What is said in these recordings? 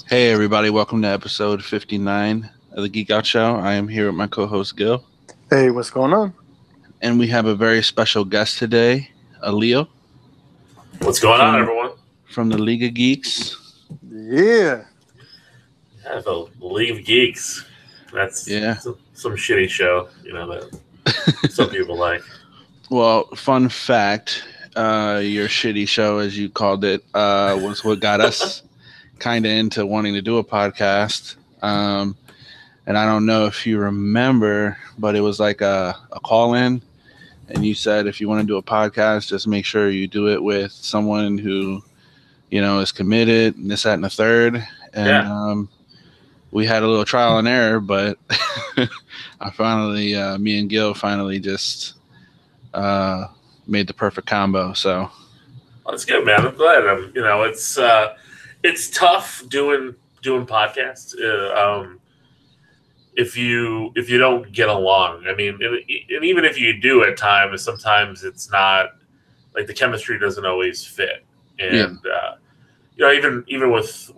Hey everybody, welcome to episode 59 of the Geek Out Show. I am here with my co-host Gil, Hey, what's going on? and we have a very special guest today, Leo What's going on, from everyone? from the League of Geeks. Yeah. Yeah, the League of Geeks. That's Yeah. some shitty show, that some people like. Well, fun fact, your shitty show, as you called it, was what got us kind of into wanting to do a podcast. And I don't know if you remember, but it was like a call-in. And you said if you want to do a podcast, just make sure you do it with someone who, is committed, and this, that, and the third. And we had a little trial and error, but I finally, me and Gil finally just made the perfect combo. So That's good, man. I'm glad. It's tough doing podcasts. If you don't get along, I mean, and even if you do at times, sometimes it's not like the chemistry doesn't always fit. And even with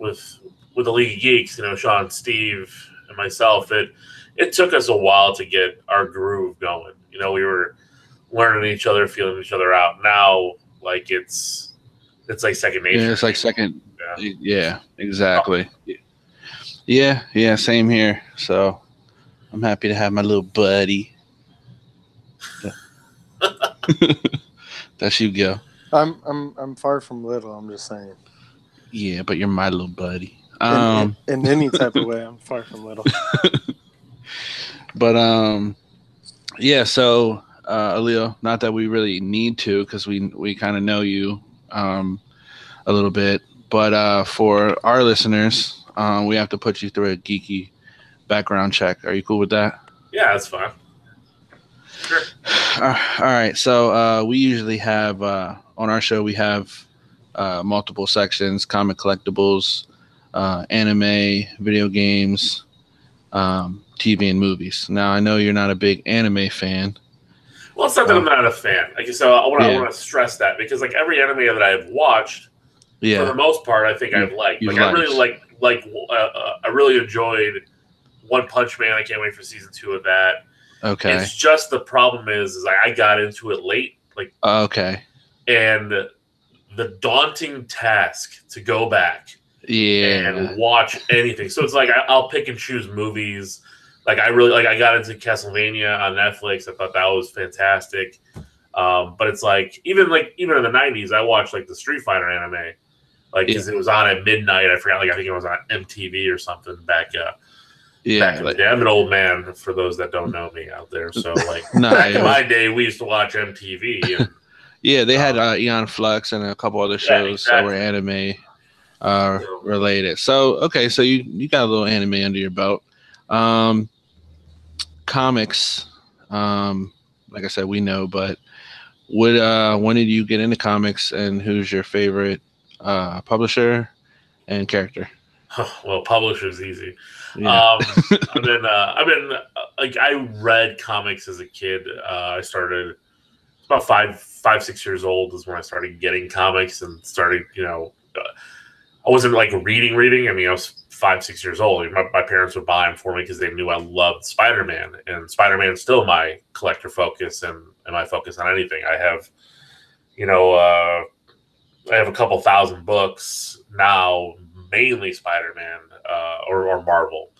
the League of Geeks, Sean, Steve, and myself, it took us a while to get our groove going. We were learning each other, feeling each other out. Now, like it's like second nature. Yeah, it's like second. Yeah, exactly. Yeah, same here. So I'm happy to have my little buddy. That's you, Gil. I'm far from little. I'm just saying. Yeah, but you're my little buddy. In any type of way, I'm far from little. But yeah. So, Leo, not that we really need to, because we kind of know you a little bit, but for our listeners, we have to put you through a geeky background check. Are you cool with that? Yeah, that's fine. Sure. All right. So we usually have on our show we have multiple sections: comic collectibles, anime, video games, TV, and movies. Now I know you're not a big anime fan. Well, it's not that I'm not a fan. So I want to stress that, because like every anime that I've watched, for the most part, I think I've liked. Like I really I really enjoyed One Punch Man. I can't wait for season 2 of that. Okay. It's just the problem is I got into it late. Okay. And the daunting task to go back and watch anything. So it's like I'll pick and choose movies. Like I got into Castlevania on Netflix. I thought that was fantastic. But it's like even in the 90s, I watched like the Street Fighter anime, because it was on at midnight. I forgot. I think it was on MTV or something back. Back in the day. I'm an old man for those that don't know me out there. So back in my day, we used to watch MTV. And, they had Eon Flux and a couple other shows that were anime related. So okay, so you got a little anime under your belt. Comics, like I said, we know, but when did you get into comics, and who's your favorite publisher and character? Well, publisher's easy. Yeah. I read comics as a kid. I started about 5-6 years old is when I started getting comics and started, I wasn't like reading. I mean, I was 5-6 years old. My parents would buy them for me because they knew I loved Spider-Man, and Spider-Man is still my collector focus and my focus on anything. I have, I have a couple thousand books now, mainly Spider-Man or Marvel.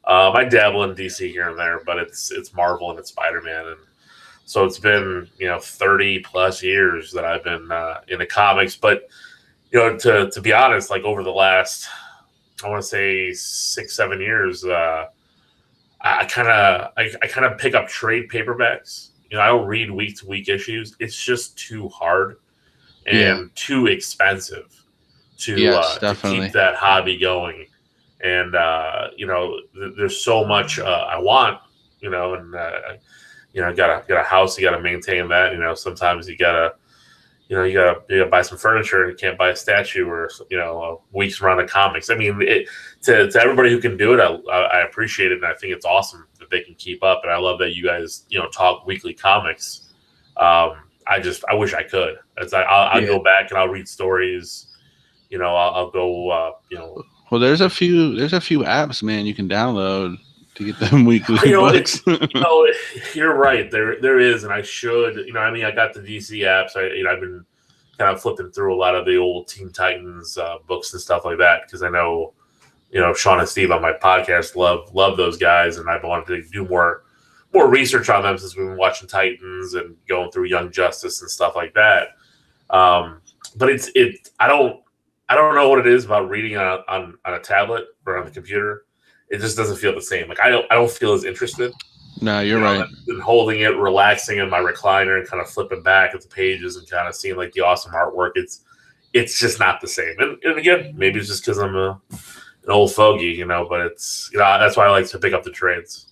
I dabble in DC here and there, but it's Marvel and it's Spider-Man, and so it's been 30 plus years that I've been into comics. But to be honest, like over the last, I want to say 6-7 years, I kind of pick up trade paperbacks. I don't read week to week issues. It's just too hard and too expensive to keep that hobby going. And there's so much I want, and got a house, you got to maintain that. Sometimes you gotta buy some furniture, and you can't buy a statue or a week's run of comics. I mean, to everybody who can do it, I appreciate it, and I think it's awesome that they can keep up. And I love that you guys talk weekly comics. I wish I could. I'll go back and I'll read stories. I'll go Well, there's a few apps, man, you can download to get them weekly books. You're right. There is, and I should. I mean, I got the DC apps. I've been kind of flipping through a lot of the old Teen Titans books and stuff like that because I know, Sean and Steve on my podcast love those guys, and I've wanted to do more research on them since we've been watching Titans and going through Young Justice and stuff like that. But I don't know what it is about reading on a tablet or on the computer. It just doesn't feel the same. Like I don't feel as interested. No, you're right. And holding it, relaxing in my recliner, and kind of flipping back at the pages and kind of seeing like the awesome artwork. It's just not the same. And again, maybe it's just because I'm an old fogey, but it's that's why I like to pick up the trades.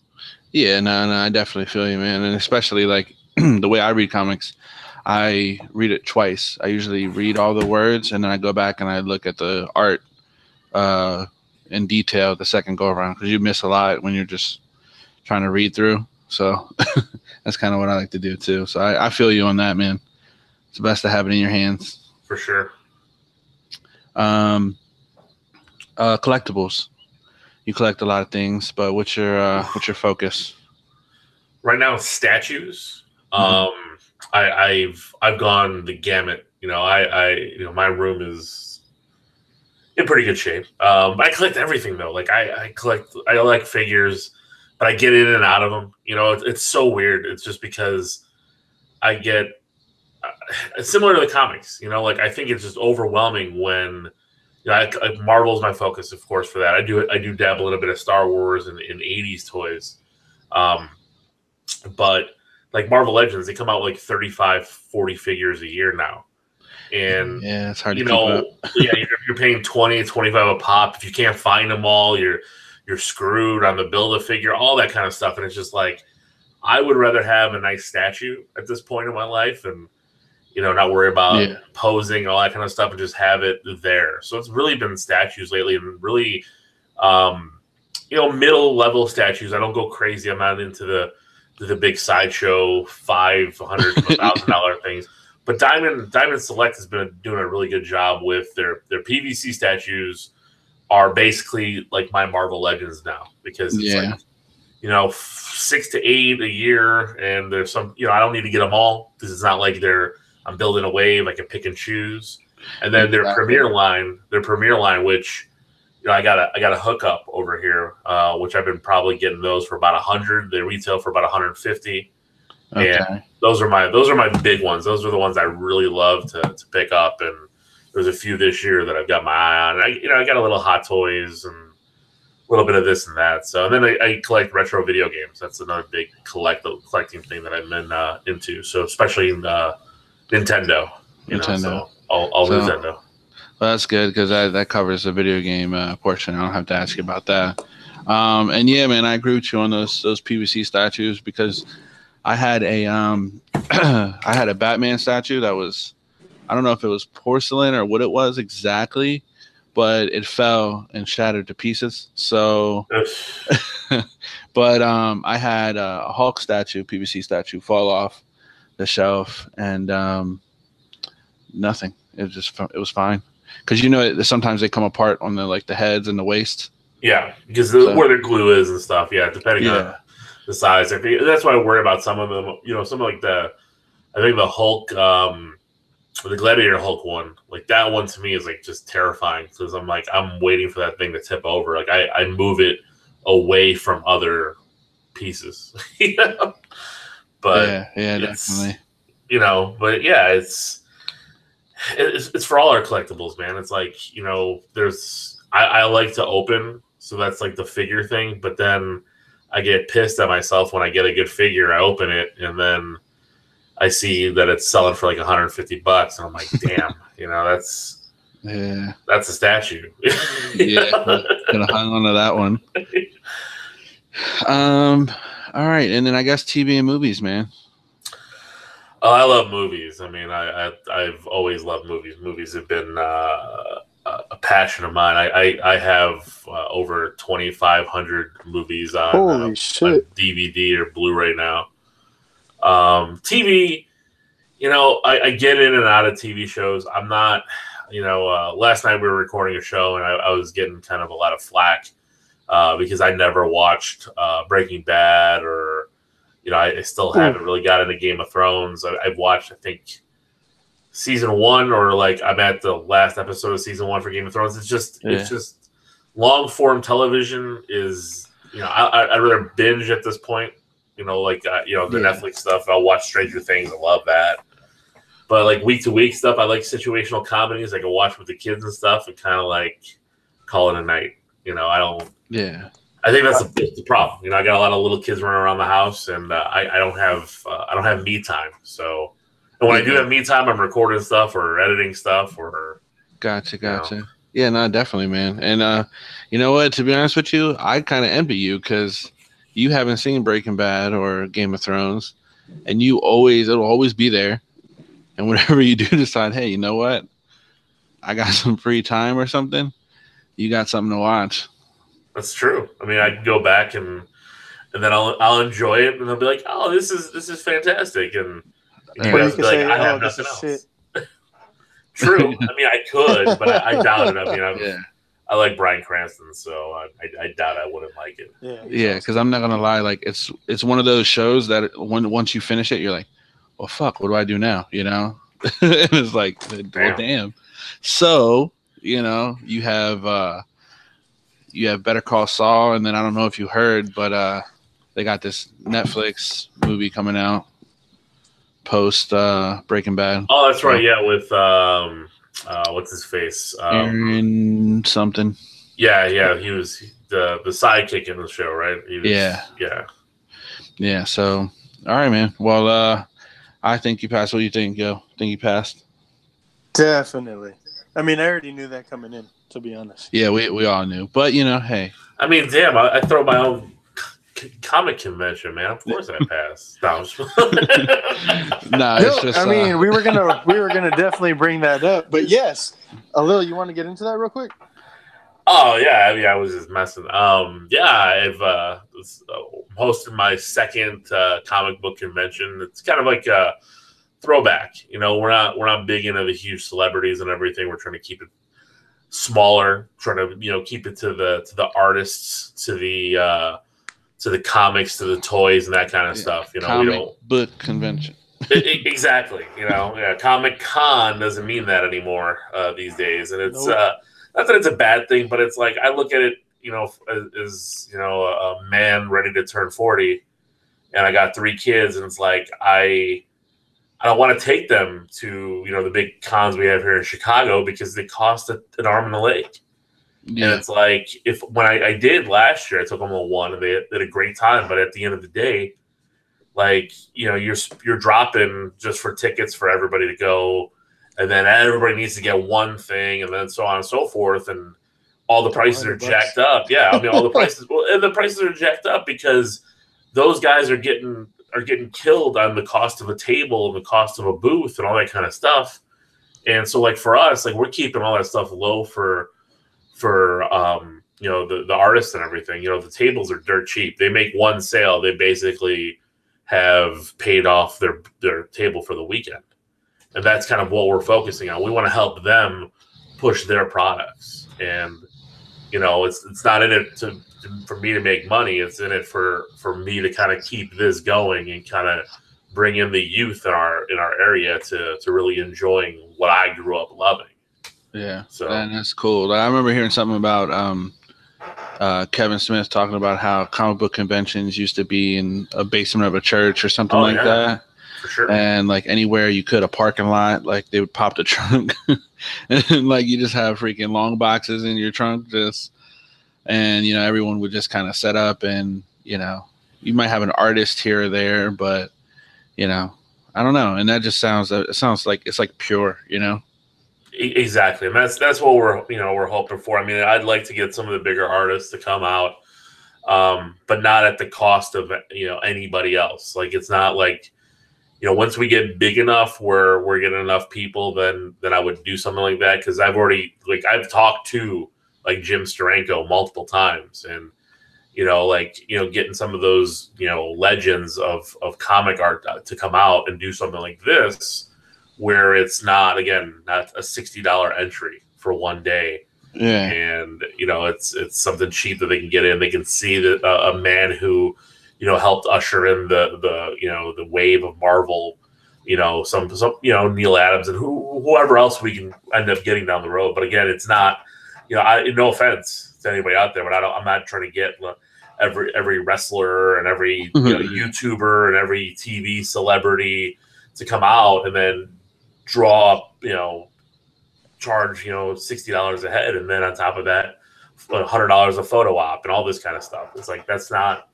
Yeah, no, I definitely feel you, man, and especially like the way I read comics. I read it twice. I usually read all the words, and then I go back and I look at the art in detail the second go around because you miss a lot when you're just trying to read through. So that's kind of what I like to do too. So I feel you on that, man. It's best to have it in your hands. For sure. Collectibles. You collect a lot of things, but what's your focus? Right now, statues. I've gone the gamut. My room is in pretty good shape. I collect everything though. Like I like figures, but I get in and out of them. It's so weird. It's just because I get similar to the comics. Like I think it's just overwhelming when Marvel's my focus, of course, for that. I do dabble in a bit of Star Wars and in 80s toys, but like Marvel Legends, they come out like 35, 40 figures a year now. And yeah, it's hard to keep up. You're paying 20, 25 a pop. If you can't find them all, you're screwed on the Build-A-Figure, all that kind of stuff. And it's just like, I would rather have a nice statue at this point in my life and, not worry about posing, all that kind of stuff, and just have it there. So it's really been statues lately, and really, middle level statues. I don't go crazy. I'm not into the big sideshow $500 to $1,000 things. But Diamond Select has been doing a really good job with their PVC statues. Are basically like my Marvel Legends now because it's like 6 to 8 a year, and there's some I don't need to get them all because it's not like I'm building a wave. I can pick and choose. And then their premier line, which I got a hookup over here, which I've been probably getting those for about $100. They retail for about $150. Okay. And those are my big ones. Those are the ones I really love to pick up. And there's a few this year that I've got my eye on. I got a little Hot Toys and a little bit of this and that. So, and then I collect retro video games. That's another big collecting thing that I'm into. So, especially in Nintendo. So all Nintendo. Well, that's good because that covers the video game portion. I don't have to ask you about that. And yeah, man, I agree with you on those PVC statues because I had a Batman statue that was, I don't know if it was porcelain or what it was exactly, but it fell and shattered to pieces. So, but I had a Hulk statue, PVC statue, fall off the shelf and nothing. It was fine because sometimes they come apart on the heads and the waist. Yeah, because where the glue is and stuff. Yeah, depending on the size. I think that's why I worry about some of them. Some like I think the Hulk, the Gladiator Hulk one, like that one to me is like just terrifying because I'm waiting for that thing to tip over. Like I move it away from other pieces. But yeah, definitely. But yeah, it's for all our collectibles, man. It's like I like to open, so that's like the figure thing. But then I get pissed at myself when I get a good figure. I open it and then I see that it's selling for like $150, and I'm like, damn, that's a statue. Yeah, gonna hang on to that one. All right, and then I guess TV and movies, man. Oh, I love movies. I mean, I've always loved movies. Movies have been a passion of mine. I have over 2,500 movies on Holy shit. DVD or Blu-ray now. TV, I get in and out of TV shows. I'm not last night we were recording a show, and I was getting kind of a lot of flack because I never watched Breaking Bad, or I still haven't really got into Game of Thrones. I've watched, I think, season 1, or like I'm at the last episode of season 1 for Game of Thrones. It's just long form television is, I'd rather binge at this point. The Netflix stuff. I'll watch Stranger Things. I love that. But like week to week stuff, I like situational comedies. I can watch with the kids and stuff, and kind of like call it a night. I don't. Yeah. I think that's the problem. I got a lot of little kids running around the house, and I don't have me time. So, and when I do have me time, I'm recording stuff or editing stuff or. Gotcha. Yeah, no, definitely, man. And you know what? To be honest with you, I kind of envy you because you haven't seen Breaking Bad or Game of Thrones, and it'll always be there. And whenever you do decide, hey, you know what? I got some free time or something, you got something to watch. That's true. I mean, I can go back and then I'll enjoy it, and I'll be like, oh, this is fantastic, and you guys will be like, I have nothing else. True. I mean, I could, but I doubt it. I mean, I like Bryan Cranston, so I doubt I wouldn't like it. Yeah, because I'm not gonna lie, like it's one of those shows that once you finish it, you're like, well, fuck, what do I do now? And it's like, damn. So you have Better Call Saul, and then I don't know if you heard, but they got this Netflix movie coming out post Breaking Bad. Oh, that's right. Yeah, with what's his face? Aaron something. Yeah. He was the sidekick in the show, right? Yeah. So, all right, man. Well, I think you passed. What do you think, Yo? Think you passed? Definitely. I mean, I already knew that coming in, to be honest. Yeah, we all knew. But, hey. I mean, damn, I throw my own comic convention, man. Of course I passed. It's just... I mean, we were gonna definitely bring that up. But yes. Alil, you want to get into that real quick? Oh, yeah. I mean, I was just messing. I've hosted my second comic book convention. It's kind of like a throwback. We're not big into the huge celebrities and everything. We're trying to keep it smaller, trying to keep it to the artists, to the comics, to the toys and that kind of stuff. Comic book convention. Exactly. Comic Con doesn't mean that anymore these days, and it's not that it's a bad thing, but it's like I look at it, as a man ready to turn 40, and I got 3 kids, and it's like I don't want to take them to the big cons we have here in Chicago because they cost an arm and a leg. Yeah. And it's like when I did last year, I took them to one, and they had a great time. But at the end of the day, like you're dropping just for tickets for everybody to go, and then everybody needs to get one thing, and then so on and so forth, and all the prices are jacked up. Yeah, I mean all the prices. Well, and the prices are jacked up because those guys are getting killed on the cost of a table and the cost of a booth and all that kind of stuff. And so, like for us, like we're keeping all that stuff low for the artists and everything. The tables are dirt cheap. They make one sale, they basically have paid off their table for the weekend. And that's kind of what we're focusing on. We want to help them push their products. And, it's not in it for me to make money. It's in it for me to kind of keep this going and kind of bring in the youth in our area to really enjoying what I grew up loving. Yeah. So that's cool. I remember hearing something about Kevin Smith talking about how comic book conventions used to be in a basement of a church or something that. For sure. And like anywhere you could, a parking lot, like they would pop the trunk and like you just have freaking long boxes in your trunk and everyone would just kind of set up and you might have an artist here or there, but I don't know. And that just sounds like it's like pure, Exactly. And that's what we're hoping for. I mean, I'd like to get some of the bigger artists to come out, but not at the cost of anybody else. Like it's not like once we get big enough where we're getting enough people, then I would do something like that. Because I've talked to like Jim Steranko multiple times, and getting some of those legends of comic art to come out and do something like this Yeah. it's not, again, not a $60 entry for one day. Yeah. And it's something cheap that they can get in. They can see that a man who helped usher in the wave of Marvel, some Neil Adams and whoever else we can end up getting down the road. But again, it's not, no offense to anybody out there, but I'm not trying to get every wrestler and every YouTuber and every TV celebrity to come out and then draw up, charge $60 a head, and then on top of that, $100 a photo op and all this kind of stuff. It's like, that's not,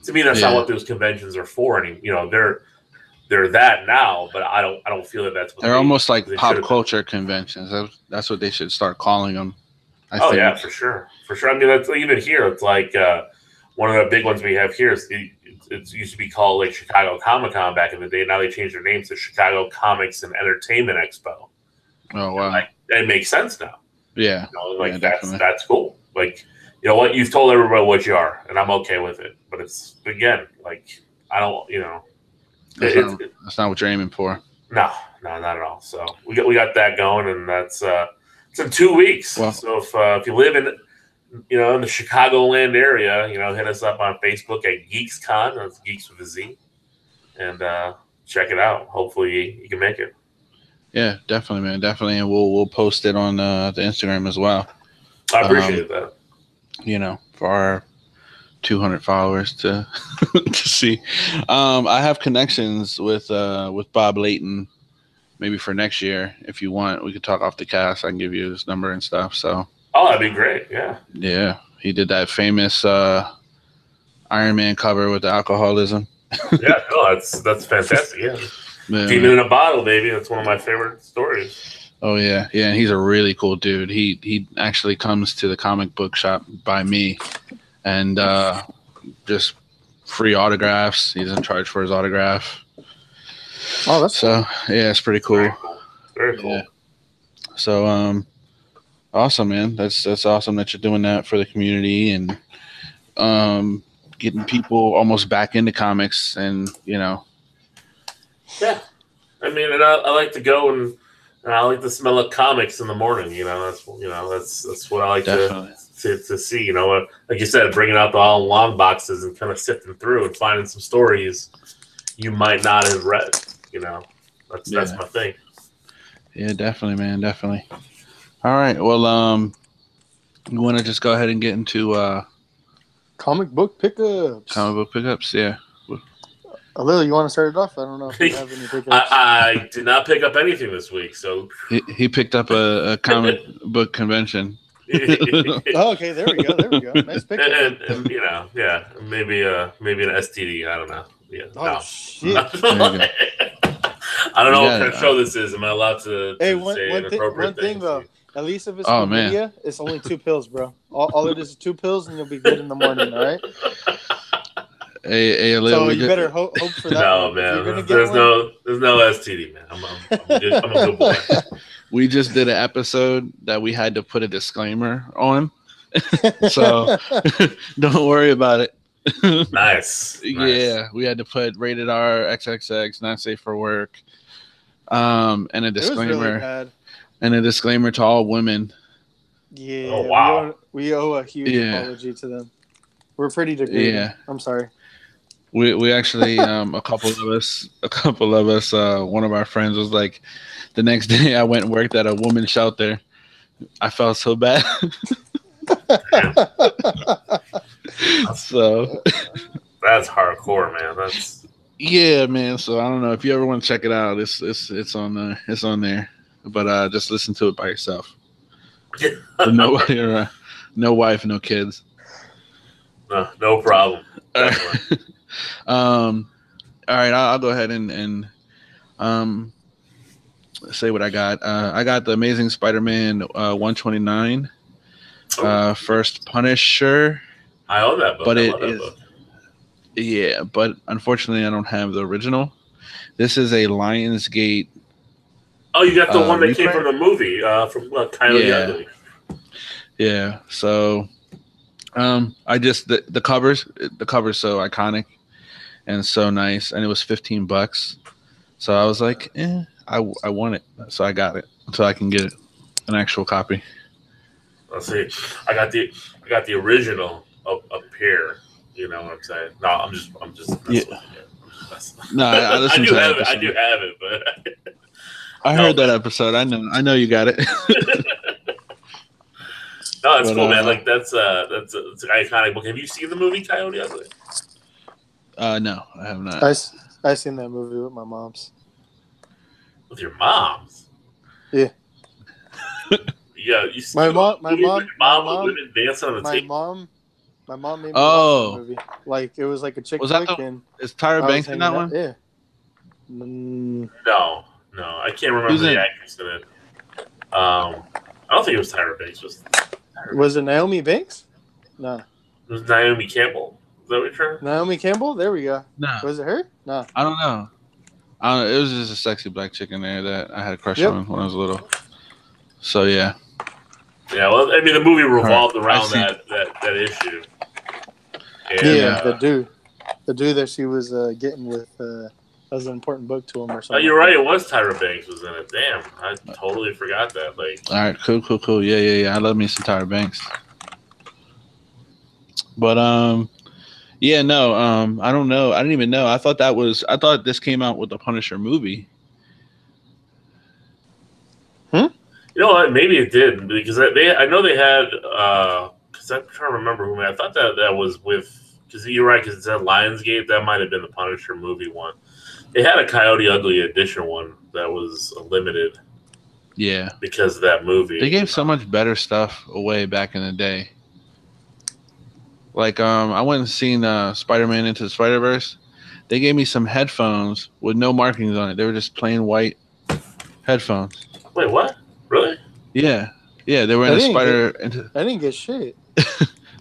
to me, that's not what those conventions are for. And they're that now, but I don't feel that that's what they're almost like pop culture conventions. That's what they should start calling them. I think. Yeah, for sure. I mean, that's even here. It's like one of the big ones we have here is it used to be called like Chicago Comic-Con back in the day. Now they changed their name to Chicago Comics and Entertainment Expo. Oh wow! It makes sense now. Yeah, that's cool. Like, you know what, you've told everybody what you are, and I'm okay with it. But it's, again, like, I don't, that's not what you're aiming for. No, not at all. So we got that going, and that's it's in 2 weeks. Well, so if you live in in the Chicagoland area, hit us up on Facebook at GeeksCon. That's Geeks with a Z, and check it out. Hopefully you can make it. Yeah, definitely, man, definitely, and we'll post it on the Instagram as well. I appreciate that. For our 200 followers to to see. I have connections with Bob Layton. Maybe for next year, if you want, we could talk off the cast. I can give you his number and stuff. So. Oh, that'd be great. Yeah. Yeah, he did that famous Iron Man cover with the alcoholism. Yeah, no, that's fantastic. Yeah. Demon in a Bottle, baby. That's one of my favorite stories. Oh yeah, yeah. And he's a really cool dude. He actually comes to the comic book shop by me, and just free autographs. He doesn't charge for his autograph. Oh, that's so cool. Yeah, it's pretty cool. Very cool. Yeah. So awesome, man. That's awesome that you're doing that for the community and getting people almost back into comics and Yeah, I mean, and I like to go and I like the smell of comics in the morning. That's what I like to see. Like you said, bringing out the all long boxes and kind of sifting through and finding some stories you might not have read. That's my thing. Yeah, definitely, man, definitely. All right, well, you want to just go ahead and get into comic book pickups. Comic book pickups, yeah. Lily, you want to start it off? I don't know if you have any pickups. I did not pick up anything this week, so he picked up a comic book convention. Oh, okay, there we go. Nice pickup. And yeah, maybe an STD. I don't know. Yeah. Oh shit! I don't know what kind of show this is. Am I allowed to? Hey, one thing though. At least if it's media, it's only 2 pills, bro. All it is 2 pills, and you'll be good in the morning. All right. Hey, so you better hope for that. No, man. There's no STD, man. I'm a good boy. We just did an episode that we had to put a disclaimer on, so don't worry about it. Nice. Yeah, we had to put rated R, XXX, not safe for work, and a disclaimer, really and a disclaimer to all women. Yeah. Oh, wow. We owe a huge apology to them. We're pretty degraded. Yeah. I'm sorry. We actually a couple of us one of our friends was like, the next day I went and worked at a women's shelter. I felt so bad. So that's hardcore, man. Yeah, man. So I don't know if you ever want to check it out. It's on there. But just listen to it by yourself. Nobody around. No wife, no kids. No problem. All right, I'll go ahead and say what I got. I got the Amazing Spider-Man 129, first Punisher. I own that book. But it is, yeah, but unfortunately I don't have the original. This is a Lionsgate. Oh, you got the one that came from the movie from Kylie Ugly. Yeah, so I just the cover's so iconic and so nice, and it was $15. So I was like, I want it, so I got it, so I can get an actual copy. Let's see. I got the original up here. You know what I'm saying? No, I'm just messing with you. No, I listened to that episode. I do have it, but I heard that episode. I know you got it. No, it's cool, man. Like that's an iconic book. Have you seen the movie Coyote Ugly? No, I have not. I seen that movie with my moms. With your moms? Yeah. Yeah, you see my mom, women dancing on the table. My mom made me watch the movie. Like it was like a chick flick. Is Tyra Banks in that one? Yeah. No, I can't remember the actress in it. I don't think it was Tyra Banks. Was it Naomi Banks? No. It was Naomi Campbell. Is that what you're trying? Naomi Campbell? There we go. No. Was it her? No. I don't know. It was just a sexy black chick in there that I had a crush on when I was little. So yeah. Yeah, well, I mean, the movie revolved around that issue. And, the dude that she was getting with, that was an important book to him or something. Oh, you're right. It was Tyra Banks was in it. Damn, I totally forgot that. Like, all right, cool. Yeah. I love me some Tyra Banks. But yeah, no, I don't know. I didn't even know. I thought this came out with the Punisher movie. You know what? Maybe it did because I know they had because I'm trying to remember who. I thought that was with because you're right because it said Lionsgate. That might have been the Punisher movie one. They had a Coyote Ugly edition one that was limited. Yeah, because of that movie. They gave so much better stuff away back in the day. Like I went and seen Spider-Man Into the Spider-Verse. They gave me some headphones with no markings on it. They were just plain white headphones. Wait, what? Really? Yeah. They were in I didn't get shit.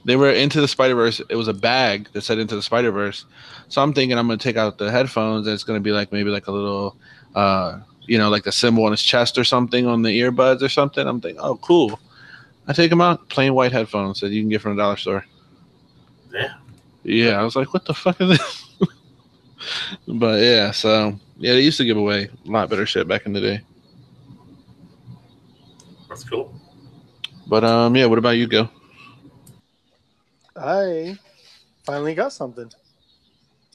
They were Into the Spider-Verse. It was a bag that said Into the Spider-Verse. So I'm thinking I'm going to take out the headphones and it's going to be like maybe like a little, like the symbol on his chest or something on the earbuds or something. I'm thinking, oh, cool. I take them out, plain white headphones that you can get from the dollar store. Yeah. Yeah, I was like, what the fuck is this? But yeah, so yeah, they used to give away a lot better shit back in the day. That's cool. But yeah, what about you, Gil? I finally got something.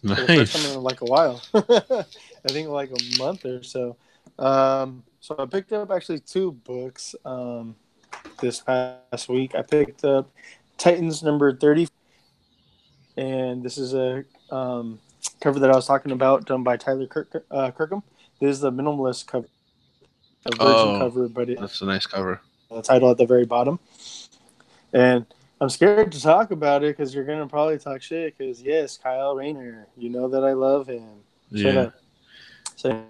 Nice. For the first time in like a while. I think like a month or so. So I picked up actually 2 books this past week. I picked up Titans number 30. And this is a cover that I was talking about, done by Tyler Kirkham. This is the minimalist cover, a virgin cover, but that's a nice cover. The title at the very bottom. And I'm scared to talk about it because you're gonna probably talk shit. Because yes, Kyle Rayner, you know that I love him. Shut up. So,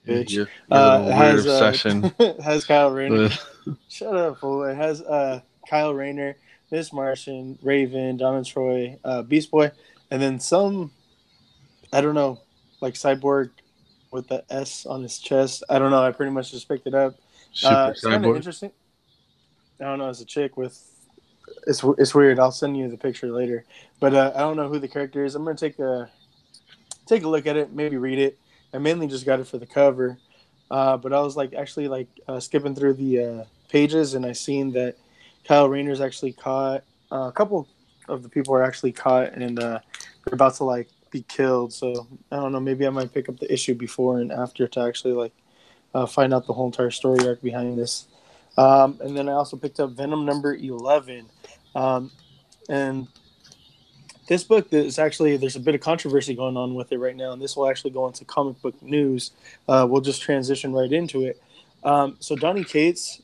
bitch. Your weird obsession has Kyle Rayner. Shut up, fool. It has Kyle Rayner, Miss Martian, Raven, Donna Troy, Beast Boy, and then some, I don't know, like Cyborg with the S on his chest. I don't know. I pretty much just picked it up. It's kind of interesting. I don't know. It's a chick with. It's weird. I'll send you the picture later. But I don't know who the character is. I'm gonna take a look at it, maybe read it. I mainly just got it for the cover. But I was skipping through the pages, and I seen that Kyle Rayner's actually caught. A couple of the people are actually caught, and they're about to be killed. So I don't know. Maybe I might pick up the issue before and after to actually find out the whole entire story arc behind this. And then I also picked up Venom number 11. And this book there's a bit of controversy going on with it right now, and this will actually go into comic book news. We'll just transition right into it. So Donny Cates,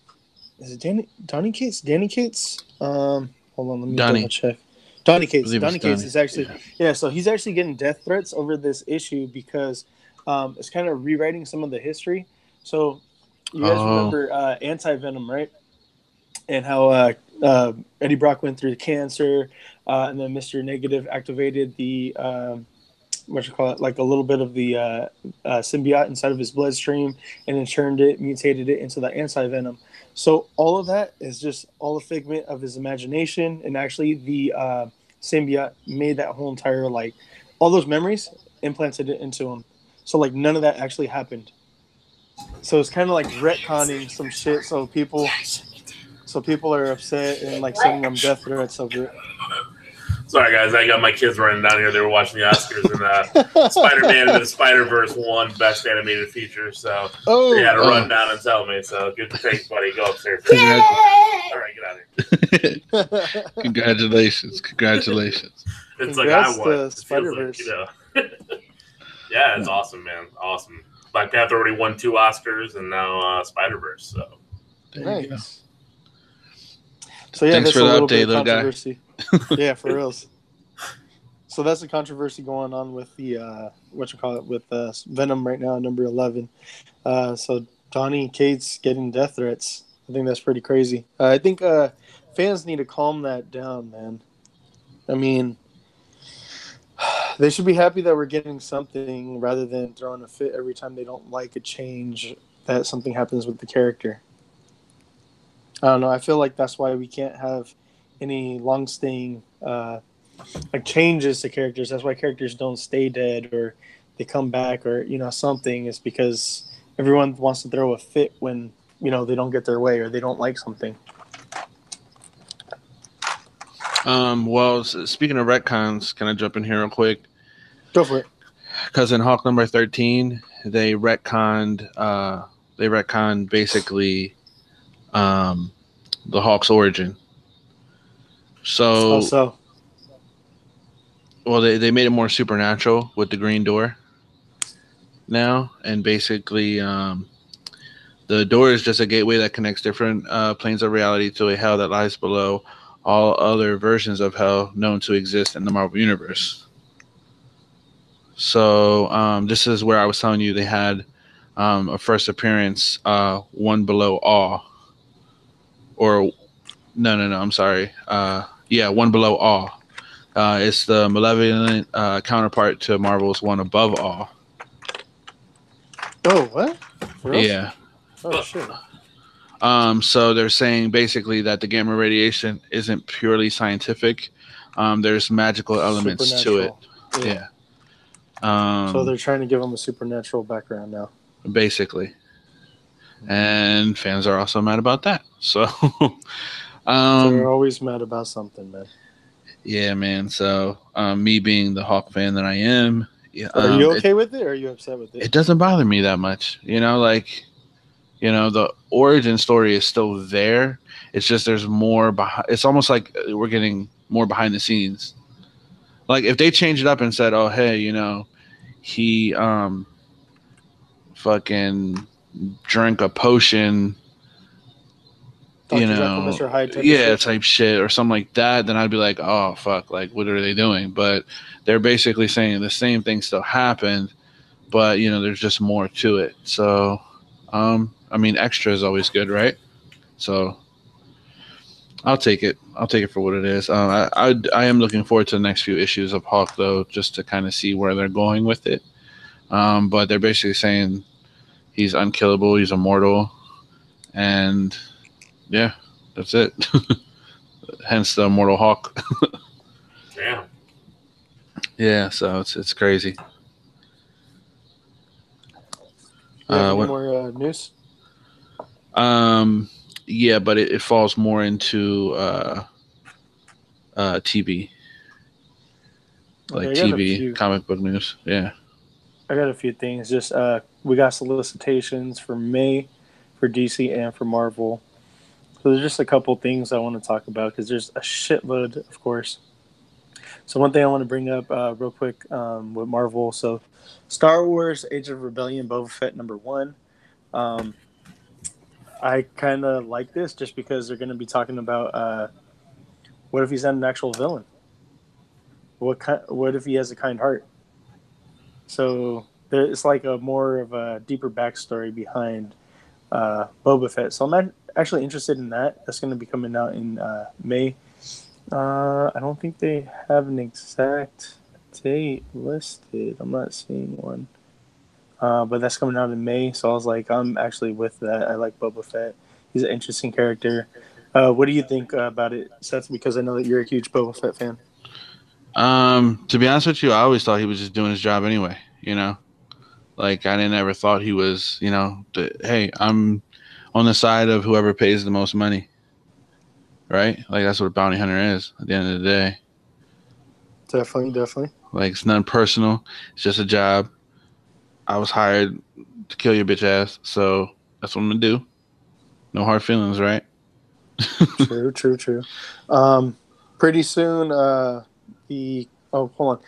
is it Donny Cates? Danny Cates? Hold on, let me double check. Donny Cates. Donny Cates is actually so he's actually getting death threats over this issue because it's kind of rewriting some of the history. So you guys remember Anti-Venom, right? And how Eddie Brock went through cancer, and then Mr. Negative activated the a little bit of the symbiote inside of his bloodstream, and then mutated it into the Anti-Venom. So all of that is just all a figment of his imagination, and actually the symbiote made that whole entire all those memories, implanted it into him. So like none of that actually happened. So it's kind of like retconning some shit. So people are upset and like sending them death threats over it. Sorry, guys. I got my kids running down here. They were watching the Oscars, and Spider-Man into the Spider-Verse won Best Animated Feature. So they had to run down and tell me. So good thanks, buddy. Go upstairs. All right, get out of here. Congratulations. It's like I won. Spider-Verse. Yeah, it's awesome, man. Awesome. Black Panther already won 2 Oscars, and now Spider-Verse. So nice. So yeah, thanks that's for a the little update, bit of little controversy. Yeah, for reals. So that's the controversy going on with the with Venom right now, number 11. So Donnie Cates getting death threats. I think that's pretty crazy. I think fans need to calm that down, man. I mean, they should be happy that we're getting something rather than throwing a fit every time they don't like a change that something happens with the character. I don't know. I feel like that's why we can't have any long-staying like changes to characters. That's why characters don't stay dead or they come back or something. Is because everyone wants to throw a fit when they don't get their way or they don't like something. Well, speaking of retcons, can I jump in here real quick? Go for it. Because in Hawk number 13, they retconned basically the Hawk's origin. So, well, they made it more supernatural with the green door now, and basically the door is just a gateway that connects different planes of reality to a hell that lies below all other versions of hell known to exist in the Marvel Universe. So this is where I was telling you they had a first appearance, One Below Awe. Or, no, I'm sorry. One Below Awe. It's the malevolent counterpart to Marvel's One Above Awe. Oh, what? Yeah. Oh, shit. So they're saying basically that the gamma radiation isn't purely scientific. There's magical elements to it. Yeah. So they're trying to give them a supernatural background now. Basically. And fans are also mad about that. So they're always mad about something, man. Yeah, man. So me being the Hawk fan that I am, are you okay with it or are you upset with it? It doesn't bother me that much. The origin story is still there. It's just there's more behind. It's almost like we're getting more behind the scenes. Like if they change it up and said, "Oh, hey, he fucking drank a potion," Mr. Hyde type shit or something like that, then I'd be like, "Oh, fuck! Like, what are they doing?" But they're basically saying the same thing still happened, but there's just more to it. So, extra is always good, right? So, I'll take it. I'll take it for what it is. I am looking forward to the next few issues of Hawk, though, just to kind of see where they're going with it. But they're basically saying he's unkillable, he's immortal, and yeah, that's it. Hence the Immortal Hawk. Yeah. Yeah, so it's crazy. Any more news? Yeah, but it falls more into TV, like TV comic book news. Yeah, I got a few things. Just we got solicitations for May for DC and for Marvel. So there's just a couple things I want to talk about because there's a shitload, of course. So one thing I want to bring up real quick with Marvel. So Star Wars Age of Rebellion Boba Fett #1. I kind of like this just because they're going to be talking about what if he's not an actual villain? What if he has a kind heart? So it's like a more of a deeper backstory behind Boba Fett. So I'm actually interested in that. That's going to be coming out in May. I don't think they have an exact date listed. I'm not seeing one. But that's coming out in May, so I was like, I'm actually with that. I like Boba Fett. He's an interesting character. What do you think about it, Seth? Because I know that you're a huge Boba Fett fan. To be honest with you, I always thought he was just doing his job anyway. Like I never thought he was, hey, I'm on the side of whoever pays the most money, right? Like that's what a bounty hunter is at the end of the day. Definitely. Like it's nothing personal. It's just a job. I was hired to kill your bitch ass, so that's what I'm gonna do. No hard feelings, right? True. Pretty soon, hold on,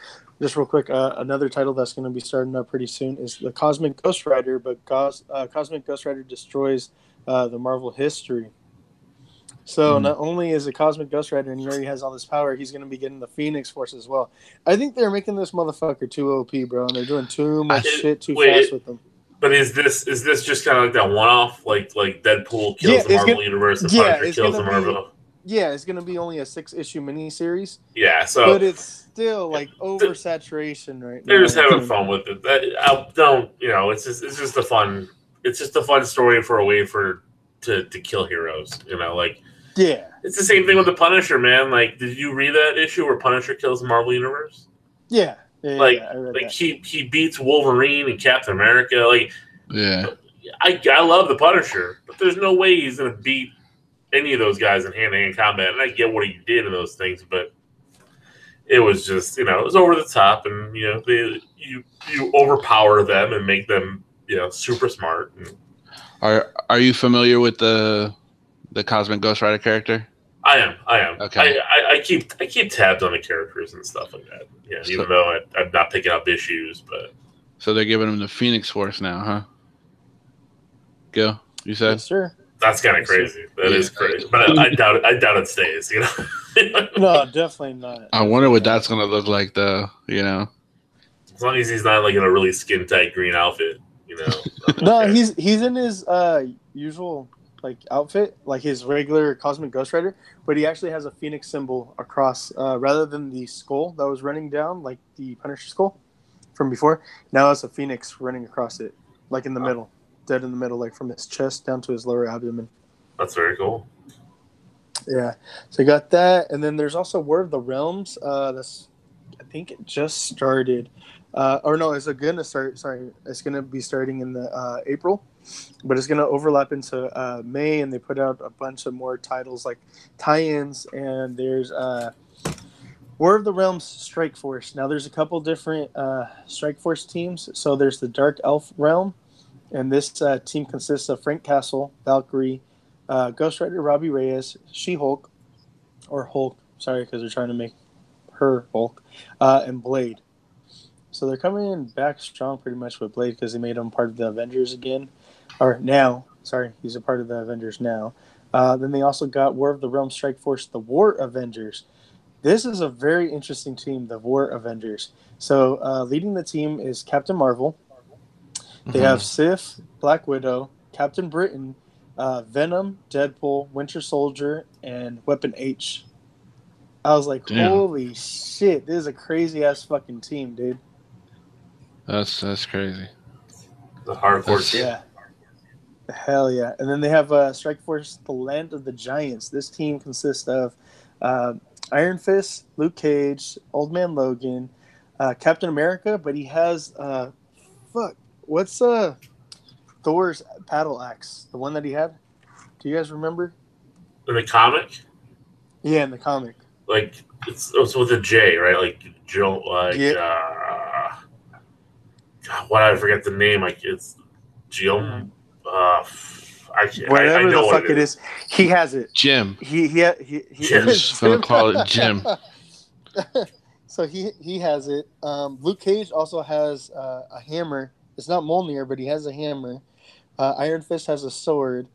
just real quick. Another title that's going to be starting up pretty soon is the Cosmic Ghost Rider, but Cosmic Ghost Rider destroys the Marvel history. So not only is a Cosmic Ghost Rider and he already has all this power, he's going to be getting the Phoenix Force as well. I think they're making this motherfucker too OP, bro, and they're doing too much shit too fast with them. But is this just kind of like that one-off, like Deadpool kills the Marvel universe and Punisher kills the Marvel? Yeah, it's going to be only a 6-issue miniseries. Yeah, but it's still like oversaturation right now. They're just having fun with it. It's just a fun story for a way to kill heroes. Yeah, it's the same thing with the Punisher, man. Like, did you read that issue where Punisher kills the Marvel universe? Yeah. He beats Wolverine and Captain America. Like, yeah, I love the Punisher, but there's no way he's gonna beat any of those guys in hand-to-hand combat. And I get what he did in those things, but it was just, it was over the top, and you overpower them and make them super smart. Are you familiar with the Cosmic Ghost Rider character? I am. Okay. I keep tabs on the characters and stuff like that. Yeah, even though I'm not picking up issues, but so they're giving him the Phoenix Force now, huh? Gil, you said? Yes, sir. That's kind of crazy. That is crazy, but I doubt it stays. No, definitely not. I wonder what that's gonna look like, though. As long as he's not like in a really skin tight green outfit, No, okay. He's in his usual like outfit, like his regular Cosmic Ghost Rider, but he actually has a phoenix symbol across, rather than the skull that was running down, like the Punisher skull from before. Now it's a phoenix running across it, like in the middle, dead in the middle, like from his chest down to his lower abdomen. That's very cool. Yeah, so you got that, and then there's also War of the Realms. That's, I think it just started. Or no, it's going to start. Sorry, it's going to be starting in the April, but it's going to overlap into May, and they put out a bunch of more titles like tie-ins. And there's War of the Realms Strike Force. Now there's a couple different Strike Force teams. So there's the Dark Elf Realm, and this team consists of Frank Castle, Valkyrie, Ghost Rider Robbie Reyes, She-Hulk, or Hulk. Sorry, because they're trying to make her Hulk, and Blade. So they're coming in back strong pretty much with Blade because they made him part of the Avengers again. Or now. Sorry, he's a part of the Avengers now. Then they also got War of the Realms Strike Force, the War Avengers. This is a very interesting team, the War Avengers. So leading the team is Captain Marvel. They have Sif, Black Widow, Captain Britain, Venom, Deadpool, Winter Soldier, and Weapon H. I was like, holy shit, this is a crazy-ass fucking team, dude. That's crazy. The hardcore team. Yeah. Hell yeah. And then they have Strike Force, the Land of the Giants. This team consists of Iron Fist, Luke Cage, Old Man Logan, Captain America, but he has what's Thor's paddle axe? The one that he had? Do you guys remember? In the comic? Yeah, in the comic. Like it's with a J, right? Like Joe, like God, why did I forget the name? Like it's Jim. Whatever the fuck it is, he has it. Jim. Jim. I'm gonna call it Jim. So he has it. Luke Cage also has a hammer. It's not Mjolnir, but he has a hammer. Iron Fist has a sword.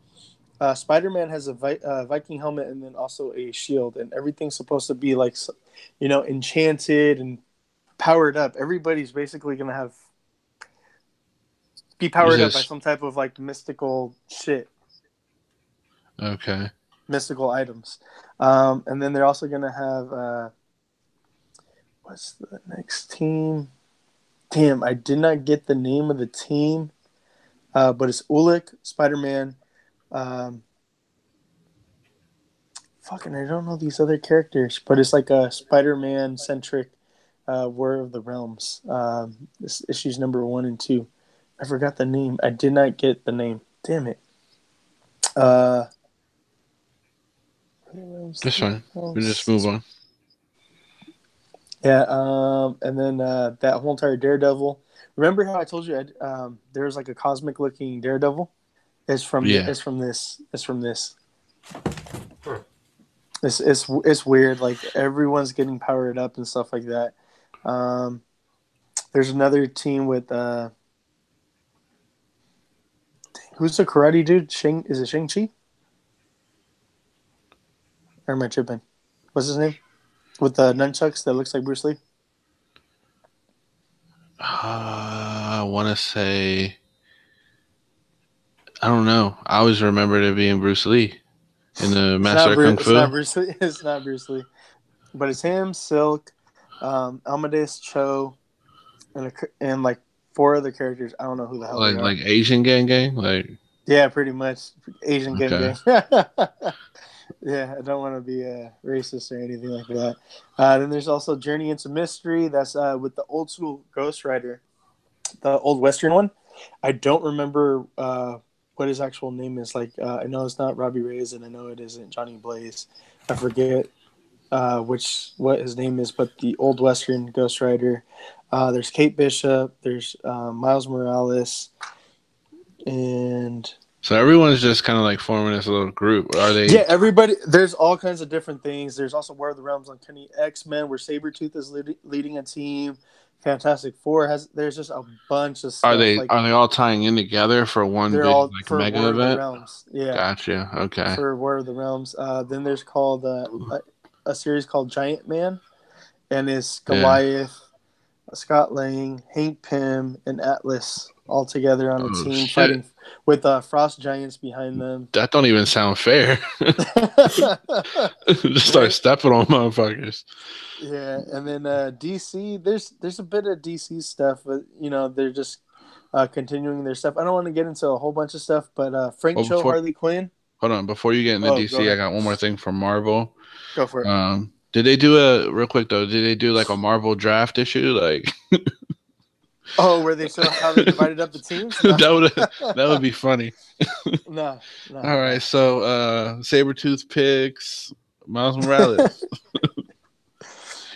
Spider-Man has a Viking helmet and then also a shield, and everything's supposed to be like, enchanted and powered up. Everybody's basically gonna be powered up by some type of like mystical shit. Okay. Mystical items, and then they're also gonna have what's the next team? Damn, I did not get the name of the team, but it's Ulik, Spider-Man. Fucking, I don't know these other characters, but it's like a Spider-Man centric War of the Realms. This issues number 1 and 2. I forgot the name. I did not get the name. Damn it. That's fine. We just move on. Yeah, and then that whole entire Daredevil. Remember how I told you there's like a cosmic looking Daredevil? It's from it's from this. Huh. It's weird. Like everyone's getting powered up and stuff like that. There's another team with who's the karate dude? Is it Shang-Chi? Or am I tripping? What's his name? With the nunchucks that looks like Bruce Lee? I want to say, I don't know. I always remembered it being Bruce Lee in the Master of Kung Fu. It's not Bruce Lee. It's not Bruce Lee. But it's him, Silk, Amadeus Cho, and like 4 other characters. I don't know who the hell they are. Like Asian gang? Like, yeah, pretty much. Asian okay. gang. Yeah, I don't want to be racist or anything like that. Then there's also Journey into Mystery. That's with the old school Ghost Rider, the old Western one. I don't remember what his actual name is. Like, I know it's not Robbie Reyes, and I know it isn't Johnny Blaze. I forget what his name is, but the old Western Ghost Rider. There's Kate Bishop. There's Miles Morales, and so everyone's just kind of like forming this little group. Are they? Yeah, everybody. There's all kinds of different things. There's also War of the Realms on Kenny X-Men, where Sabretooth is leading a team. Fantastic Four has. There's just a bunch of stuff. Are they all tying in together for one big like for mega War event? Of the Realms. Yeah, gotcha. Okay. For War of the Realms. Then there's called a series called Giant Man, and it's Goliath, Scott Lang, Hank Pym, and Atlas all together on a team fighting with frost giants behind them. That don't even sound fair. Just start stepping on motherfuckers. Yeah, and then DC, there's a bit of DC stuff, but they're just continuing their stuff. I don't want to get into a whole bunch of stuff, but Frank Cho, Harley Quinn. Hold on, before you get into DC, I got one more thing from Marvel. Go for it. Did they do real quick though? Did they do like a Marvel draft issue, like? Oh, where they show how they divided up the teams? that would be funny. No. All right, so Sabretooth picks Miles Morales.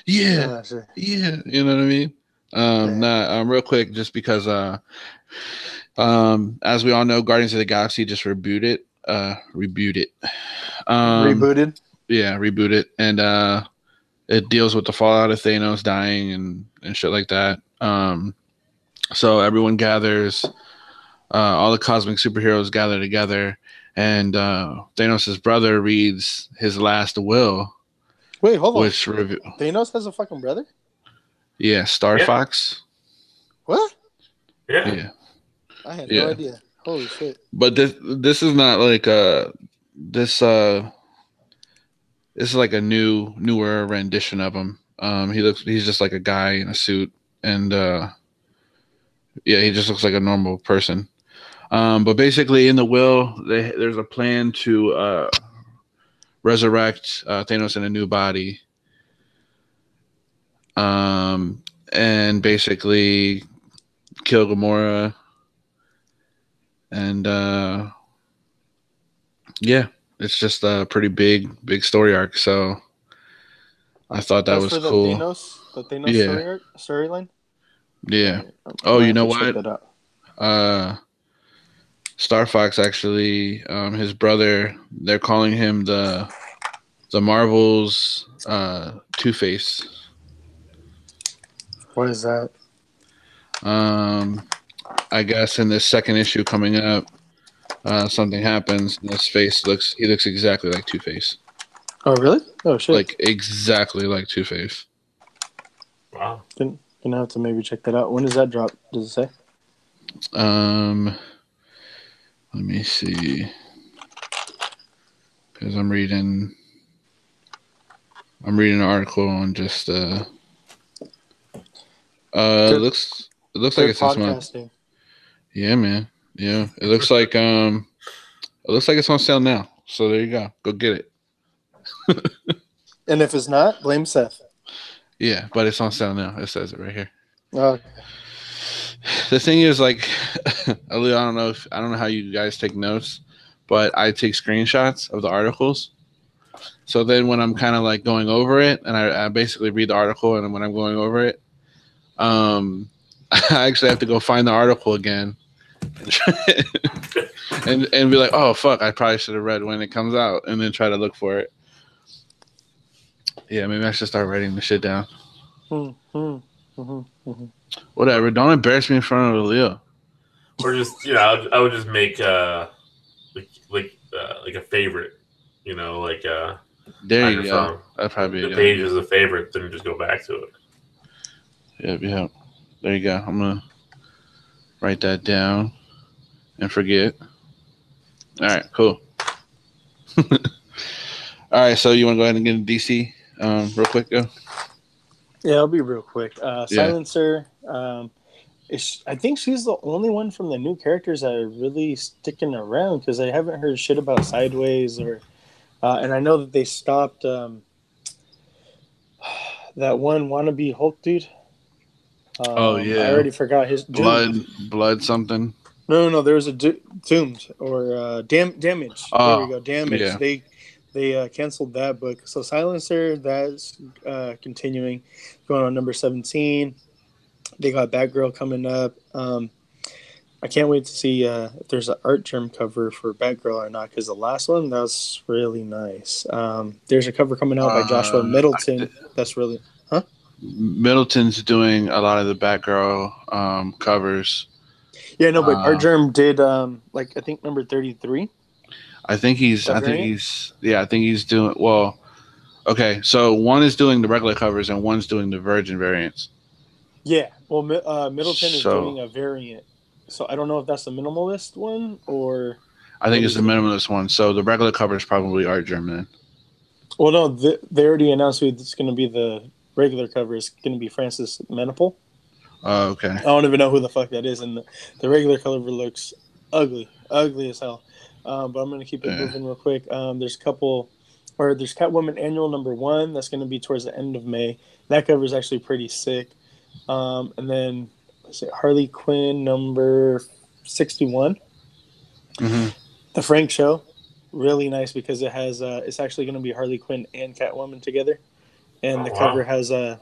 Yeah, sure. Yeah, you know what I mean. Real quick, just because as we all know, Guardians of the Galaxy just rebooted. Rebooted. Yeah, rebooted, and it deals with the fallout of Thanos dying and shit like that. So everyone gathers, all the cosmic superheroes gather together, and Thanos' brother reads his last will. Wait, hold on. Thanos has a fucking brother? Yeah, Star Fox. What? Yeah. I had no idea. Holy shit. But this is not like this is like a newer rendition of him. He's just like a guy in a suit, and he just looks like a normal person. But basically, in the will, there's a plan to resurrect Thanos in a new body, and basically kill Gamora, and it's just a pretty big story arc. So I thought that was cool. The Thanos storyline. Yeah. Oh, you know what? Star Fox actually, his brother, they're calling him the Marvel's Two-Face. What is that? I guess in this second issue coming up, something happens and he looks exactly like Two-Face. Oh really? Oh shit. Like exactly like Two-Face. Wow. Gonna have to maybe check that out. When does that drop? Does it say? Let me see. Because I'm reading an article on just it looks like it's this month. Yeah, man. Yeah. It looks like it's on sale now. So there you go. Go get it. And if it's not, blame Seth. Yeah, but it's on sale now. It says it right here. Okay. The thing is, like, I don't know how you guys take notes, but I take screenshots of the articles. So then when I'm kind of like going over it, and I basically read the article, and when I'm going over it, I actually have to go find the article again and be like, oh fuck, I probably should have read when it comes out, and then try to look for it. Yeah, maybe I should start writing the shit down. Whatever. Don't embarrass me in front of Leo. Or just I would just make like a favorite. There on you your go. phone. That'd probably be the page is a favorite, then just go back to it. Yeah. There you go. I'm gonna write that down and forget. All right, cool. All right, so you want to go ahead and get into DC real quick, go? Yeah, I'll be real quick. Silencer. I think she's the only one from the new characters that are really sticking around because I haven't heard shit about Sideways or, and I know that they stopped that one wannabe Hulk dude. Oh yeah, I already forgot his blood something. No, there was a Doomed or Damage. There we go, Damage. Yeah. They canceled that book. So Silencer, that's continuing, going on number 17. They got Batgirl coming up. I can't wait to see if there's an art germ cover for Batgirl or not, because the last one, that was really nice. There's a cover coming out by Joshua Middleton. That's really... Huh? Middleton's doing a lot of the Batgirl covers. Yeah, no, but art germ did, I think number 33. I think he's doing... Well, okay, so one is doing the regular covers and one's doing the Virgin variants. Yeah, well, Middleton is doing a variant. So I don't know if that's the minimalist one or... I think it's the minimalist one. So the regular cover is probably art germ then. Well, no, they already announced who it's going to be. The regular cover is going to be Francis Manapul. Oh, okay. I don't even know who the fuck that is. And the regular cover looks ugly as hell. But I'm going to keep it moving real quick. There's Catwoman Annual number 1. That's going to be towards the end of May. That cover is actually pretty sick. And then Harley Quinn number 61. Mm-hmm. The Frank Show, really nice because it has it's actually going to be Harley Quinn and Catwoman together, and the cover has the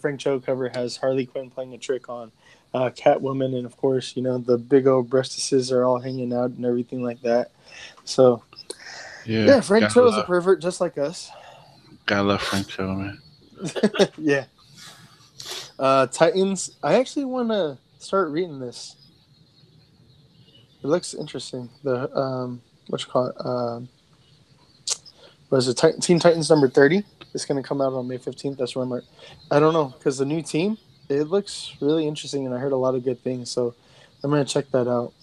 Frank Show cover has Harley Quinn playing a trick on Catwoman, and of course the big old breastises are all hanging out and everything like that. So yeah, Frank Show is a pervert just like us. Gotta love Frank Show, man. Yeah. Titans. I actually want to start reading this. It looks interesting. The was it Teen Titans number 30? It's going to come out on May 15th. That's where I don't know, because the new team, it looks really interesting, and I heard a lot of good things. So I'm going to check that out.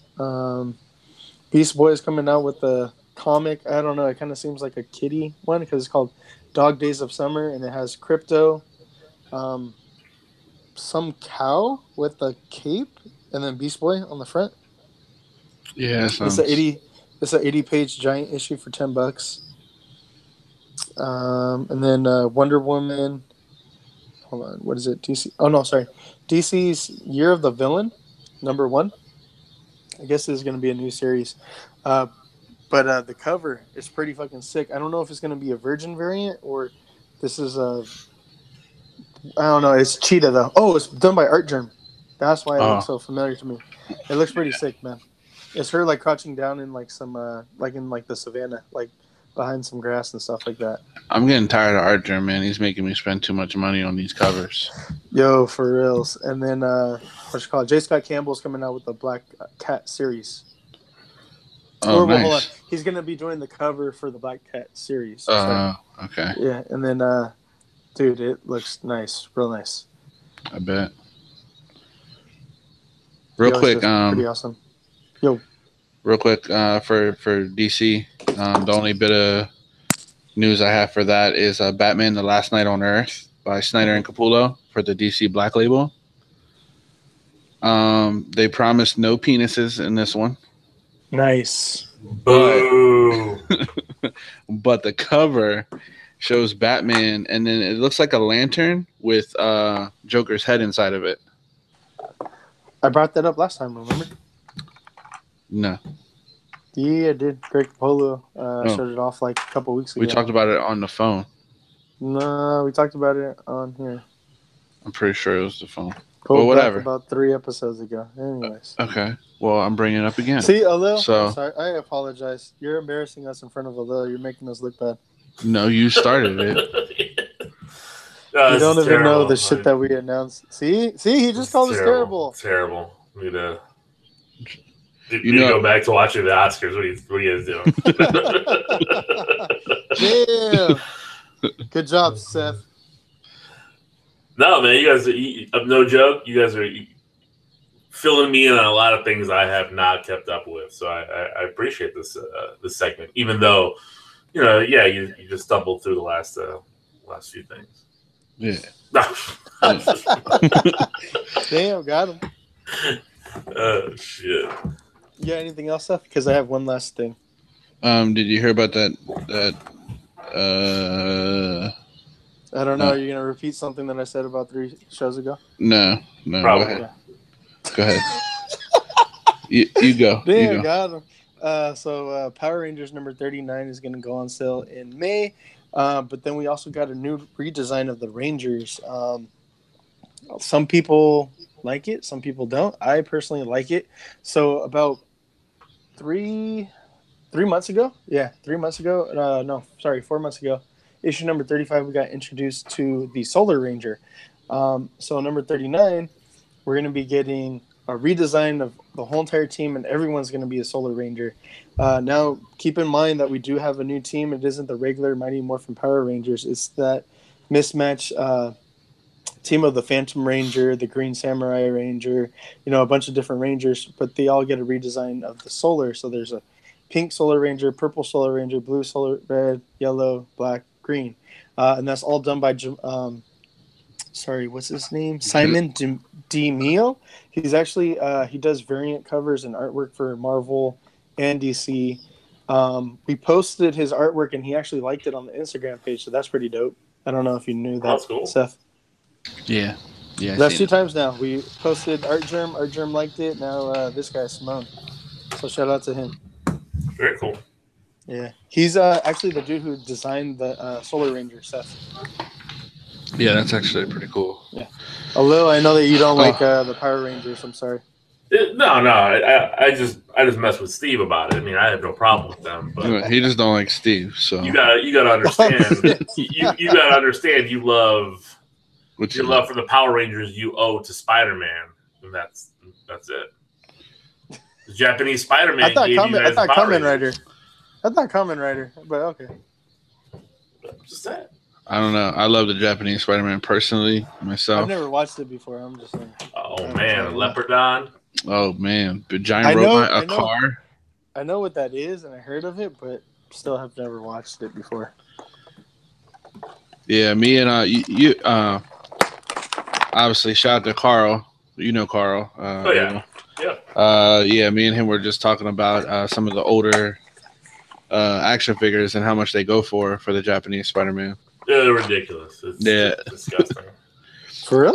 Beast Boy is coming out with the comic. I don't know. It kind of seems like a kiddie one because it's called Dog Days of Summer, and it has Crypto. Some cow with a cape, and then Beast Boy on the front. Yeah, it's an 80-page giant issue for $10. And then Wonder Woman. Hold on, what is it? DC? Oh no, sorry. DC's Year of the Villain, number 1. I guess this is going to be a new series, but the cover is pretty fucking sick. I don't know if it's going to be a Virgin variant or this is a... I don't know. It's Cheetah though. Oh, it's done by Art Germ. That's why it looks so familiar to me. It looks pretty sick, man. It's her crouching down in some in the savannah, behind some grass and stuff like that. I'm getting tired of Art Germ, man. He's making me spend too much money on these covers. Yo, for reals. And then J. Scott Campbell's coming out with the Black Cat series. Oh, nice. Hold on. He's gonna be doing the cover for the Black Cat series. Okay. Yeah, and then dude, it looks nice, real nice. I bet. Real quick, pretty awesome. Yo. Real quick, for DC, the only bit of news I have for that is Batman: The Last Night on Earth by Snyder and Capullo for the DC Black Label. They promised no penises in this one. Nice. Boo. But the cover shows Batman, and then it looks like a lantern with Joker's head inside of it. I brought that up last time, remember? No. Yeah, I did. Greg Polo showed it off like a couple weeks ago. We talked about it on the phone. No, we talked about it on here. I'm pretty sure it was the phone. Well, whatever. About 3 episodes ago. Anyways. Okay. Well, I'm bringing it up again. See, Alil, so, I'm sorry. I apologize. You're embarrassing us in front of Alil. You're making us look bad. No, you started it. You don't even know the shit that we announced. See, he just called us terrible. Terrible. Need to go back to watching the Oscars. What are you guys doing? Damn. Good job, Seth. No, man, you guys, no joke. You guys are filling me in on a lot of things I have not kept up with. So I appreciate this segment, even though, you just stumbled through the last few things. Yeah. Damn, got him. Oh shit. Yeah, anything else, Seth? Because I have one last thing. Did you hear about that? I don't know. Are you gonna repeat something that I said about 3 shows ago? No. Probably. Go ahead. you go. Damn, you go. got him. So Power Rangers number 39 is gonna go on sale in May. But then we also got a new redesign of the Rangers. Some people like it, some people don't. I personally like it. So about 3 months ago, 3 months ago. 4 months ago. Issue number 35, we got introduced to the Solar Ranger. So number 39, we're going to be getting a redesign of the whole entire team, and everyone's going to be a Solar Ranger. Now, keep in mind that we do have a new team. It isn't the regular Mighty Morphin Power Rangers. It's that mismatch team of the Phantom Ranger, the Green Samurai Ranger, a bunch of different Rangers, but they all get a redesign of the Solar. So there's a pink Solar Ranger, purple Solar Ranger, blue Solar, red, yellow, black, green. And that's all done by, what's his name? Simon DeMille. He's actually, he does variant covers and artwork for Marvel and DC. We posted his artwork and he actually liked it on the Instagram page, so that's pretty dope. I don't know if you knew that, that's cool. Seth. Yeah. That's 2 times now. We posted Artgerm. Artgerm liked it. Now this guy, Simone. So shout out to him. Very cool. Yeah. He's actually the dude who designed the Solar Ranger, Seth. Yeah, that's actually pretty cool. Yeah. Although I know that you don't like the Power Rangers. I'm sorry. No. I just mess with Steve about it. I mean, I have no problem with them, but he just don't like Steve. So you gotta understand. you gotta understand. You love your love for the Power Rangers. You owe to Spider-Man, and that's it. The Japanese Spider-Man. I thought Kamen Rider. I thought Kamen Rider, but okay. Just that. I don't know. I love the Japanese Spider-Man personally myself. I've never watched it before. I'm just saying. Oh man, a Leopardon. Oh man, the giant robot, car. I know what that is, and I heard of it, but still have never watched it before. Yeah, me and you obviously shout out to Carl. You know Carl. Yeah. Me and him were just talking about some of the older action figures and how much they go for the Japanese Spider-Man. Yeah, they're ridiculous. It's disgusting. For real?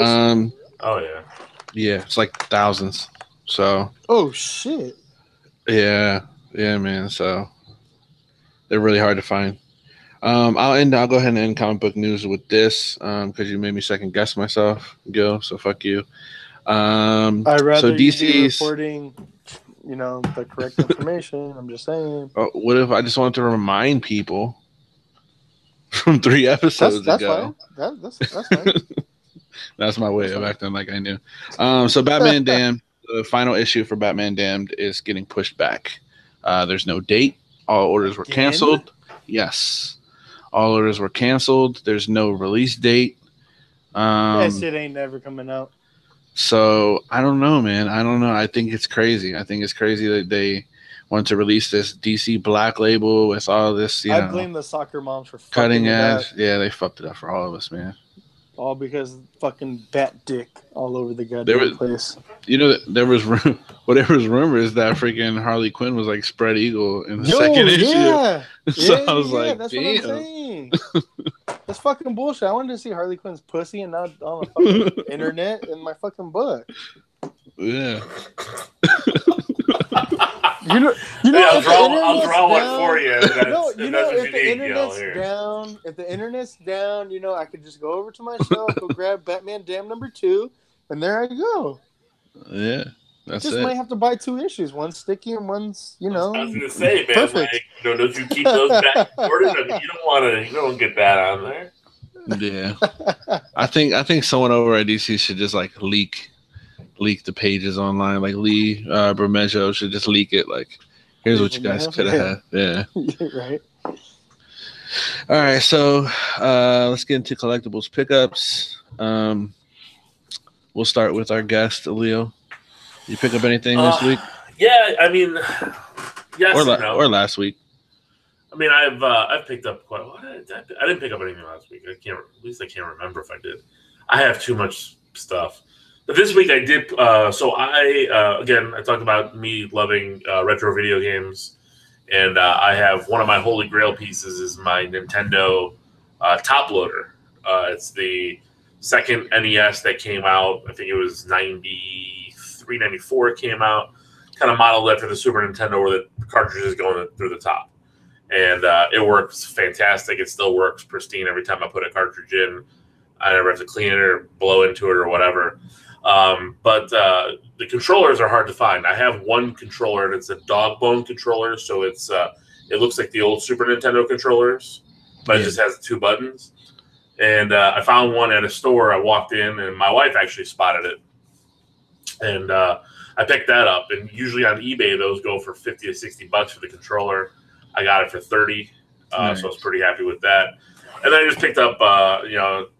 Oh yeah. Yeah, it's like thousands. So. Oh shit. Yeah, man. So they're really hard to find. I'll go ahead and end comic book news with this because you made me second guess myself, Gil. So fuck you. I'd rather so DC's you be reporting, the correct information. I'm just saying. What if I just wanted to remind people from 3 episodes ago? That's fine. That's my way of acting like I knew. So Batman Damned, the final issue for Batman Damned is getting pushed back. There's no date. All orders were canceled. Yes. All orders were canceled. There's no release date. That shit ain't never coming out. So I don't know, man. I don't know. I think it's crazy. I think it's crazy that they want to release this DC Black label with all this. I blame the soccer moms for cutting edge. Yeah, they fucked it up for all of us, man. All because fucking bat dick all over the goddamn place. There was whatever was rumored is that freaking Harley Quinn was like spread eagle in the second issue. So I was like, that's damn. what I'm saying. That's fucking bullshit. I wanted to see Harley Quinn's pussy and not on the fucking internet in my fucking book. Yeah. I'll draw one for you. If the internet's down, I could just go over to my shelf, go grab Batman Damn #2, and there I go. Yeah, that's just it. might have to buy 2 issues, one sticky and one's, I was gonna say, man, perfect. Don't you keep those back ordered? I mean, you don't get that on there. Yeah, I think someone over at DC should just like leak the pages online. Like Lee Bermejo should just leak it. Like, here's what you guys could have had. Yeah. Right. All right, so let's get into collectibles pickups. We'll start with our guest, Leo. You pick up anything this week? Yeah, I mean, yes or last week. I mean, I've picked up quite. I didn't pick up anything last week. I can't remember if I did. I have too much stuff. But this week I did. So I talked about me loving retro video games, and I have one of my holy grail pieces is my Nintendo top loader. It's the second NES that came out. I think it was 93, 94 it came out. Kind of modeled after the Super Nintendo where the cartridge is going through the top. And it works fantastic. It still works pristine every time I put a cartridge in. I never have to clean it or blow into it or whatever. But the controllers are hard to find. I have one controller, and it's a dog bone controller, so it looks like the old Super Nintendo controllers, but it just has 2 buttons. And I found one at a store. I walked in, and my wife actually spotted it. And I picked that up. And usually on eBay, those go for $50 to $60 for the controller. I got it for $30, nice. So I was pretty happy with that. And then I just picked up,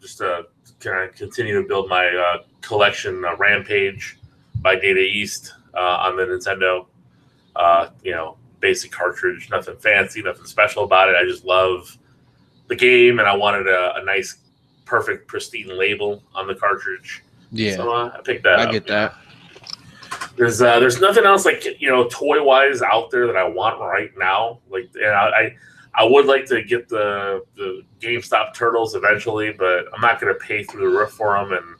just to kind of continue to build my collection, Rampage by Data East on the Nintendo. Basic cartridge, nothing fancy, nothing special about it. I just love the game, and I wanted a nice, perfect, pristine label on the cartridge. Yeah, so I picked that up. I get that. There's nothing else like toy wise out there that I want right now. Like, and I would like to get the GameStop Turtles eventually, but I'm not going to pay through the roof for them, and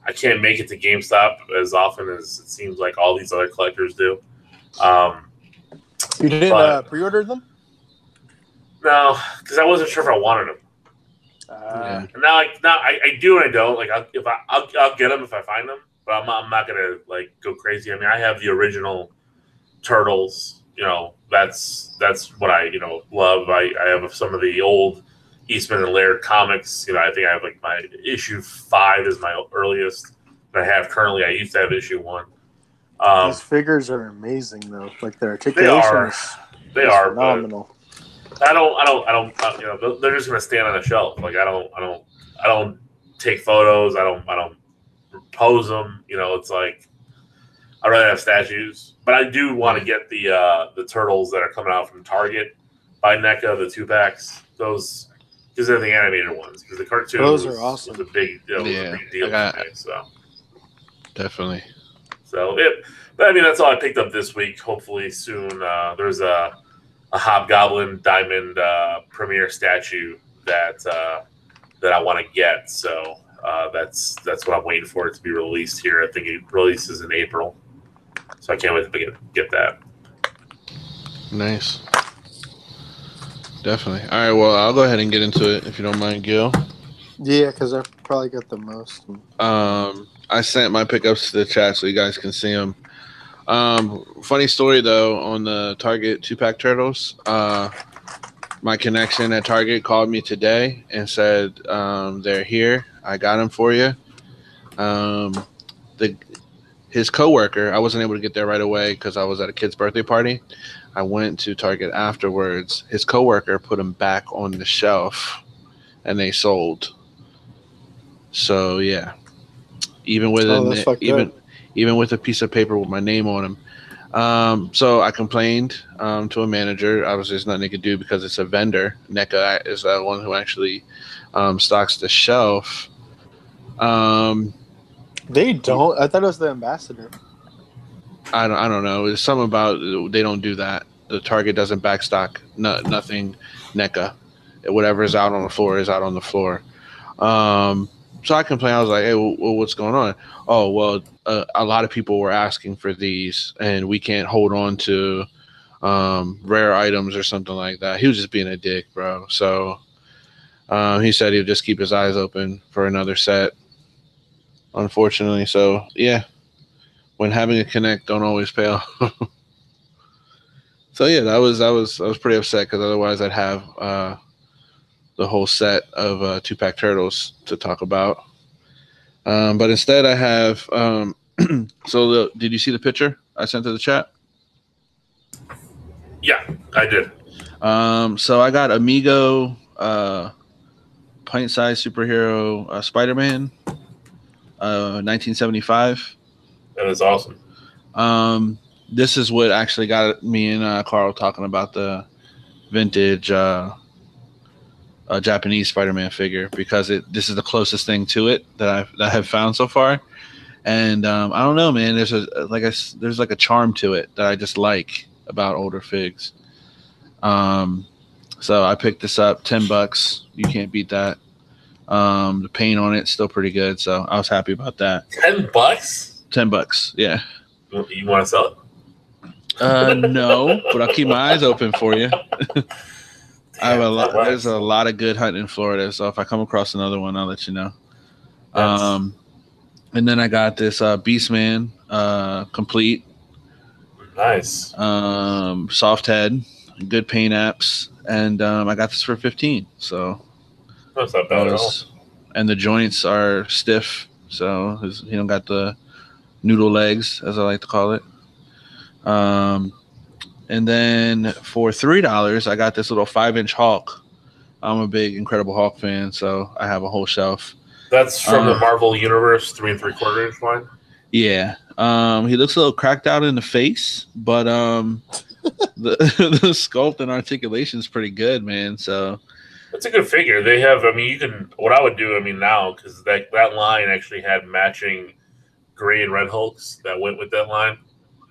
I can't make it to GameStop as often as it seems like all these other collectors do. You didn't pre-order them? No, because I wasn't sure if I wanted them. Yeah. And now I do and I don't. Like I'll get them if I find them, but I'm not gonna like go crazy. I mean, I have the original Turtles. That's what I love. I have some of the old Eastman and Laird comics. I think I have like my issue 5 is my earliest that I have currently. I used to have issue 1. These figures are amazing though. Like their articulation they are phenomenal. I don't. They're just gonna stand on a shelf. Like I don't take photos. I don't pose them. It's like I'd rather have statues. But I do want to get the turtles that are coming out from Target by NECA, the 2-packs. Those because they're the animated ones. Because the cartoon those are awesome. Was a big deal for me. So definitely. So but I mean that's all I picked up this week. Hopefully soon there's a Hobgoblin Diamond premiere statue that I want to get. So that's what I'm waiting for it to be released here. I think it releases in April, so I can't wait to get that. Nice, definitely. All right, well, I'll go ahead and get into it if you don't mind, Gil. Yeah, because I probably got the most. I sent my pickups to the chat so you guys can see them. Funny story though on the Target 2-pack turtles. My connection at Target called me today and said they're here. I got them for you. His coworker, I wasn't able to get there right away because I was at a kid's birthday party. I went to Target afterwards. His coworker put them back on the shelf, and they sold. So yeah, even with even with a piece of paper with my name on them. So I complained to a manager. Obviously, there's nothing they could do because it's a vendor. NECA is the one who actually stocks the shelf. They don't. I thought it was the ambassador. I don't know. It's something about they don't do that. The Target doesn't backstock nothing. NECA, whatever is out on the floor is out on the floor. So I complained. I was like, "Hey, well, what's going on?" Oh, well, a lot of people were asking for these, and we can't hold on to rare items or something like that. He was just being a dick, bro. So he said he'd just keep his eyes open for another set. Unfortunately, so yeah, when having a connect don't always pay off. So yeah, I was pretty upset because otherwise I'd have the whole set of 2-pack turtles to talk about. But instead, I have. Did you see the picture I sent to the chat? Yeah, I did. So I got Amigo, pint-sized superhero Spider-Man, 1975. That is awesome. This is what actually got me and Carl talking about the vintage Japanese Spider-Man figure because this is the closest thing to it that I have found so far. And I don't know, man. There's like a charm to it that I just like about older figs. So I picked this up, $10. You can't beat that. The paint on it's still pretty good, so I was happy about that. $10? $10, yeah. You want to sell it? No, but I'll keep my eyes open for you. I have a lot. There's a lot of good hunting in Florida, so if I come across another one, I'll let you know. And then I got this Beastman complete. Nice. Soft head, good paint apps, and I got this for $15. So that's not bad at all. And the joints are stiff, so you don't got the noodle legs, as I like to call it. And then for $3, I got this little 5-inch Hulk. I'm a big Incredible Hulk fan, so I have a whole shelf. That's from the Marvel Universe 3 3/4 inch line. Yeah. He looks a little cracked out in the face, but the sculpt and articulation is pretty good, man. So it's a good figure. They have. I mean, you can. What I would do. I mean, now because that line actually had matching gray and red Hulks that went with that line.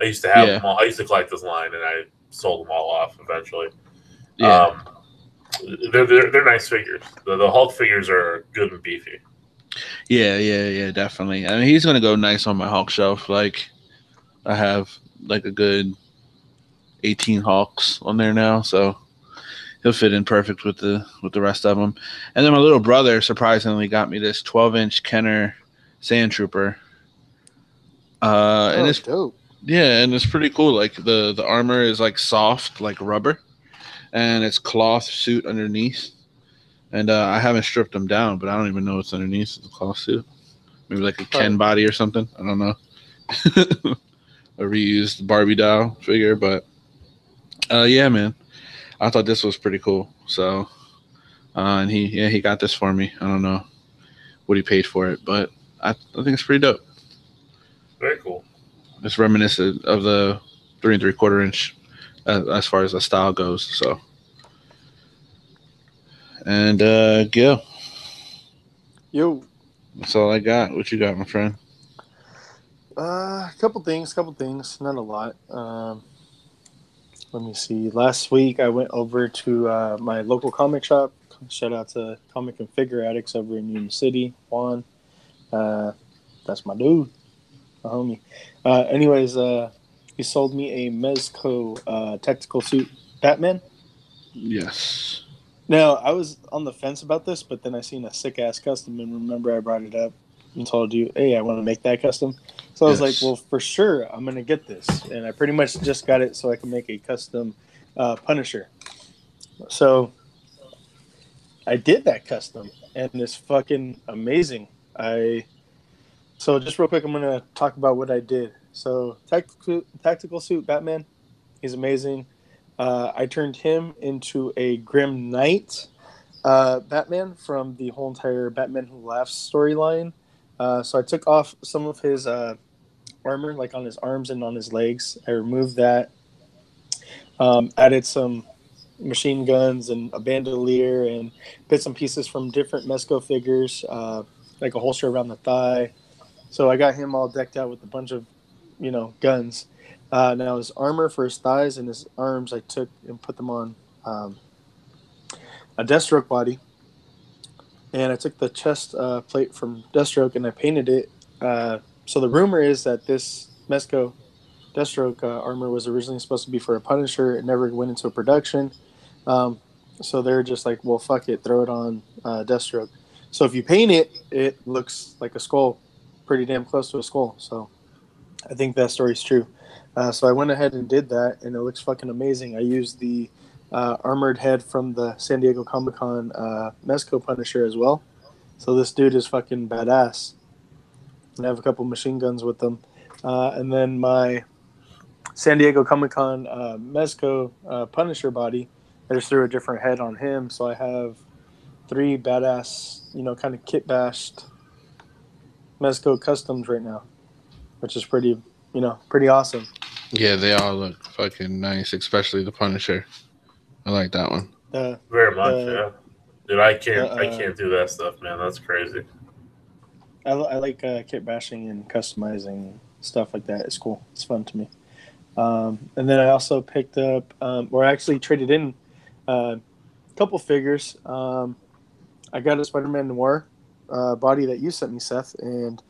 I used to have them all. I used to collect this line, and I sold them all off eventually. Yeah. They're nice figures. The Hulk figures are good and beefy. Yeah, definitely. I mean, he's gonna go nice on my Hulk shelf. Like, I have like a good 18 Hulks on there now, so he'll fit in perfect with the rest of them. And then my little brother surprisingly got me this 12-inch Kenner Sand Trooper. And it's dope. Yeah, and it's pretty cool. Like the armor is like soft, like rubber, and it's cloth suit underneath. And I haven't stripped them down, but I don't even know what's underneath the cloth suit. Maybe like a Ken body or something. I don't know. A reused Barbie doll figure, but yeah, man. I thought this was pretty cool. So, and he got this for me. I don't know what he paid for it, but I think it's pretty dope. Very cool. It's reminiscent of the 3 3/4 inch as far as the style goes. So, and Gil. Yo. That's all I got. What you got, my friend? Couple things. Not a lot. Let me see. Last week I went over to my local comic shop. Shout out to Comic and Figure Addicts over in Union City. Juan. That's my dude. My homie. Anyways, he sold me a Mezco tactical suit Batman. Yes. Now, I was on the fence about this, but then I seen a sick-ass custom, and remember I brought it up and told you, hey, I want to make that custom. So I was like, well, for sure, I'm going to get this. And I pretty much just got it so I can make a custom Punisher. So I did that custom, and it's fucking amazing. So just real quick, I'm going to talk about what I did. So tactical suit Batman, he's amazing. I turned him into a Grim Knight Batman from the whole entire Batman Who Laughs storyline. So I took off some of his armor, like on his arms and on his legs. I removed that. Added some machine guns and a bandolier and bits and pieces from different Mezco figures, like a holster around the thigh. So I got him all decked out with a bunch of, guns. Now his armor for his thighs and his arms, I took and put them on a Deathstroke body. and I took the chest plate from Deathstroke and I painted it. So the rumor is that this Mezco Deathstroke armor was originally supposed to be for a Punisher. It never went into production. So they're just like, well, fuck it, throw it on Deathstroke. So if you paint it, it looks like a skull, pretty damn close to a skull. So I think that story's true. So I went ahead and did that, and it looks fucking amazing. I used the armored head from the San Diego Comic-Con Mezco Punisher as well. So this dude is fucking badass. And I have a couple machine guns with them. And then my San Diego Comic-Con Mezco Punisher body, I just threw a different head on him. So I have 3 badass, kind of kit-bashed Mezco customs right now, which is pretty awesome. Yeah, they all look fucking nice, especially the Punisher. I like that one. Very much, yeah. Dude, I can't do that stuff, man. That's crazy. I like kit bashing and customizing stuff like that. It's cool. It's fun to me. And then I also picked up, or actually traded in a couple figures. I got a Spider-Man Noir body that you sent me, Seth, and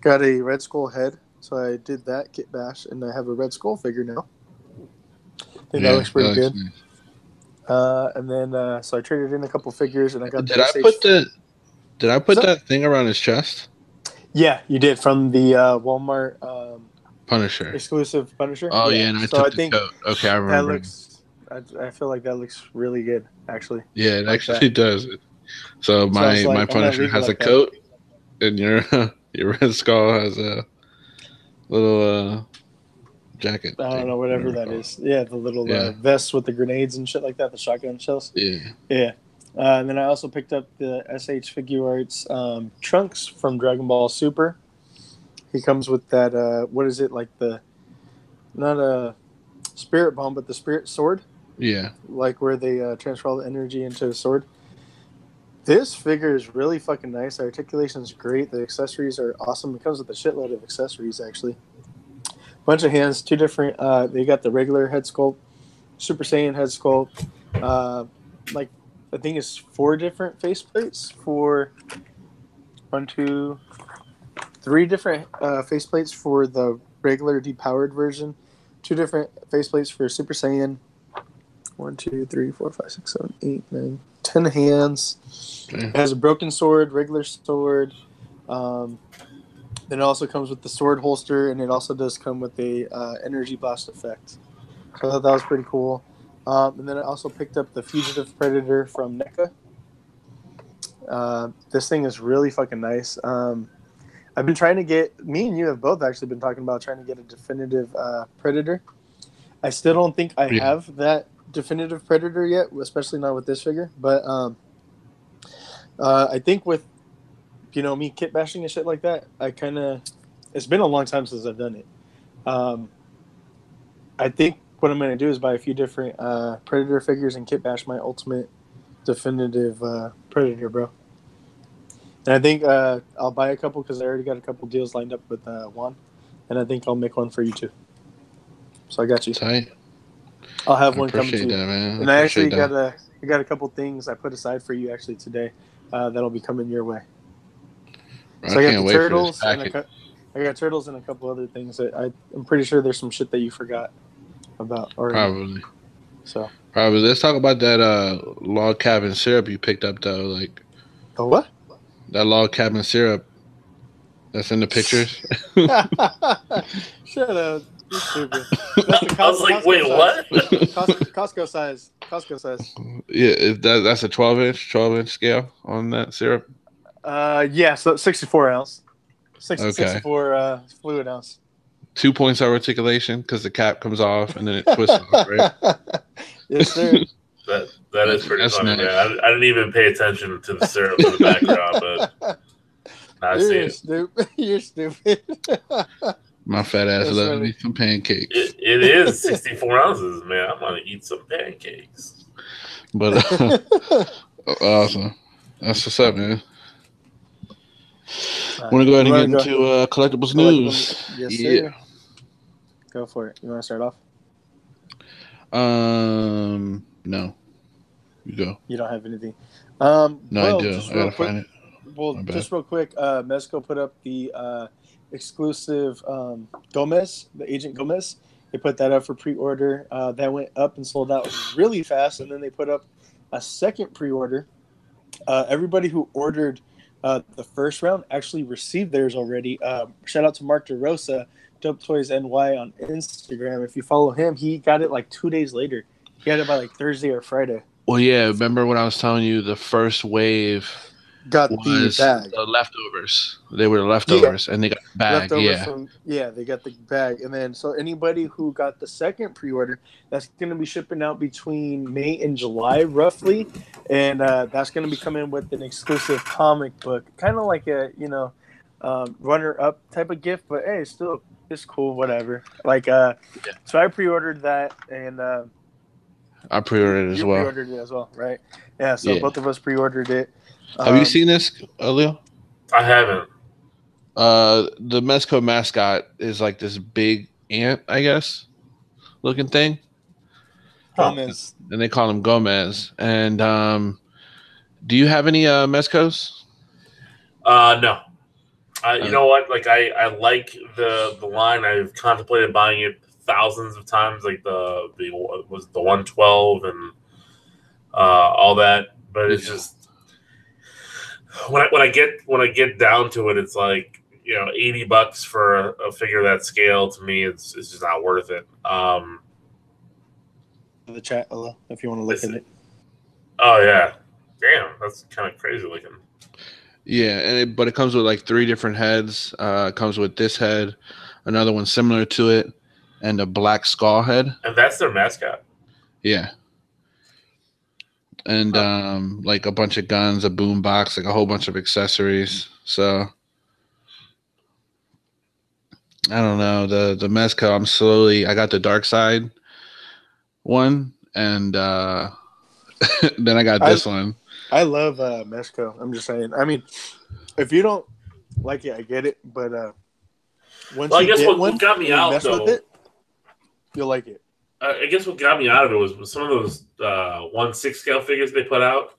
got a Red Skull head. So I did that kit bash, and I have a Red Skull figure now. I think that looks pretty good. Nice. And then so I traded in a couple figures, and I got. Did I put that thing around his chest? Yeah, you did, from the Walmart Punisher exclusive Punisher. Oh yeah, and I took the coat. Okay, I remember. That looks. I feel like that looks really good, actually. Yeah, it actually does. So my Punisher has a coat, and your Red Skull has a little jacket. I don't know, whatever that is. Yeah, the little vests with the grenades and shit like that, the shotgun shells. Yeah. And then I also picked up the SH Figure Arts Trunks from Dragon Ball Super. He comes with that, what is it, like not a spirit bomb, but the spirit sword. Yeah. Like where they transfer all the energy into a sword. This figure is really fucking nice. The articulation is great. The accessories are awesome. It comes with a shitload of accessories, actually. Bunch of hands, 2 different. They got the regular head sculpt, Super Saiyan head sculpt. I think it's 4 different faceplates for 1, 2, 3 different faceplates for the regular depowered version. 2 different faceplates for Super Saiyan. 1, 2, 3, 4, 5, 6, 7, 8, 9, 10 hands. It has a broken sword, regular sword. Then it also comes with the sword holster, and it also does come with a energy blast effect. So I thought that was pretty cool. And then I also picked up the Fugitive Predator from NECA. This thing is really fucking nice. I've been trying to get, me and you have both actually been talking about trying to get a definitive Predator. I still don't think I have that definitive Predator yet, especially not with this figure. But I think with, me kit bashing and shit like that, it's been a long time since I've done it. I think what I'm going to do is buy a few different Predator figures and kit bash my ultimate definitive Predator, bro. And I think I'll buy a couple because I already got a couple deals lined up with Juan. And I think I'll make one for you too. So I got you. Tight. I'll have one coming to you. That, man. And I actually got a couple things I put aside for you actually today that'll be coming your way. So I got the turtles, and I got turtles and a couple other things. I'm pretty sure there's some shit that you forgot about already. Probably. Let's talk about that log cabin syrup you picked up though. Like, the what? That log cabin syrup that's in the pictures. Shut up. You're stupid. I was like, wait, what? Costco size. Yeah, that's a 12-inch scale on that syrup. Yeah, so 64 ounce. 64 fluid ounce. 2 points of articulation because the cap comes off and then it twists off, right? Yes, sir. That is pretty funny, nice. Man. I didn't even pay attention to the syrup in the background, but I see it. You're stupid. My fat ass loves me some pancakes. It is 64 ounces, man. I'm gonna eat some pancakes. But awesome. That's what's up, man. Want to go ahead and get into collectibles news? Yes, sir. Go for it. You want to start off? No. You go. You don't have anything. No, well, I do. just I real gotta quick. find it. Well, My bad. just real quick. Mezco put up the exclusive Gomez, the Agent Gomez. They put that up for pre-order. That went up and sold out really fast, and then they put up a second pre-order. Everybody who ordered the first round actually received theirs already. Shout out to Mark DeRosa, Dope Toys NY on Instagram. If you follow him, he got it like 2 days later. He got it by like Thursday or Friday. Well, yeah. Remember when I was telling you the first wave Got the was bag. the leftovers? They were the Yeah. leftovers, and they got the bag. Leftovers Yeah. from they got the bag, and then so anybody who got the second pre-order, that's going to be shipping out between May and July roughly, and that's going to be coming with an exclusive comic book, kind of like a runner-up type of gift, but hey, it's cool, whatever. Like so I pre-ordered that, and I pre-ordered it as you well. pre-ordered it as well, right? Yeah, so Yeah. both of us pre-ordered it. Have you seen this, Leo? I haven't. The Mezco mascot is like this big ant, I guess, looking thing, Gomez? and they call him Gomez. And do you have any Mezcos? No. You know what? Like I like the line. I've contemplated buying it thousands of times. Like the 112 and all that. But it's just when I get down to it, it's like $80 for a figure that scale. To me, it's just not worth it. The chat, if you want to look at it. Oh yeah, damn, that's kind of crazy looking. Yeah, but it comes with like 3 different heads. It comes with this head, another one similar to it, and a black skull head. And that's their mascot. Yeah. And like a bunch of guns, a boom box, like a whole bunch of accessories. So I don't know. The Mezco, I got the dark side one, and then I got this one. I love Mezco. I'm just saying. I mean, if you don't like it, I get it. But once I you guess get what got me out mess though, with it, you'll like it. I guess what got me out of it was some of those 1/6 scale figures they put out.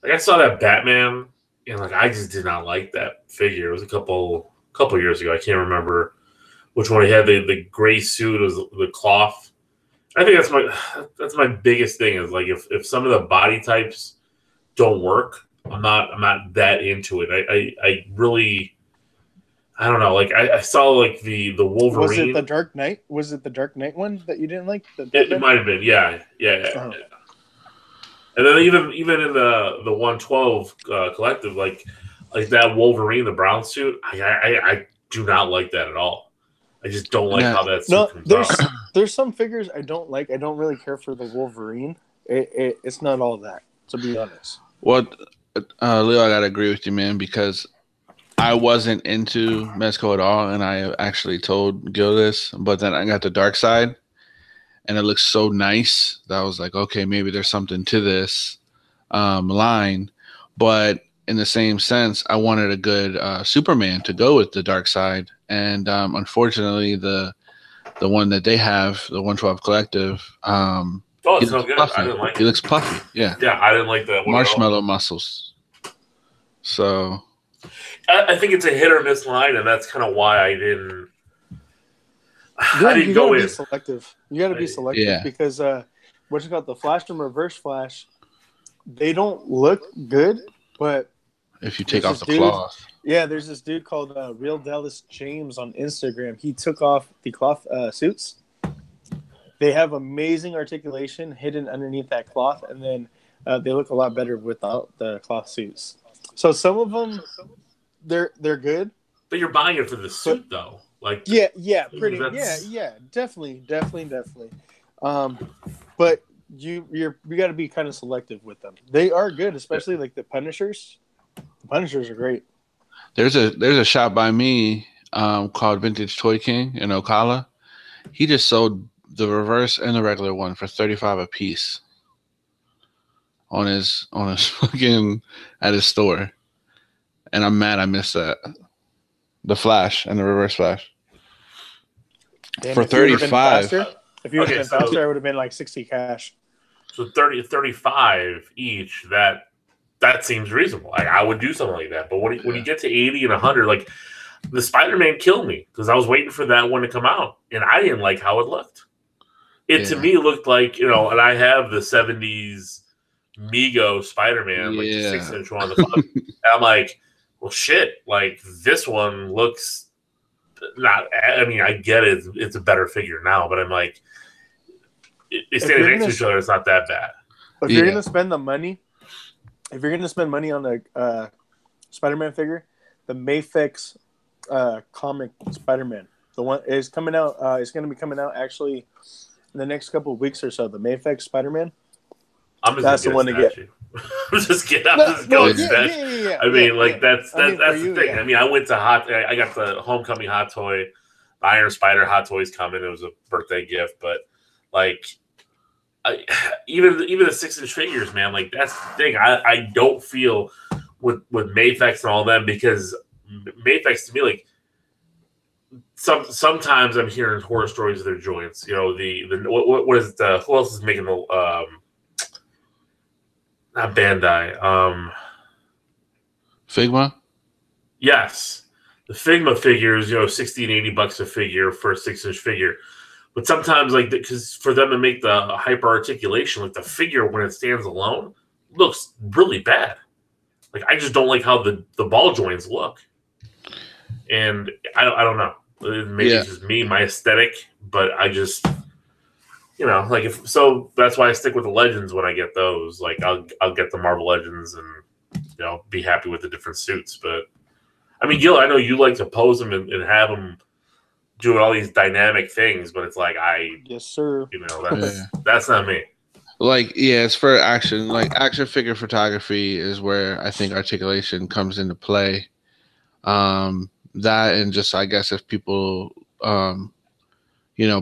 Like I saw that Batman, and like I just did not like that figure. It was a couple years ago. I can't remember which one he had. The gray suit was the cloth. I think that's my biggest thing is like if some of the body types don't work, I'm not that into it. I really, I don't know. Like I saw like the Wolverine. Was it the Dark Knight? Was it the Dark Knight one that you didn't like? It might have been. Yeah. Uh-huh. And then even in the 112 collective, like that Wolverine, the brown suit, I do not like that at all. I just don't like how that suit comes out. There's some figures I don't like. I don't really care for the Wolverine. It's not all that, to be honest. Well, Leo, I gotta agree with you, man, because I wasn't into Mezco at all, and I actually told Gil this, but then I got the dark side, and it looks so nice that I was like, okay, maybe there's something to this line. But in the same sense, I wanted a good Superman to go with the dark side, and unfortunately, the one that they have, the 112 collective, it's no good. Puffy. I didn't like it. He looks puffy. Yeah. Yeah, I didn't like that one. Marshmallow muscles. So I think it's a hit or miss line, and that's kind of why I didn't. I didn't go in. Be selective. You got to be selective because what's it called? The Flash and Reverse Flash, they don't look good, but if you take off the cloth. Yeah, there's this dude called Real Dallas James on Instagram. He took off the cloth suits. They have amazing articulation hidden underneath that cloth, and then they look a lot better without the cloth suits. So some of them, they're good. But you're buying it for the suit, though. Like definitely. But you got to be kind of selective with them. They are good, especially like the Punishers. The Punishers are great. There's a shop by me called Vintage Toy King in Ocala. He just sold the reverse and the regular one for $35 a piece on his fucking at his store, and I'm mad I missed that. The Flash and the Reverse Flash. Damn, for $35. If you would have been faster, I would have been like 60 cash. So 35 each. That that seems reasonable. Like, I would do something like that. But when you get to 80 and 100, like the Spider-Man killed me because I was waiting for that one to come out, and I didn't like how it looked. It to me looked like, and I have the 70s Mego Spider-Man, like the 6-inch one on the front. And I'm like, well, shit, like this one looks not. I mean, I get it; it's a better figure now, but I'm like, it's standing next to each other. It's not that bad. If you're gonna spend the money, if you're gonna spend money on the Spider-Man figure, the Mafex comic Spider-Man, the one is coming out. It's gonna be coming out actually in the next couple of weeks or so. The Mafex Spider-Man. That's the one to get. I'm just kidding. I'm just going statue. I mean, that's the thing. I mean, I went to I got the Homecoming Hot Toy, the Iron Spider Hot Toys coming. It was a birthday gift, but like, even the 6-inch figures, man. Like that's the thing. I don't feel with Mafex and all them, because Mafex to me, like, sometimes I'm hearing horror stories of their joints. What is it? Who else is making the not Bandai. Figma? Yes. The Figma figures, $60 and $80 a figure for a 6-inch figure. But sometimes, like, because for them to make the hyper articulation, like the figure when it stands alone looks really bad. Like, I just don't like how the ball joints look. And I don't know. Maybe it's just me, my aesthetic, but I just, that's why I stick with the Legends when I get those. Like, I'll get the Marvel Legends and, be happy with the different suits. But, I mean, Gil, I know you like to pose them and have them doing all these dynamic things, but it's like, yes, sir. That's not me. Like, it's for action. Like, action figure photography is where I think articulation comes into play. That, and just, I guess, if people,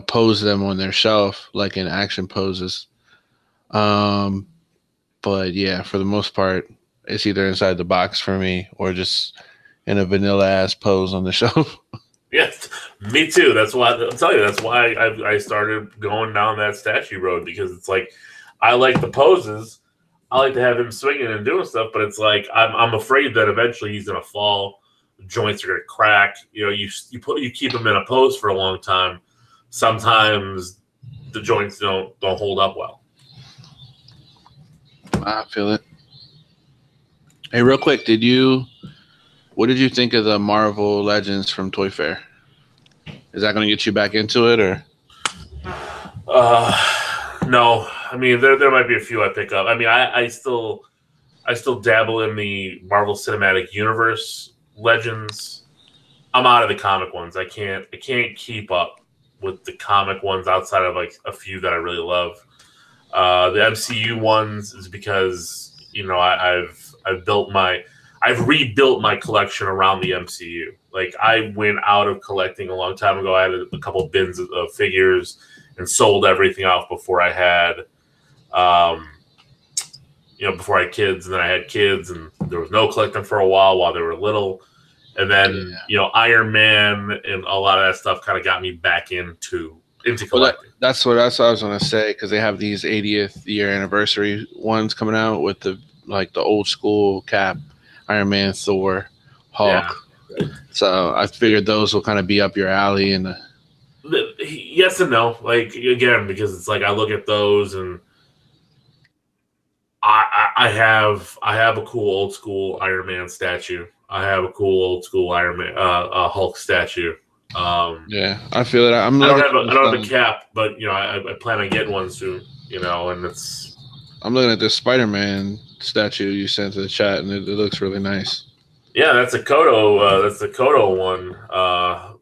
pose them on their shelf, like in action poses. But yeah, for the most part, it's either inside the box for me or just in a vanilla ass pose on the shelf. Yes, me too. That's why I'll tell you. That's why I started going down that statue road, because it's like, I like the poses. I like to have him swinging and doing stuff, but it's like I'm afraid that eventually he's gonna fall. The joints are gonna crack. You keep him in a pose for a long time. Sometimes the joints don't hold up well. I feel it. Hey, real quick, what did you think of the Marvel Legends from Toy Fair? Is that going to get you back into it, or? No. I mean, there might be a few I pick up. I mean, I still dabble in the Marvel Cinematic Universe Legends. I'm out of the comic ones. I can't keep up with the comic ones outside of like a few that I really love. The MCU ones is because I've rebuilt my collection around the MCU. Like, I went out of collecting a long time ago. I had a couple bins of figures and sold everything off before I had, before I had kids. And then I had kids, and there was no collecting for a while they were little. And then, Iron Man and a lot of that stuff kind of got me back into collecting. Well, that's what I was going to say, because they have these 80th year anniversary ones coming out with the old school Cap, Iron Man, Thor, Hulk. Yeah. So I figured those will kind of be up your alley. And yes and no. Like, again, because it's like I look at those and I have a cool old school Iron Man statue. I have a cool old school Iron Man Hulk statue. Yeah, I feel it. I don't have a Cap, but I plan on getting one soon. And it's. I'm looking at this Spider-Man statue you sent to the chat, and it looks really nice. Yeah, that's a Kodo. That's the Kodo one,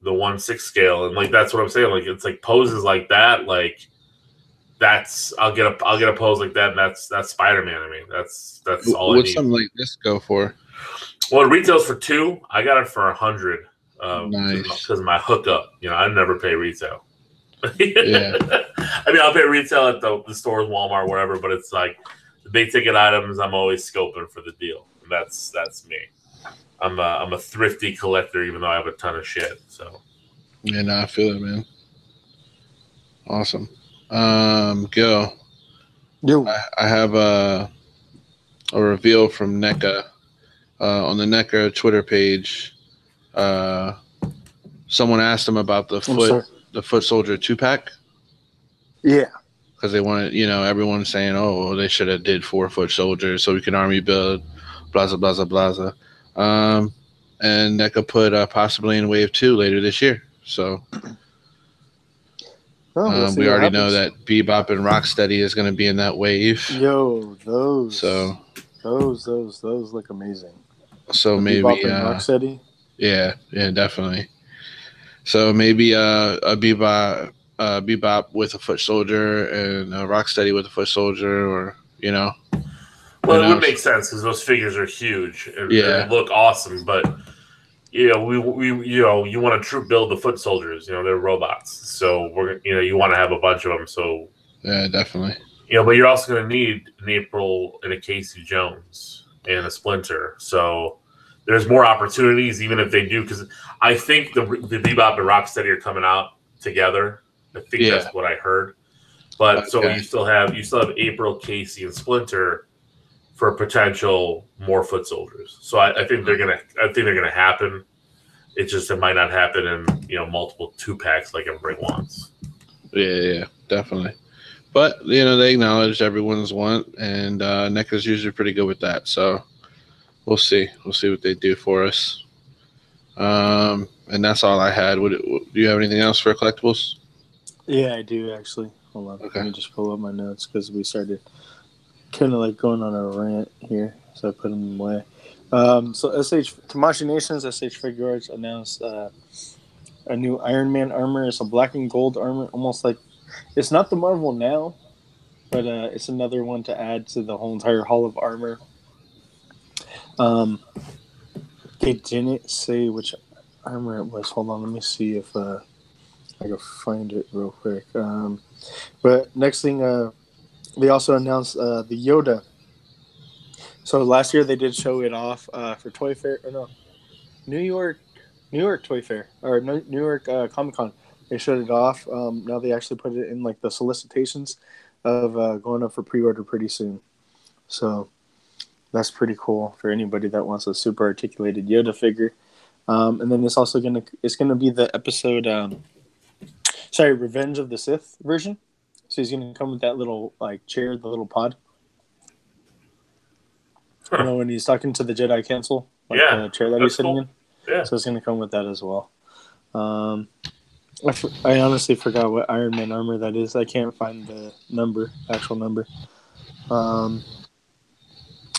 the 1/6 scale, and like that's what I'm saying. Like, it's like poses like that. Like, I'll get a pose like that, and that's Spider-Man. I mean, that's all. What's something like this go for? Well, it retails for $2. I got it for 100. Nice. Because of my hookup. I never pay retail. Yeah. I mean, I'll pay retail at the stores, Walmart, wherever, but it's like the big ticket items, I'm always scoping for the deal. And that's me. I'm a thrifty collector, even though I have a ton of shit. So. Yeah, no, I feel it, man. Awesome. Gil. Yo. I have a reveal from NECA on the NECA Twitter page. Someone asked them about the foot soldier 2-pack. Yeah, because they wanted, everyone's saying, oh, well, they should have did 4-foot soldiers so we can army build, blah blah blah blah. And that could put possibly in wave 2 later this year. So we already know that Bebop and Rocksteady is going to be in that wave. Yo, those look amazing. So the maybe Bebop and Rocksteady. Yeah, definitely. So maybe a Bebop with a foot soldier and a Rocksteady with a foot soldier, or Well, it would make sense because those figures are huge and they look awesome. But we you want to troop build the foot soldiers. They're robots, so you want to have a bunch of them. So yeah, definitely. But you're also going to need an April and a Casey Jones and a Splinter. So there's more opportunities, even if they do, because I think the Bebop and Rocksteady are coming out together. I think that's what I heard. But so you still have April, Casey, and Splinter for potential more foot soldiers. So I think they're gonna happen. It's just it might not happen in multiple 2-packs like everybody wants. Yeah, definitely. But they acknowledge everyone's want, and NECA's usually pretty good with that. So we'll see. We'll see what they do for us. And that's all I had. Do you have anything else for collectibles? Yeah, I do actually. Hold on. Okay. Let me just pull up my notes because we started kind of like going on a rant here, so I put them away. So Tamashi Nations, SH Figure Arts announced a new Iron Man armor. It's a black and gold armor, almost like it's not the Marvel now, but it's another one to add to the whole entire Hall of Armor. They didn't say which armor it was. Hold on, let me see if I can find it real quick. But next thing, they also announced the Yoda. So last year they did show it off for Toy Fair, or no, New York Toy Fair, or New York Comic Con. They showed it off. Now they actually put it in like the solicitations of going up for pre-order pretty soon. So that's pretty cool for anybody that wants a super articulated Yoda figure. And then it's also gonna be the episode, Revenge of the Sith version. So he's gonna come with that little like chair, the little pod. When he's talking to the Jedi Council, the chair that he's sitting in. Yeah. So it's gonna come with that as well. I honestly forgot what Iron Man armor that is. I can't find the actual number.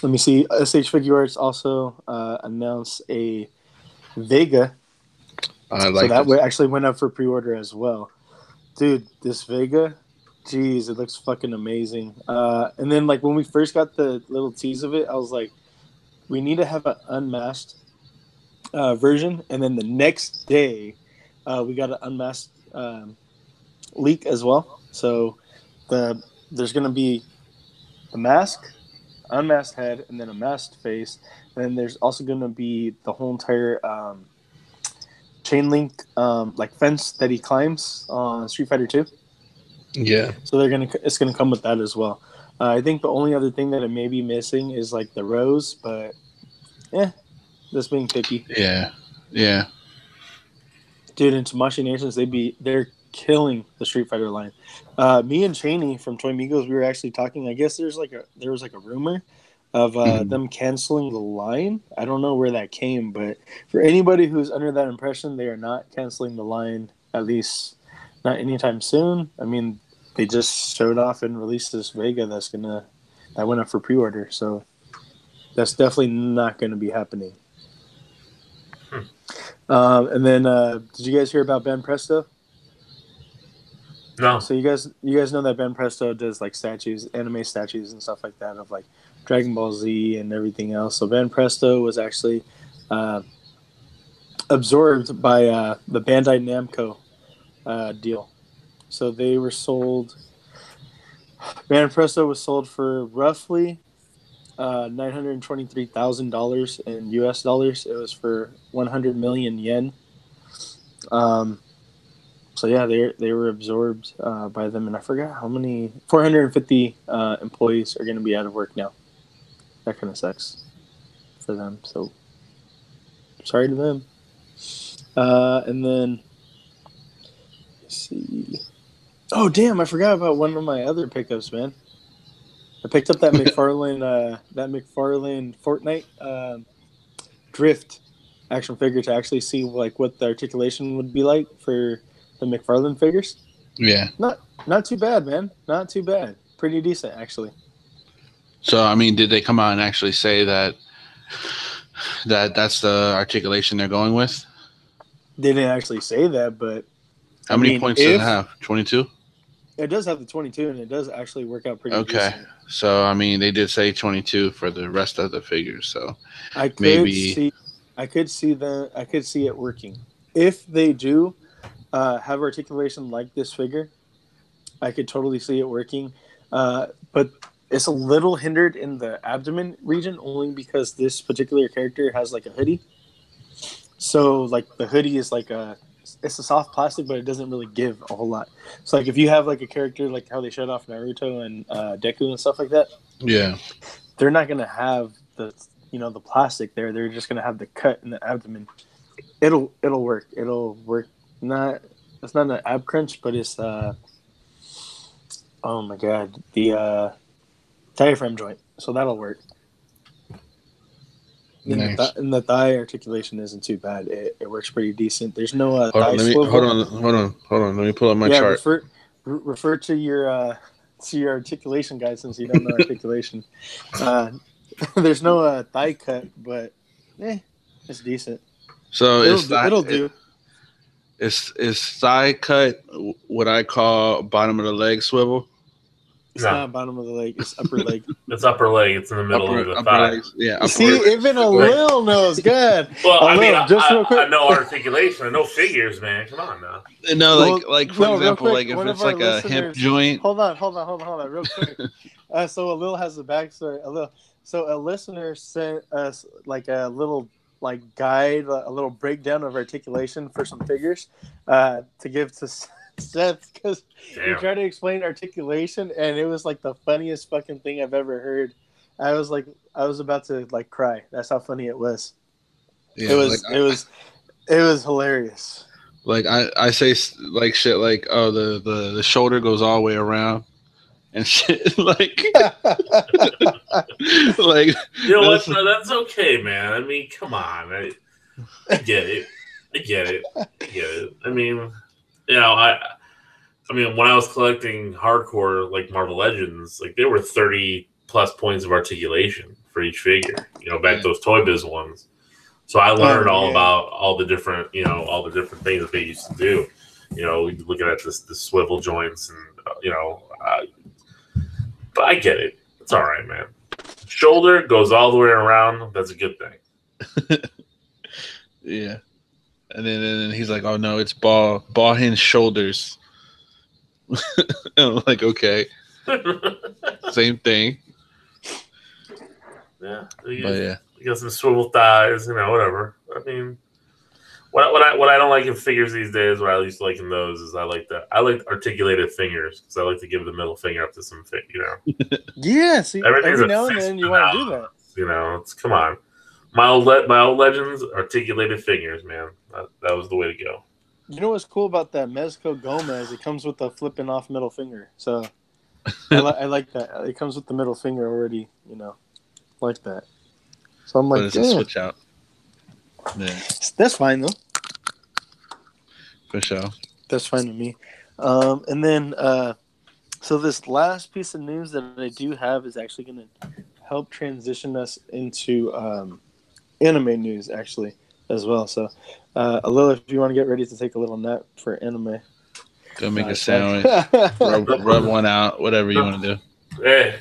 Let me see. SH Figure Arts also announced a Vega. So that actually went up for pre-order as well. Dude, this Vega, geez, it looks fucking amazing. And then like when we first got the little tease of it, I was like, we need to have an unmasked version. And then the next day, we got an unmasked leak as well. So there's going to be the mask, unmasked head, and then a masked face. And then there's also going to be the whole entire chain link like fence that he climbs on Street Fighter 2. Yeah. So it's gonna come with that as well. I think the only other thing that it may be missing is like the rose, but just being picky. Yeah. Dude, in Tamashi Nations, they're killing the Street Fighter line. Me and Cheney from Toy Migos, we were actually talking. I guess there was like a rumor of them canceling the line. I don't know where that came, but for anybody who's under that impression, they are not canceling the line, at least not anytime soon. I mean, they just showed off and released this Vega that went up for pre-order, so that's definitely not going to be happening. And then, did you guys hear about Ben Presto? No. So you guys know that Ben Presto does like statues, anime statues and stuff like that of like Dragon Ball Z and everything else. So Ben Presto was actually absorbed by the Bandai Namco deal. So they were sold. Ben Presto was sold for roughly $923,000 in US dollars. It was for 100 million yen. So yeah, they were absorbed by them, and I forgot how many. 450 employees are going to be out of work now. that kind of sucks for them. So sorry to them. And then let's see. Oh damn! I forgot about one of my other pickups, man. I picked up that McFarlane Fortnite Drift action figure to actually see like what the articulation would be like for the McFarlane figures. Yeah. Not too bad, man. Not too bad. Pretty decent, actually. So, I mean, did they come out and actually say that's the articulation they're going with? They didn't actually say that, but how many points does it have? 22? It does have the 22, and it does actually work out pretty decent. So, I mean, they did say 22 for the rest of the figures. So, I could see it working. If they do have articulation like this figure, I could totally see it working. But it's a little hindered in the abdomen region only because this particular character has like a hoodie. So, like, the hoodie is like it's a soft plastic, but it doesn't really give a whole lot. So, like, if you have like a character like how they showed off Naruto and Deku and stuff like that, yeah, they're not gonna have the plastic there. They're just gonna have the cut in the abdomen. It'll work. It'll work. It's not an ab crunch, but it's oh my god, the diaphragm joint. So that'll work. Nice. And the thigh articulation isn't too bad. It works pretty decent. There's no hold thigh swivel. Hold on. Let me pull up my chart. Refer to your articulation guide since you don't know articulation. There's no thigh cut, but it's decent. So it'll do. Is thigh cut what I call bottom of the leg swivel? It's not bottom of the leg. It's upper leg. It's upper leg. It's in the middle of the thigh. Legs. Yeah. See, even a Lil knows. Good. Well, I mean, real quick. I know articulation. I know figures, man. Come on now. No, like for example, like if it's like a hip joint. Hold on, real quick. So a Lil has the backstory. So a listener sent us like a little like guide, a little breakdown of articulation for some figures to give to Seth because he tried to explain articulation and it was like the funniest fucking thing I've ever heard. I was about to like cry. That's how funny it was. Yeah, it was hilarious. Like I say like shit like, oh, the shoulder goes all the way around and shit like like, you know what? No, that's okay, man. I mean, come on. I get it. I mean, you know, I mean, when I was collecting hardcore like Marvel Legends, like there were 30 plus points of articulation for each figure. You know, back those Toy Biz ones. So I learned all about all the different things that they used to do. You know, looking at the swivel joints and but I get it. It's all right, man. Shoulder goes all the way around. That's a good thing. Yeah. And then he's like, "Oh no, it's ball hinge shoulders." I'm like, okay, same thing. Yeah, you got some swivel thighs, whatever. I mean, what I don't like in figures these days, what I used to like in those is I like articulated fingers because I like to give the middle finger up to some Yeah, see, every now and then you want to do that. It's come on. My old Legends, articulated fingers, man. That was the way to go. You know what's cool about that Mezco Gomez? It comes with the flipping off middle finger. So I like that. It comes with the middle finger already, like that. So I'm like, it's a switch out. Yeah. That's fine, though. For sure. That's fine with me. And then, so this last piece of news that I do have is actually going to help transition us into anime news, actually, as well. So, Alila, if you want to get ready to take a little nap for anime. Go make a sandwich. rub one out, whatever you want to do. Hey,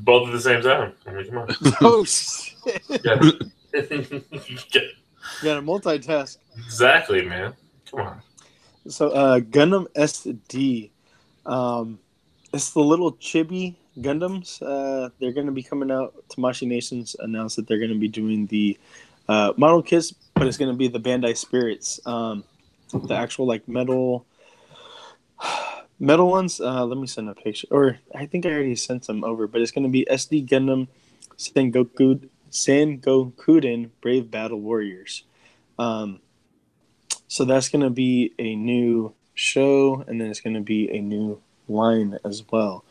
both at the same time. I mean, come on. Oh, shit. You got to multitask. Exactly, man. Come on. So, Gundam SD. It's the little chibi Gundams. They're going to be coming out. Tamashii Nations announced that they're going to be doing the model kits, but it's going to be the Bandai Spirits. The actual like metal ones. Let me send a picture. Or I think I already sent them over, but it's going to be SD Gundam Sangokuden Brave Battle Warriors. So that's going to be a new show, and then it's going to be a new line as well.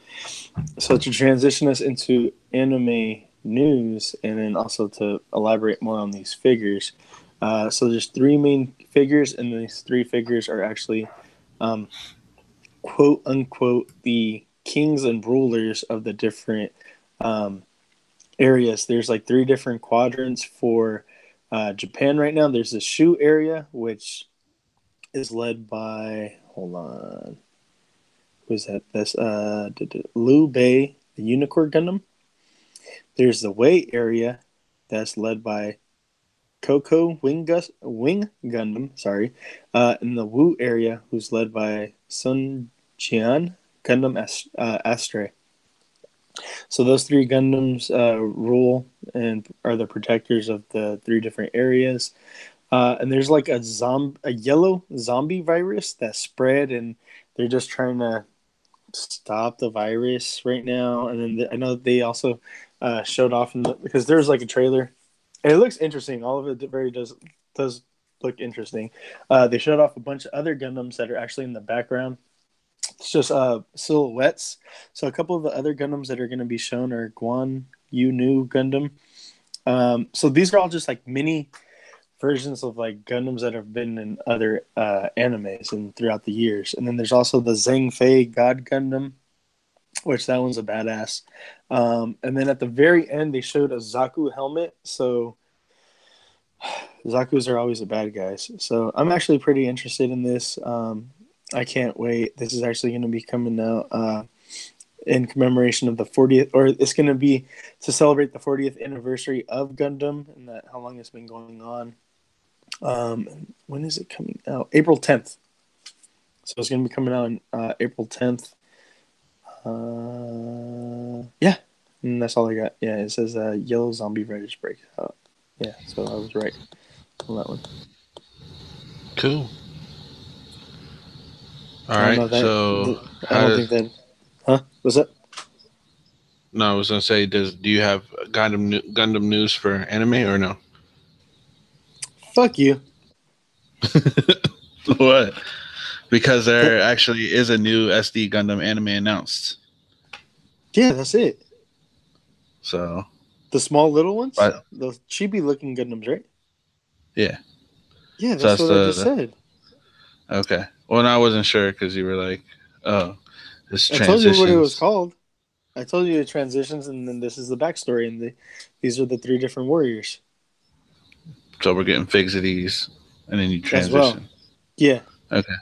So to transition us into anime news, and then also to elaborate more on these figures. So there's three main figures, and these three figures are actually, quote unquote, the kings and rulers of the different areas. There's like three different quadrants for Japan right now. There's the Shu area, which is led by, hold on, who's that? That's Liu Bei, the Unicorn Gundam. There's the Wei area, that's led by Coco Wing Gundam, sorry. In the Wu area, who's led by Sun Jian Gundam Astre. So those three Gundams rule and are the protectors of the three different areas. And there's like a yellow zombie virus that spread, and they're just trying to stop the virus right now. And then I know they also showed off because there's like a trailer, and it looks interesting. All of it does look interesting. They showed off a bunch of other Gundams that are actually in the background. It's just silhouettes. So a couple of the other Gundams that are going to be shown are Guan Yu Nu Gundam. So these are all just like mini versions of like Gundams that have been in other animes and throughout the years. And then there's also the Zhang Fei God Gundam, which that one's a badass. And then at the very end, they showed a Zaku helmet. So Zakus are always the bad guys. So I'm actually pretty interested in this. I can't wait. This is actually going to be coming out in commemoration of the 40th, or it's going to be to celebrate the 40th anniversary of Gundam and that how long it's been going on. When is it coming out? April 10th. So it's going to be coming out on April 10th. Yeah. And that's all I got. Yeah, it says yellow zombie virus breaks out. Yeah, so I was right on that one. Cool. All right. I don't think that. Huh? What's that? No, I was gonna say, do you have Gundam news for anime or no? Fuck you. What? Because there actually is a new SD Gundam anime announced. Yeah, that's it. So the small little ones, but, those chibi looking Gundams, right? Yeah. Yeah, that's what I just said. Okay. Well, I wasn't sure because you were like, "Oh, this transitions." I told you what it was called. I told you it transitions, and then this is the backstory, and these are the three different warriors. So we're getting figs of these, and then you transition. As well. Yeah. Okay.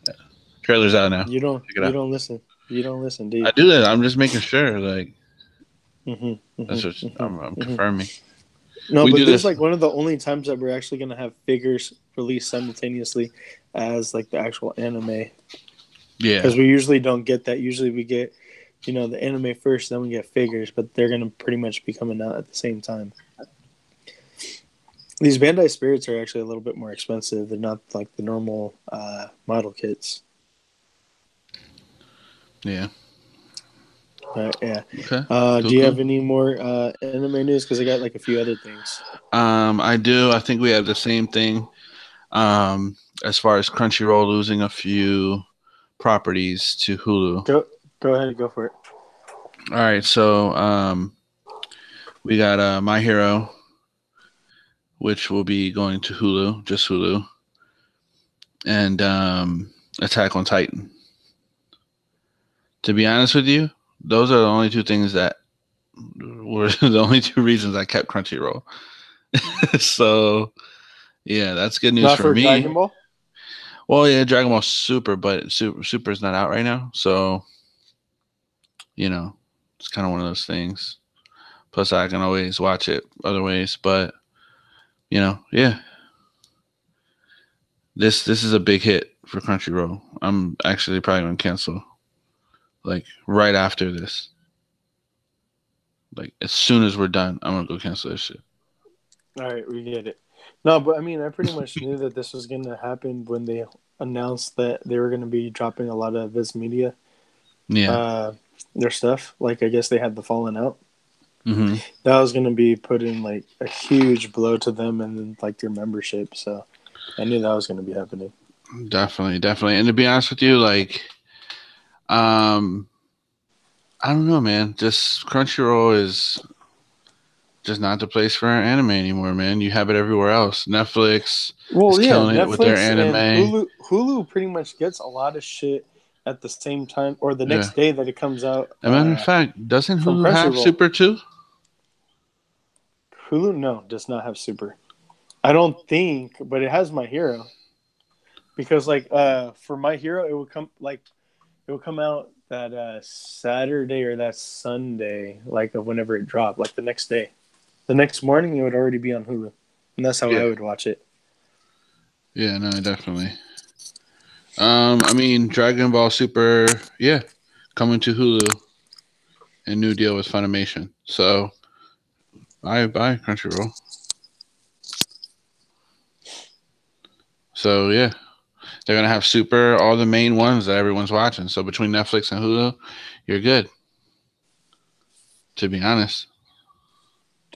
Yeah. Trailer's out now. You don't listen. You don't listen, do you? I do that. I'm just making sure. Like, that's what I'm confirming. No, but this is like one of the only times that we're actually going to have figures released simultaneously as like the actual anime. Yeah. Because we usually don't get that. Usually we get, the anime first, then we get figures, but they're going to pretty much be coming out at the same time. These Bandai Spirits are actually a little bit more expensive. They're not like the normal model kits. Yeah. Yeah. Okay. Do you have any more anime news? Because I got like a few other things. I do. I think we have the same thing. As far as Crunchyroll losing a few properties to Hulu. Go ahead, go for it. All right. So we got My Hero, which will be going to Hulu, just Hulu, and Attack on Titan. To be honest with you, those are the only two things that were the only two reasons I kept Crunchyroll. So, yeah, that's good news not for me. Dragon Ball? Well, yeah, Dragon Ball Super, but Super is not out right now. So, it's kind of one of those things. Plus, I can always watch it other ways. But, yeah. This is a big hit for Crunchyroll. I'm actually probably going to cancel like right after this. Like as soon as we're done, I'm gonna go cancel this shit. All right, we get it. No, but I mean, I pretty much knew that this was gonna happen when they announced that they were gonna be dropping a lot of Viz Media. Yeah. Their stuff. Like I guess they had the Fallen Out. Mm-hmm. That was going to be putting like a huge blow to them and then like their membership. So I knew that was going to be happening. Definitely. And to be honest with you, like, I don't know, man. Just Crunchyroll is just not the place for anime anymore, man. You have it everywhere else. Netflix is killing it with their Netflix anime. and Hulu pretty much gets a lot of shit at the same time or the next day that it comes out. As a matter of fact, doesn't from Hulu have Crunchyroll. Super too? Hulu, no, does not have Super. I don't think, but it has My Hero. Because like for My Hero, it would come out that Saturday or that Sunday, like of whenever it dropped, like the next day. The next morning, it would already be on Hulu, and that's how I would watch it. Yeah, no, definitely. I mean, Dragon Ball Super, coming to Hulu, and new deal with Funimation. So, I buy Crunchyroll. So yeah, they're gonna have Super, all the main ones that everyone's watching. So between Netflix and Hulu, you're good. To be honest.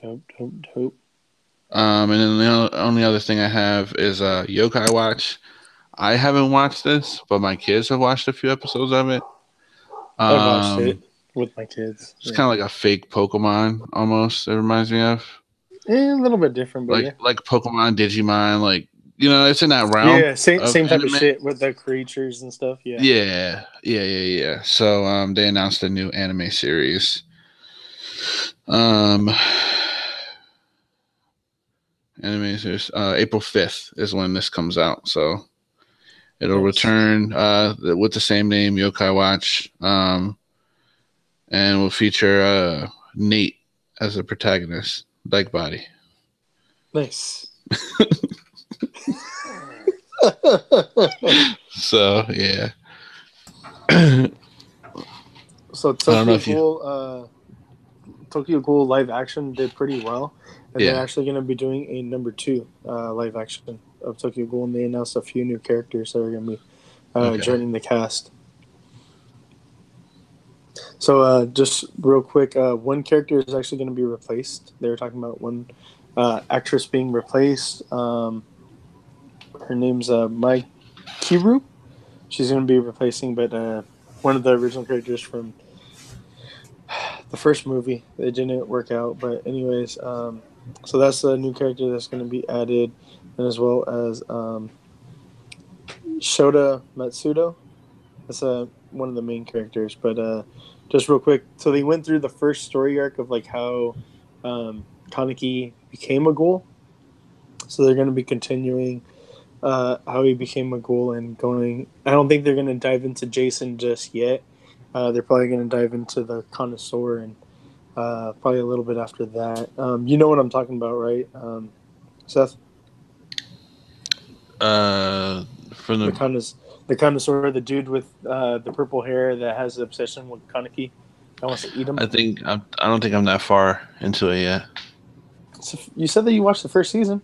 Dope. And then the only other thing I have is Yokai Watch. I haven't watched this, but my kids have watched a few episodes of it. I watched it with my kids. It's kind of like a fake Pokemon almost. It reminds me of a little bit different, but like Pokemon, Digimon, like it's in that realm. Yeah, same type of shit with the creatures and stuff. Yeah. So they announced a new anime series. Anime series. April 5th is when this comes out. So it'll return with the same name, Yokai Watch. And will feature Nate as a protagonist, like Body. Nice. So yeah. So Tokyo Ghoul live action did pretty well, and they're actually going to be doing a number 2 live action of Tokyo Ghoul, and they announced a few new characters that are going to be joining the cast. So just real quick, one character is actually going to be replaced. They were talking about one actress being replaced. Her name's Mai Kiru. She's going to be replacing, but one of the original characters from the first movie. It didn't work out, but anyways, so that's a new character that's going to be added, and as well as Shota Matsudo. That's one of the main characters, but just real quick, so they went through the first story arc of like how Kaneki became a ghoul. So they're going to be continuing how he became a ghoul and going. I don't think they're going to dive into Jason just yet. They're probably going to dive into the Connoisseur and probably a little bit after that. You know what I'm talking about, right, Seth? From the Connoisseur, the dude with the purple hair that has the obsession with Kaneki that wants to eat him. I don't think I'm that far into it yet. So you said that you watched the first season.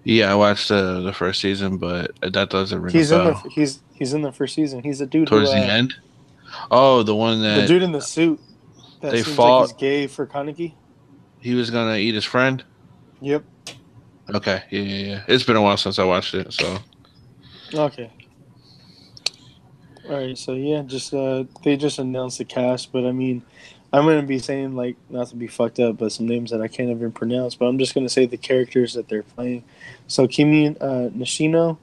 Yeah, I watched the first season, but that doesn't ring a bell. He's in the first season. He's a dude towards the end. Oh, the one that the dude in the suit that they seems fought. Like he's gay for Kaneki. He was gonna eat his friend. Yep. Okay. Yeah. It's been a while since I watched it, so. Okay. All right. So yeah, they just announced the cast, but I mean, I'm gonna be saying like not to be fucked up, but some names that I can't even pronounce. But I'm just gonna say the characters that they're playing. So Kimi Nishino,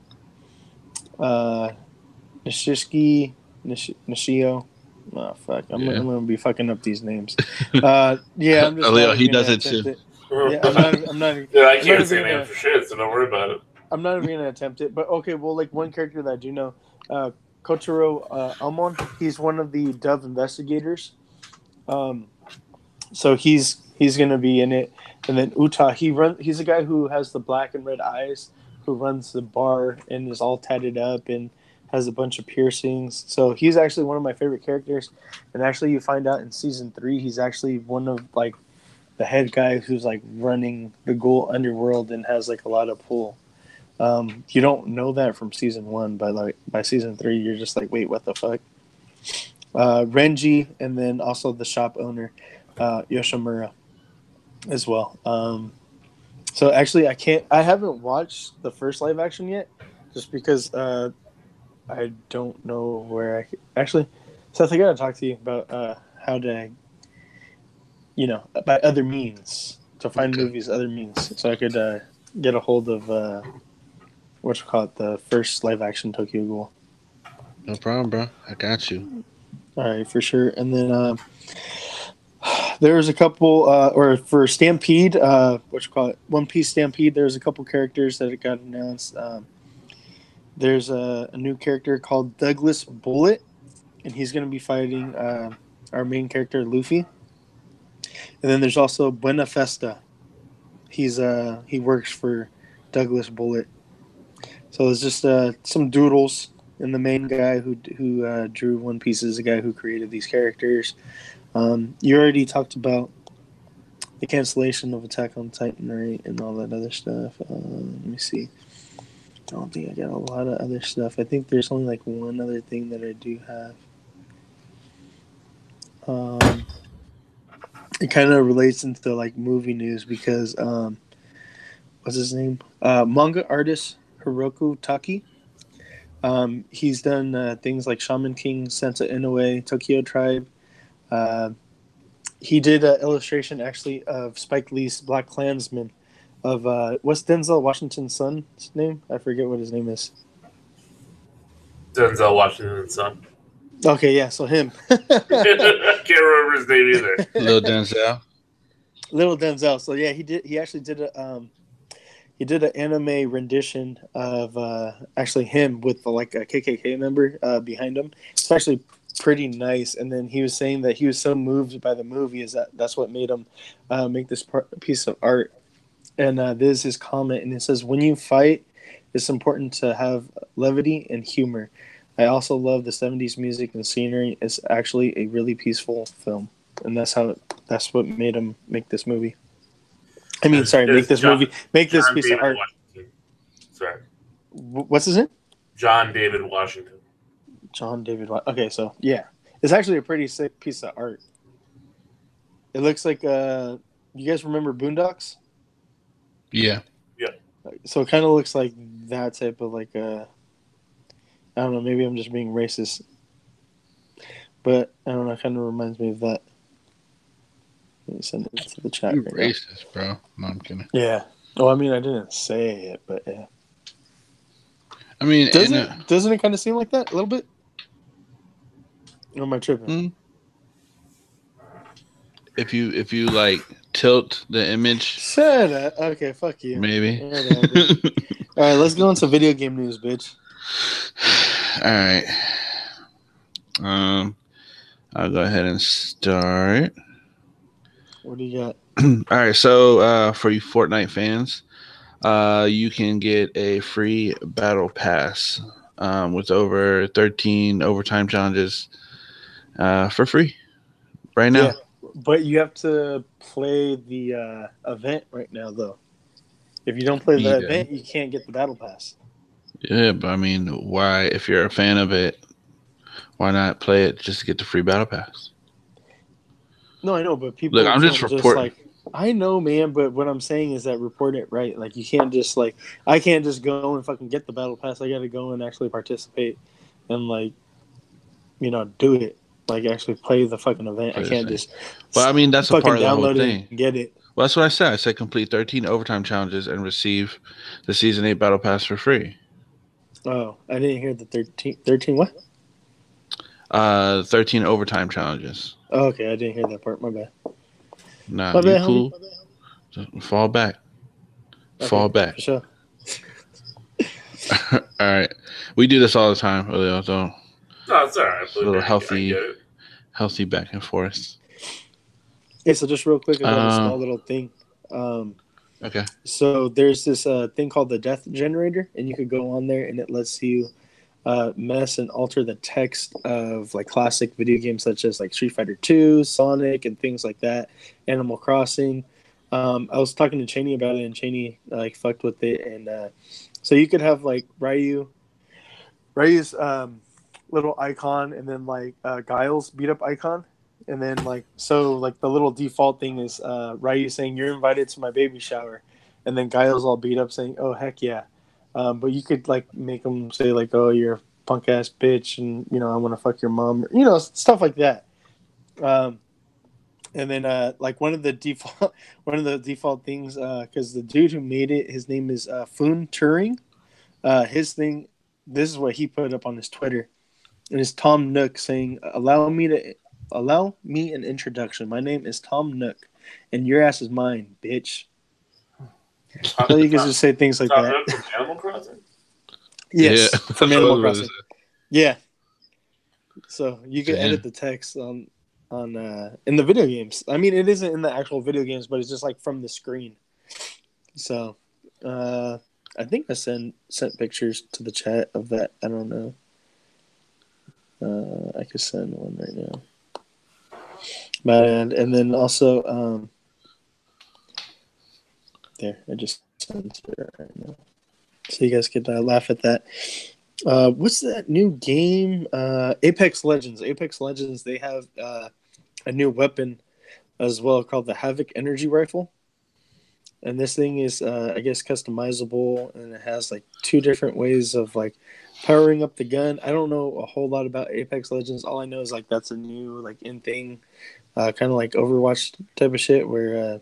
Nishio. Oh fuck! I'm gonna be fucking up these names. I'm just. Leo, he does it too. Yeah, I'm not. I can't say names for shit, so don't worry about it. I'm not even gonna attempt it. But okay, well, like one character that I do know, Kochiro Amon. He's one of the Dove investigators. So he's gonna be in it, and then Uta. He's a guy who has the black and red eyes, who runs the bar and is all tatted up and has a bunch of piercings. So he's actually one of my favorite characters. And actually, you find out in season 3, he's actually one of like the head guy who's like running the ghoul underworld and has like a lot of pull. You don't know that from season 1, but like by season 3, you're just like, wait, what the fuck? Renji, and then also the shop owner. Yoshimura as well. So actually, I haven't watched the first live action yet, just because I don't know where I could, actually. Seth, I gotta talk to you about how to, by other means to find movies, other means, so I could get a hold of the first live action Tokyo Ghoul. No problem, bro. I got you. All right, for sure. And then there's a couple, or for Stampede, One Piece Stampede. There's a couple characters that got announced. There's a new character called Douglas Bullet, and he's going to be fighting our main character Luffy. And then there's also Buena Festa. He works for Douglas Bullet. So there's just some doodles, and the main guy who drew One Piece is the guy who created these characters. You already talked about the cancellation of Attack on Titan, right, and all that other stuff. Let me see. I don't think I got a lot of other stuff. I think there's only like one other thing that I do have. It kind of relates into like movie news because what's his name? Manga artist Hiroku Taki. He's done things like Shaman King, Senta Inoue, Tokyo Tribe. He did an illustration actually of Spike Lee's Black Klansman. Of what's Denzel Washington's son's name? I forget what his name is. Denzel Washington's son. Okay, yeah, so him. Can't remember his name either. Little Denzel. Little Denzel. So yeah, he actually did an anime rendition of actually him with a KKK member behind him. It's actually pretty nice. And then he was saying that he was so moved by the movie that's what made him make this piece of art. And this is his comment, and it says, "When you fight, it's important to have levity and humor. I also love the 70s music and scenery. It's actually a really peaceful film." And that's what made him make this movie. Make this piece of art. Washington. Sorry. What's his name? John David Washington. John David. Okay, so yeah, it's actually a pretty sick piece of art. It looks like you guys remember Boondocks? Yeah. Yeah. So it kind of looks like that type of I don't know. Maybe I'm just being racist, but I don't know. It kind of reminds me of that. Let me send it to the chat. You're racist, bro. No, I'm kidding. Yeah. Oh, I mean, I didn't say it, but yeah. I mean, doesn't it kind of seem like that a little bit? Or am I tripping? If you like tilt the image, shut up. Okay, fuck you. Maybe. All right, let's go into video game news, bitch. All right. I'll go ahead and start. What do you got? All right, so for you Fortnite fans, you can get a free battle pass with over 13 overtime challenges for free right now. Yeah, but you have to play the event right now, though. If you don't play the event, you can't get the battle pass. Yeah, but I mean, why? If you're a fan of it, why not play it just to get the free battle pass? No, I know, but people. Look, I'm just reporting. I know, man, but what I'm saying is that report it right. Like, you can't just I can't just go and fucking get the battle pass. I got to go and actually participate and do it. Like, actually play the fucking event. I can't just. Well, I mean, that's a part of the whole thing. Get it. Well, that's what I said. I said complete 13 overtime challenges and receive the Season 8 Battle Pass for free. Oh, I didn't hear the 13 what? 13 overtime challenges. Oh, okay, I didn't hear that part. My bad. Nah, my bad, cool. Just fall back. Okay, fall back. For sure. All right. We do this all the time, Julio, so. No, it's all right. It's a little healthy back and forth. Yeah, so just real quick, I got a small little thing. Okay. So there's this thing called the Death Generator, and you could go on there, and it lets you mess and alter the text of classic video games such as Street Fighter 2, Sonic, and things like that. Animal Crossing. I was talking to Cheney about it, and Cheney fucked with it, and so you could have Ryu's little icon, and then Guile's beat up icon, And then like the little default thing is Ryu saying you're invited to my baby shower, and then Guile's all beat up saying, "Oh heck yeah," but you could like make him say like, "Oh you're a punk ass bitch," and I want to fuck your mom, stuff like that. And then like one of the default things, because the dude who made it, his name is Foon Turing. His thing, this is what he put up on his Twitter, and it's Tom Nook saying, Allow me an introduction. My name is Tom Nook, and your ass is mine, bitch." So you can just say things like Tom that. Nook from Animal Crossing? Yes, Yeah. from Animal Crossing. Yeah. So you can Damn. edit the text on in the video games. I mean, it isn't in the actual video games, but it's just like from the screen. So I think I sent pictures to the chat of that. I don't know. I could send one right now. And then also there, I just sent it right now, so you guys could laugh at that. What's that new game? Apex Legends. Apex Legends. They have a new weapon as well called the Havoc Energy Rifle, and this thing is, I guess, customizable, and it has like 2 different ways of like powering up the gun. I don't know a whole lot about Apex Legends. All I know is like that's a new like in thing, kind of like Overwatch type of shit where.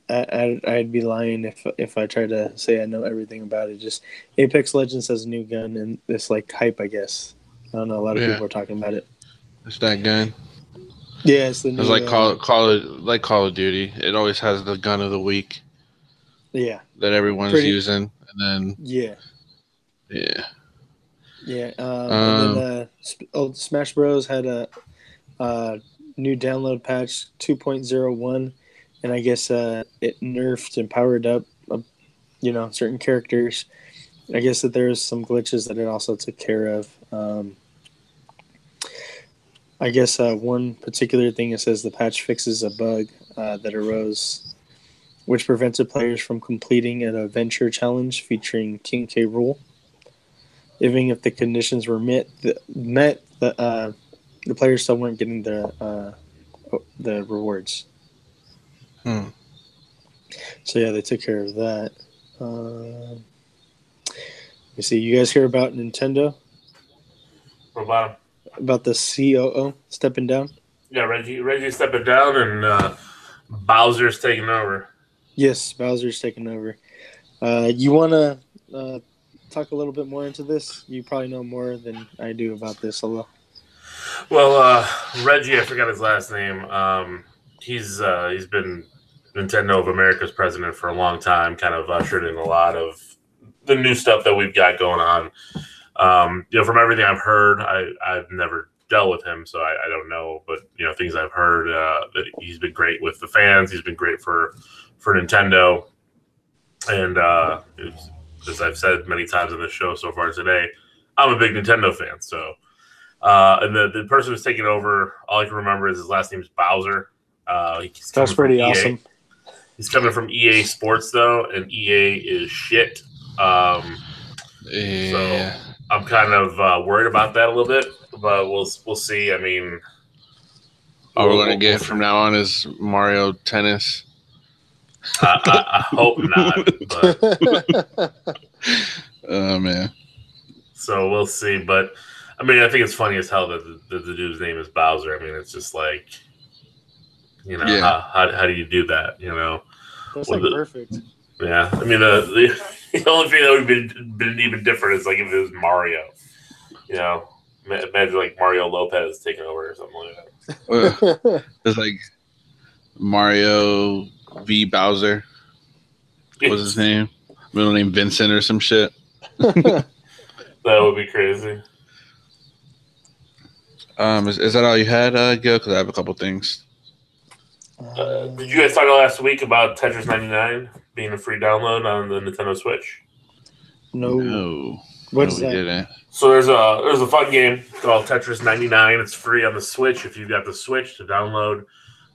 I'd be lying if I tried to say I know everything about it. Just Apex Legends has a new gun, and it's like hype, I guess. I don't know. A lot of people are talking about it. It's that gun. Yeah, it's the new. It's like Call of Duty. It always has the gun of the week. Yeah. That everyone's using, and then. Yeah. Yeah. Yeah. And then Smash Bros had a new download patch 2.01. And I guess it nerfed and powered up, certain characters. I guess that there's some glitches that it also took care of. I guess one particular thing, it says the patch fixes a bug that arose, which prevented players from completing an adventure challenge featuring King K. Rool. Even if the conditions were met, the players still weren't getting the rewards. So yeah, they took care of that. Let me see. You guys hear about Nintendo? What about him? About the COO stepping down? Yeah, Reggie stepping down, and Bowser's taking over. Yes, Bowser's taking over. You want to talk a little bit more into this? You probably know more than I do about this. Hello. Well, Reggie, I forgot his last name. He's been Nintendo of America's president for a long time, kind of ushered in a lot of the new stuff that we've got going on. From everything I've heard, I've never dealt with him, so I don't know. But things I've heard, that he's been great with the fans. He's been great for Nintendo, and as I've said many times on this show so far today, I'm a big Nintendo fan. So, and the person who's taking over, all I can remember is his last name is Bowser. That's pretty awesome. He's coming from EA Sports though, and EA is shit. So I'm kind of worried about that a little bit, but we'll see. I mean, all we're gonna get from now on is Mario Tennis. I hope not. But oh man. So we'll see, but I mean, I think it's funny as hell that the dude's name is Bowser. I mean, it's just like, how do you do that? That's like perfect. Yeah, I mean, the only thing that would have been even different is like if it was Mario. Imagine like Mario Lopez taking over or something like that. It's like Mario v. Bowser. What's his name? Middle name Vincent or some shit. That would be crazy. Is that all you had, Gil? Because I have a couple things. Did you guys talk last week about Tetris 99 being a free download on the Nintendo Switch? No. What's that? Didn't. So there's a fun game called Tetris 99. It's free on the Switch if you've got the Switch to download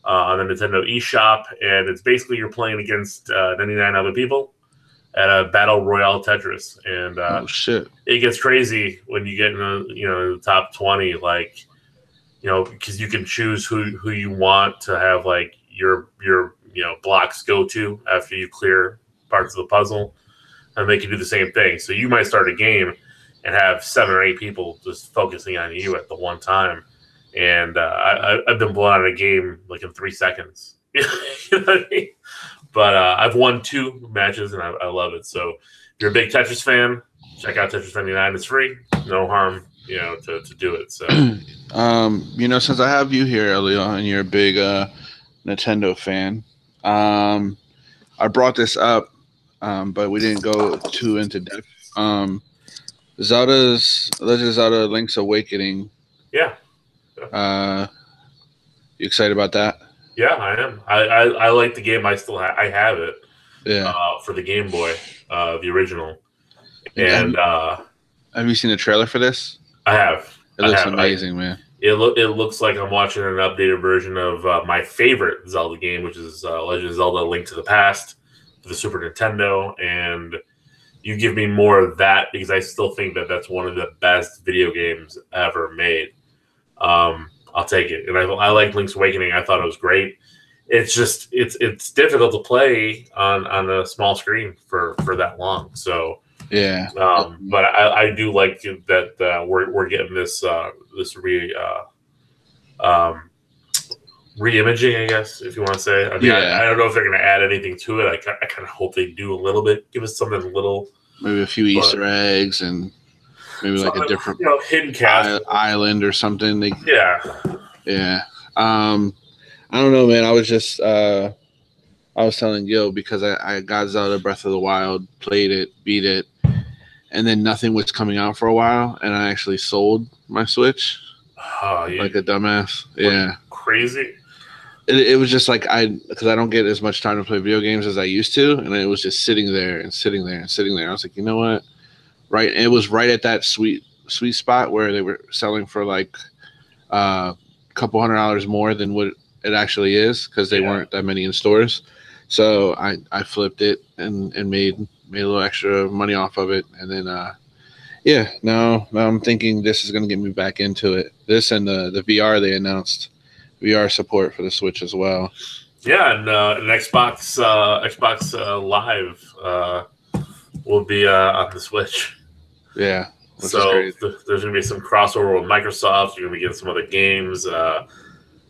on the Nintendo eShop, and it's basically you're playing against 99 other people at a battle royale Tetris, and shit, it gets crazy when you get in the top 20. Like because you can choose who you want to have like your blocks go to after you clear parts of the puzzle, and they can do the same thing. So you might start a game and have 7 or 8 people just focusing on you at the one time, and I've been blown out of a game like in 3 seconds. You know what I mean? But I've won 2 matches and I love it. So if you're a big Tetris fan, check out Tetris 99. It's free, no harm, to do it. So, since I have you here, Elio, and you're a big Nintendo fan, I brought this up, but we didn't go too into depth. Zelda's Legend of Zelda: Link's Awakening. Yeah. You excited about that? Yeah, I am. I like the game. I have it. Yeah. For the Game Boy, the original. And have you seen the trailer for this? I have. It looks amazing, man. It looks like I'm watching an updated version of my favorite Zelda game, which is Legend of Zelda: Link to the Past for the Super Nintendo. And you give me more of that because I still think that that's one of the best video games ever made. I'll take it. And I like Link's Awakening. I thought it was great. It's just it's difficult to play on a small screen for that long. So yeah. But I do like that we're getting this re-imaging, I guess, if you want to say. I mean, I don't know if they're going to add anything to it. I kind of hope they do a little bit. Give us something little. Maybe a few Easter eggs and maybe like a different hidden cast island or something. Yeah. I don't know, man. I was just I was telling Gil because I got Zelda Breath of the Wild, played it, beat it, and then nothing was coming out for a while, and I actually sold my Switch like a dumbass. Yeah, crazy. It was just like because I don't get as much time to play video games as I used to, and it was just sitting there and sitting there and sitting there. I was like, you know what? Right, it was right at that sweet spot where they were selling for like a couple $100 more than what it actually is because they weren't that many in stores. So I flipped it and made a little extra money off of it, and then now I'm thinking this is gonna get me back into it. This and the VR they announced. VR support for the Switch as well. Yeah, and Xbox Live will be on the Switch. Yeah. So there's going to be some crossover with Microsoft. You're going to be getting some other games.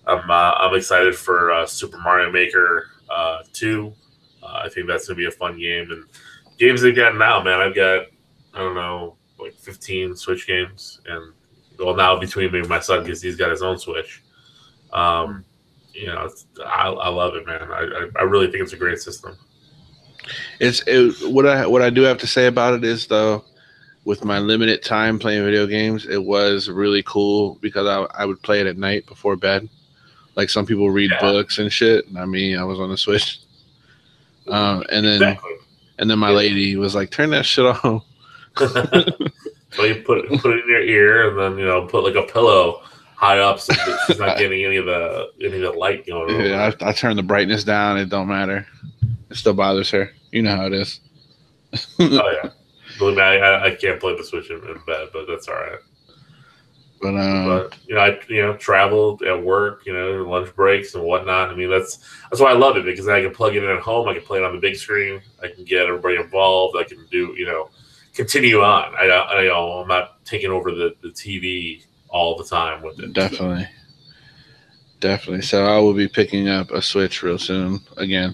I'm excited for Super Mario Maker 2. I think that's going to be a fun game. And games they've got now, man. I've got, I don't know, like 15 Switch games. And now between me and my son, because he's got his own Switch. I love it, man. I really think it's a great system. What I do have to say about it is, though, with my limited time playing video games, it was really cool because I would play it at night before bed. Like some people read books and shit. I mean, I was on the Switch. And then my lady was like, "Turn that shit off." So you put it in your ear, and then put like a pillow high up so that she's not getting any of the light going on. Yeah, I turn the brightness down. It don't matter. It still bothers her. You know how it is. Oh yeah. Believe me, I can't play the Switch in bed, but that's all right. But I travel at work, lunch breaks and whatnot. I mean, that's why I love it, because I can plug it in at home. I can play it on the big screen. I can get everybody involved. I can do continue on. I'm not taking over the TV all the time with it. Definitely. So I will be picking up a Switch real soon again.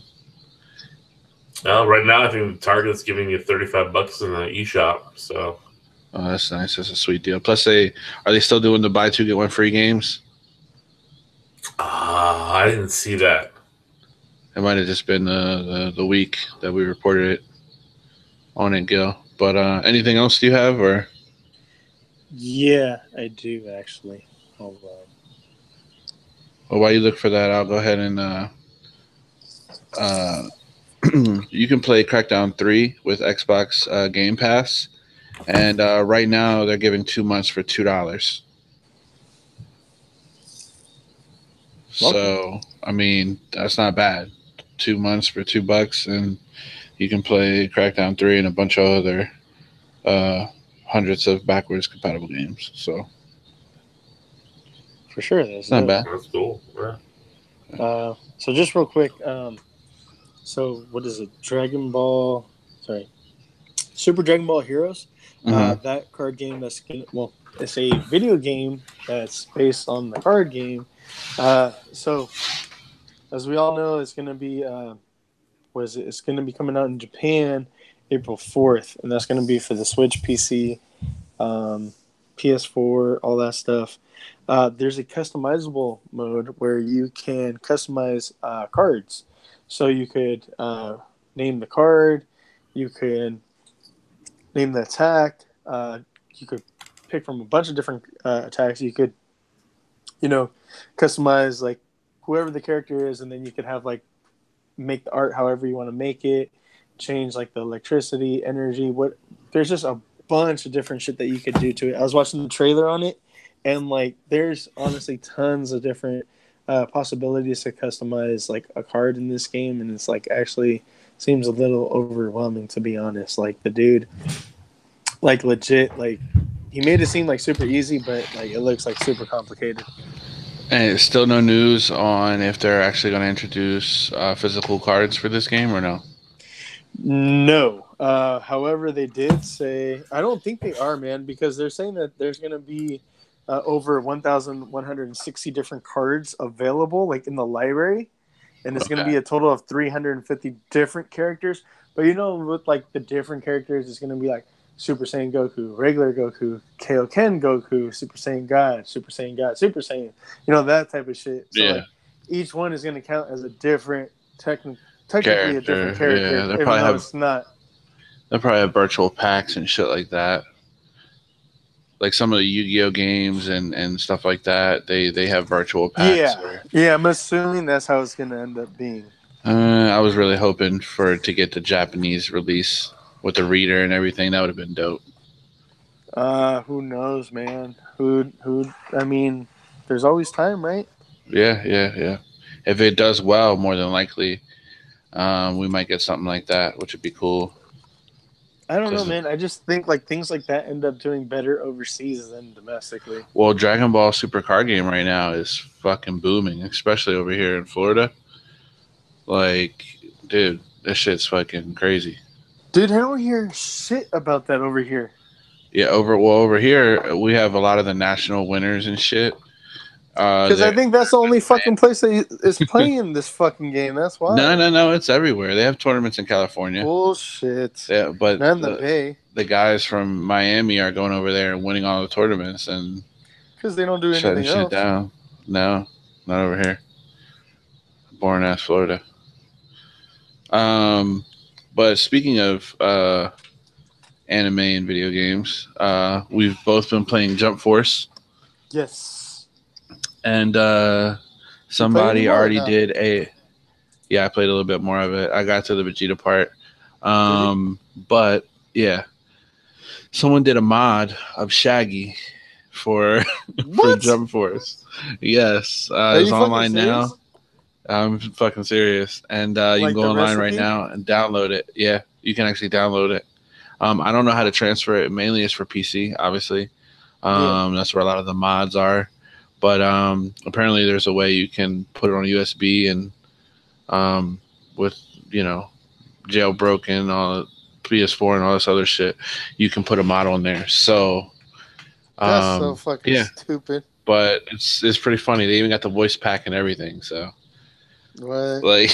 Right now, I think Target's giving you $35 in the eShop. So, that's nice. That's a sweet deal. Plus, are they still doing the buy 2 get 1 free games? I didn't see that. It might have just been the week that we reported it on it, Gil. But anything else do you have, or? Yeah, I do actually. Hold on. Well, while you look for that, I'll go ahead and you can play Crackdown 3 with Xbox Game Pass, and right now they're giving 2 months for $2. So I mean, that's not bad. 2 months for $2, and you can play Crackdown 3 and a bunch of other hundreds of backwards compatible games. So For sure, that's not bad. That's cool. Yeah. So just real quick, so what is it? Super Dragon Ball Heroes. That card game it's a video game that's based on the card game. So as we all know, it's gonna be It's gonna be coming out in Japan April 4th, and that's gonna be for the Switch, PC, PS4, all that stuff. There's a customizable mode where you can customize cards. So you could name the card, you could name the attack, you could pick from a bunch of different attacks. You could, customize like whoever the character is, and then you could have like make the art however you want to make it, change like the electricity, energy. There's just a bunch of different shit that you could do to it. I was watching the trailer on it, and like there's honestly tons of different possibilities to customize like a card in this game, and it's like actually seems a little overwhelming, to be honest. Like the dude, like legit, like he made it seem like super easy, but like it looks like super complicated. And it's still no news on if they're actually going to introduce physical cards for this game or no? No. However, they did say, I don't think they are, man, because they're saying that there's going to be over 1,160 different cards available, like in the library, and it's going to be a total of 350 different characters. But with like the different characters, it's going to be like Super Saiyan Goku, regular Goku, Kaioken Goku, Super Saiyan God, Super Saiyan God, Super Saiyan, that type of shit. So like, each one is going to count as a different technically a different character, yeah, even though it's not. They'll probably have virtual packs and shit like that. Like some of the Yu-Gi-Oh games and stuff like that, they have virtual packs. Yeah, I'm assuming that's how it's going to end up being. I was really hoping for it to get the Japanese release with the reader and everything. That would have been dope. Who knows, man? I mean, there's always time, right? Yeah. If it does well, more than likely, we might get something like that, which would be cool. I don't know, man. I just think like things like that end up doing better overseas than domestically. Well, Dragon Ball Super card game right now is fucking booming, especially over here in Florida. Like, dude, this shit's fucking crazy. Dude, I don't hear shit about that over here. Yeah, over here we have a lot of the national winners and shit. Because I think that's the only fucking place that is playing this fucking game. That's why. No, it's everywhere. They have tournaments in California. Bullshit. Yeah, but not in the Bay. The guys from Miami are going over there and winning all the tournaments and because they don't do anything else. Shit down. No, not over here. Boring ass Florida. But speaking of anime and video games, we've both been playing Jump Force. Yes. And somebody already did a. Yeah, I played a little bit more of it. I got to the Vegeta part. But yeah, someone did a mod of Shaggy for Jump Force. Yes, it's online now. I'm fucking serious. And you can go online right now and download it. Yeah, you can actually download it. I don't know how to transfer it. Mainly it's for PC, obviously. That's where a lot of the mods are. But apparently there's a way you can put it on a USB and with, jailbroken, all PS4 and all this other shit, you can put a model in there. So that's so fucking stupid. But it's pretty funny. They even got the voice pack and everything. So what? Like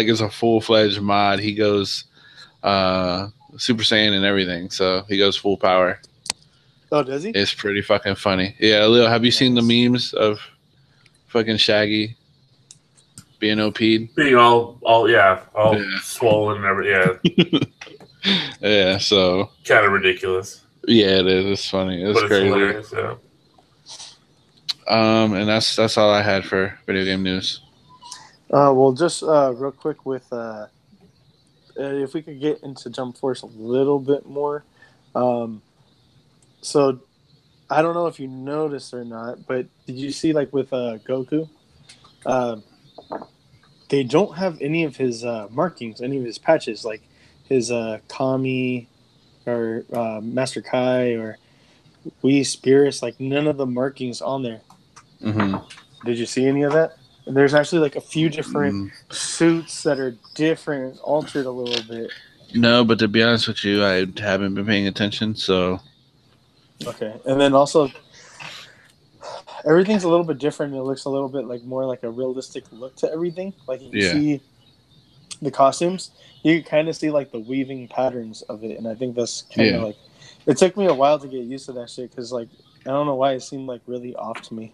it's a full-fledged mod. He goes Super Saiyan and everything. So he goes full power. Oh, does he? It's pretty fucking funny. Yeah, Leo, have you seen the memes of fucking Shaggy being OP'd? Being all swollen and everything. Yeah. Yeah, so kind of ridiculous. Yeah, it is. It's funny. It's crazy. Hilarious, yeah. And that's all I had for video game news. Well, just real quick with if we could get into Jump Force a little bit more. So, I don't know if you noticed or not, but did you see, like, with Goku? They don't have any of his markings, any of his patches, like his Kami or Master Kai or Whis, Beerus, like, none of the markings on there. Mm-hmm. Did you see any of that? There's actually like a few different suits that are different, altered a little bit. No, but to be honest with you, I haven't been paying attention. So okay, and then also everything's a little bit different. It looks a little bit like more like a realistic look to everything. Like you can see the costumes, you kind of see like the weaving patterns of it, and I think that's kind of like. It took me a while to get used to that shit because like I don't know why it seemed like really off to me.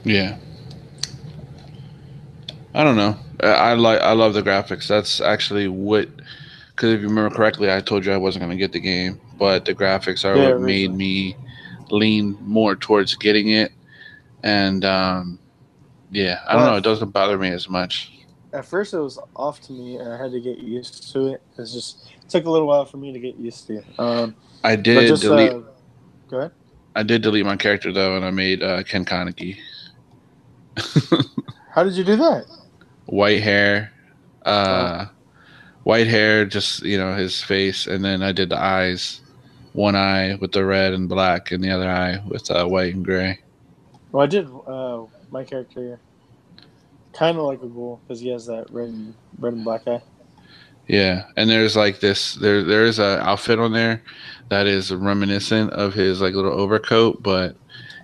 Yeah. I don't know. I love the graphics. That's actually what, because if you remember correctly, I told you I wasn't going to get the game, but the graphics are what made me lean more towards getting it. And yeah, I don't know. It doesn't bother me as much. At first, it was off to me, and I had to get used to it. It took a little while for me to get used to it. I did delete. Go ahead. I did delete my character though, and I made Ken Kaneki. How did you do that? White hair, just his face, and then I did the eyes. One eye with the red and black, and the other eye with white and gray. Well, I did my character kind of like a ghoul because he has that red and black eye. Yeah, and there's like this. There's a outfit on there that is reminiscent of his like little overcoat, but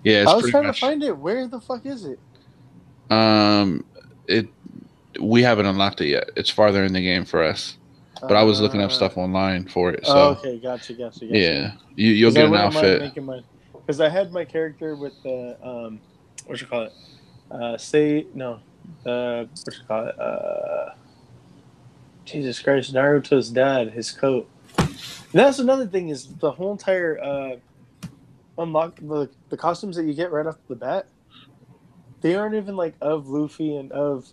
yeah, it's I was trying to find it. Where the fuck is it? We haven't unlocked it yet. It's farther in the game for us. But I was looking up stuff online for it. So okay, gotcha. Yeah, you'll get an outfit. Because I had my character with the what you call it? Jesus Christ, Naruto's dad, his coat. And that's another thing is the whole entire unlock the costumes that you get right off the bat. They aren't even like of Luffy and of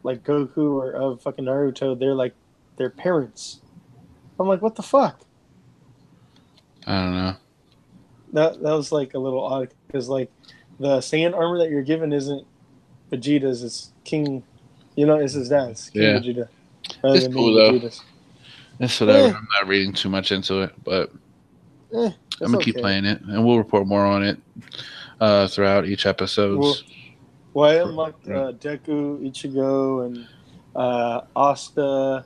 like Goku or of fucking Naruto. They're like their parents. I'm like, what the fuck? I don't know. That was like a little odd because like the Saiyan armor that you're given isn't Vegeta's, it's King. It's his dad's. King Vegeta. It's cool though. It's whatever. I'm not reading too much into it, but I'm gonna keep playing it, and we'll report more on it throughout each episode. Well, I unlocked Deku, Ichigo, and Asta.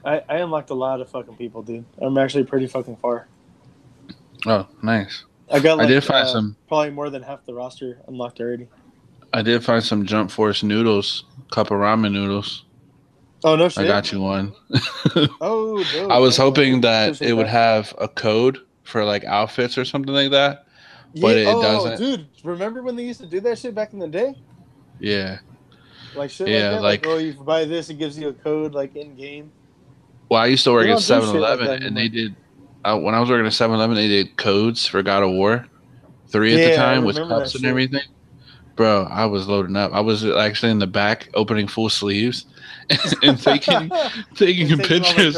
I unlocked a lot of fucking people, dude. I'm actually pretty fucking far. Oh, nice. I did find some probably more than half the roster unlocked already. I did find some Jump Force noodles, cup of ramen noodles. Oh no shit! I got you one. Oh, dude. I was hoping that it would have a code for like outfits or something like that, but it doesn't. Dude, remember when they used to do that shit back in the day? Yeah. Like shit like that. Like, oh, you buy this, it gives you a code like in game. Well, I used to work at 7-Eleven, and they did. When I was working at 7-Eleven, they did codes for God of War 3 at the time with cups and everything. Bro, I was loading up. I was actually in the back opening full sleeves and taking pictures.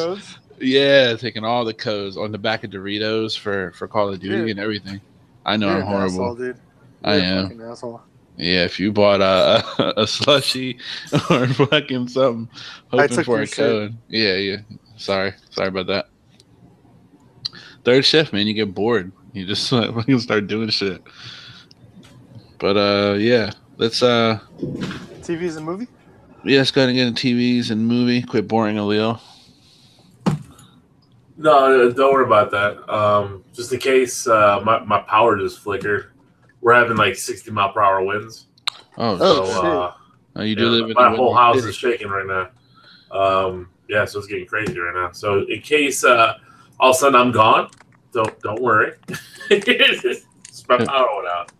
Yeah, taking all the codes on the back of Doritos for Call of Duty and everything. I know I'm horrible. Asshole, dude. I am. Fucking asshole. Yeah, if you bought a slushie or fucking something hoping for a code. Yeah. Sorry about that. Third shift, man, you get bored. You just fucking start doing shit. But yeah, let's TVs and movie? Yeah, let's go ahead and get into TVs and movie. Quit boring Alil. No, don't worry about that. Just in case my power just flickered. We're having like 60 mile per hour winds. Oh, you do live in my whole house is shaking right now. Yeah, so it's getting crazy right now. So in case all of a sudden I'm gone, don't worry. My power went out.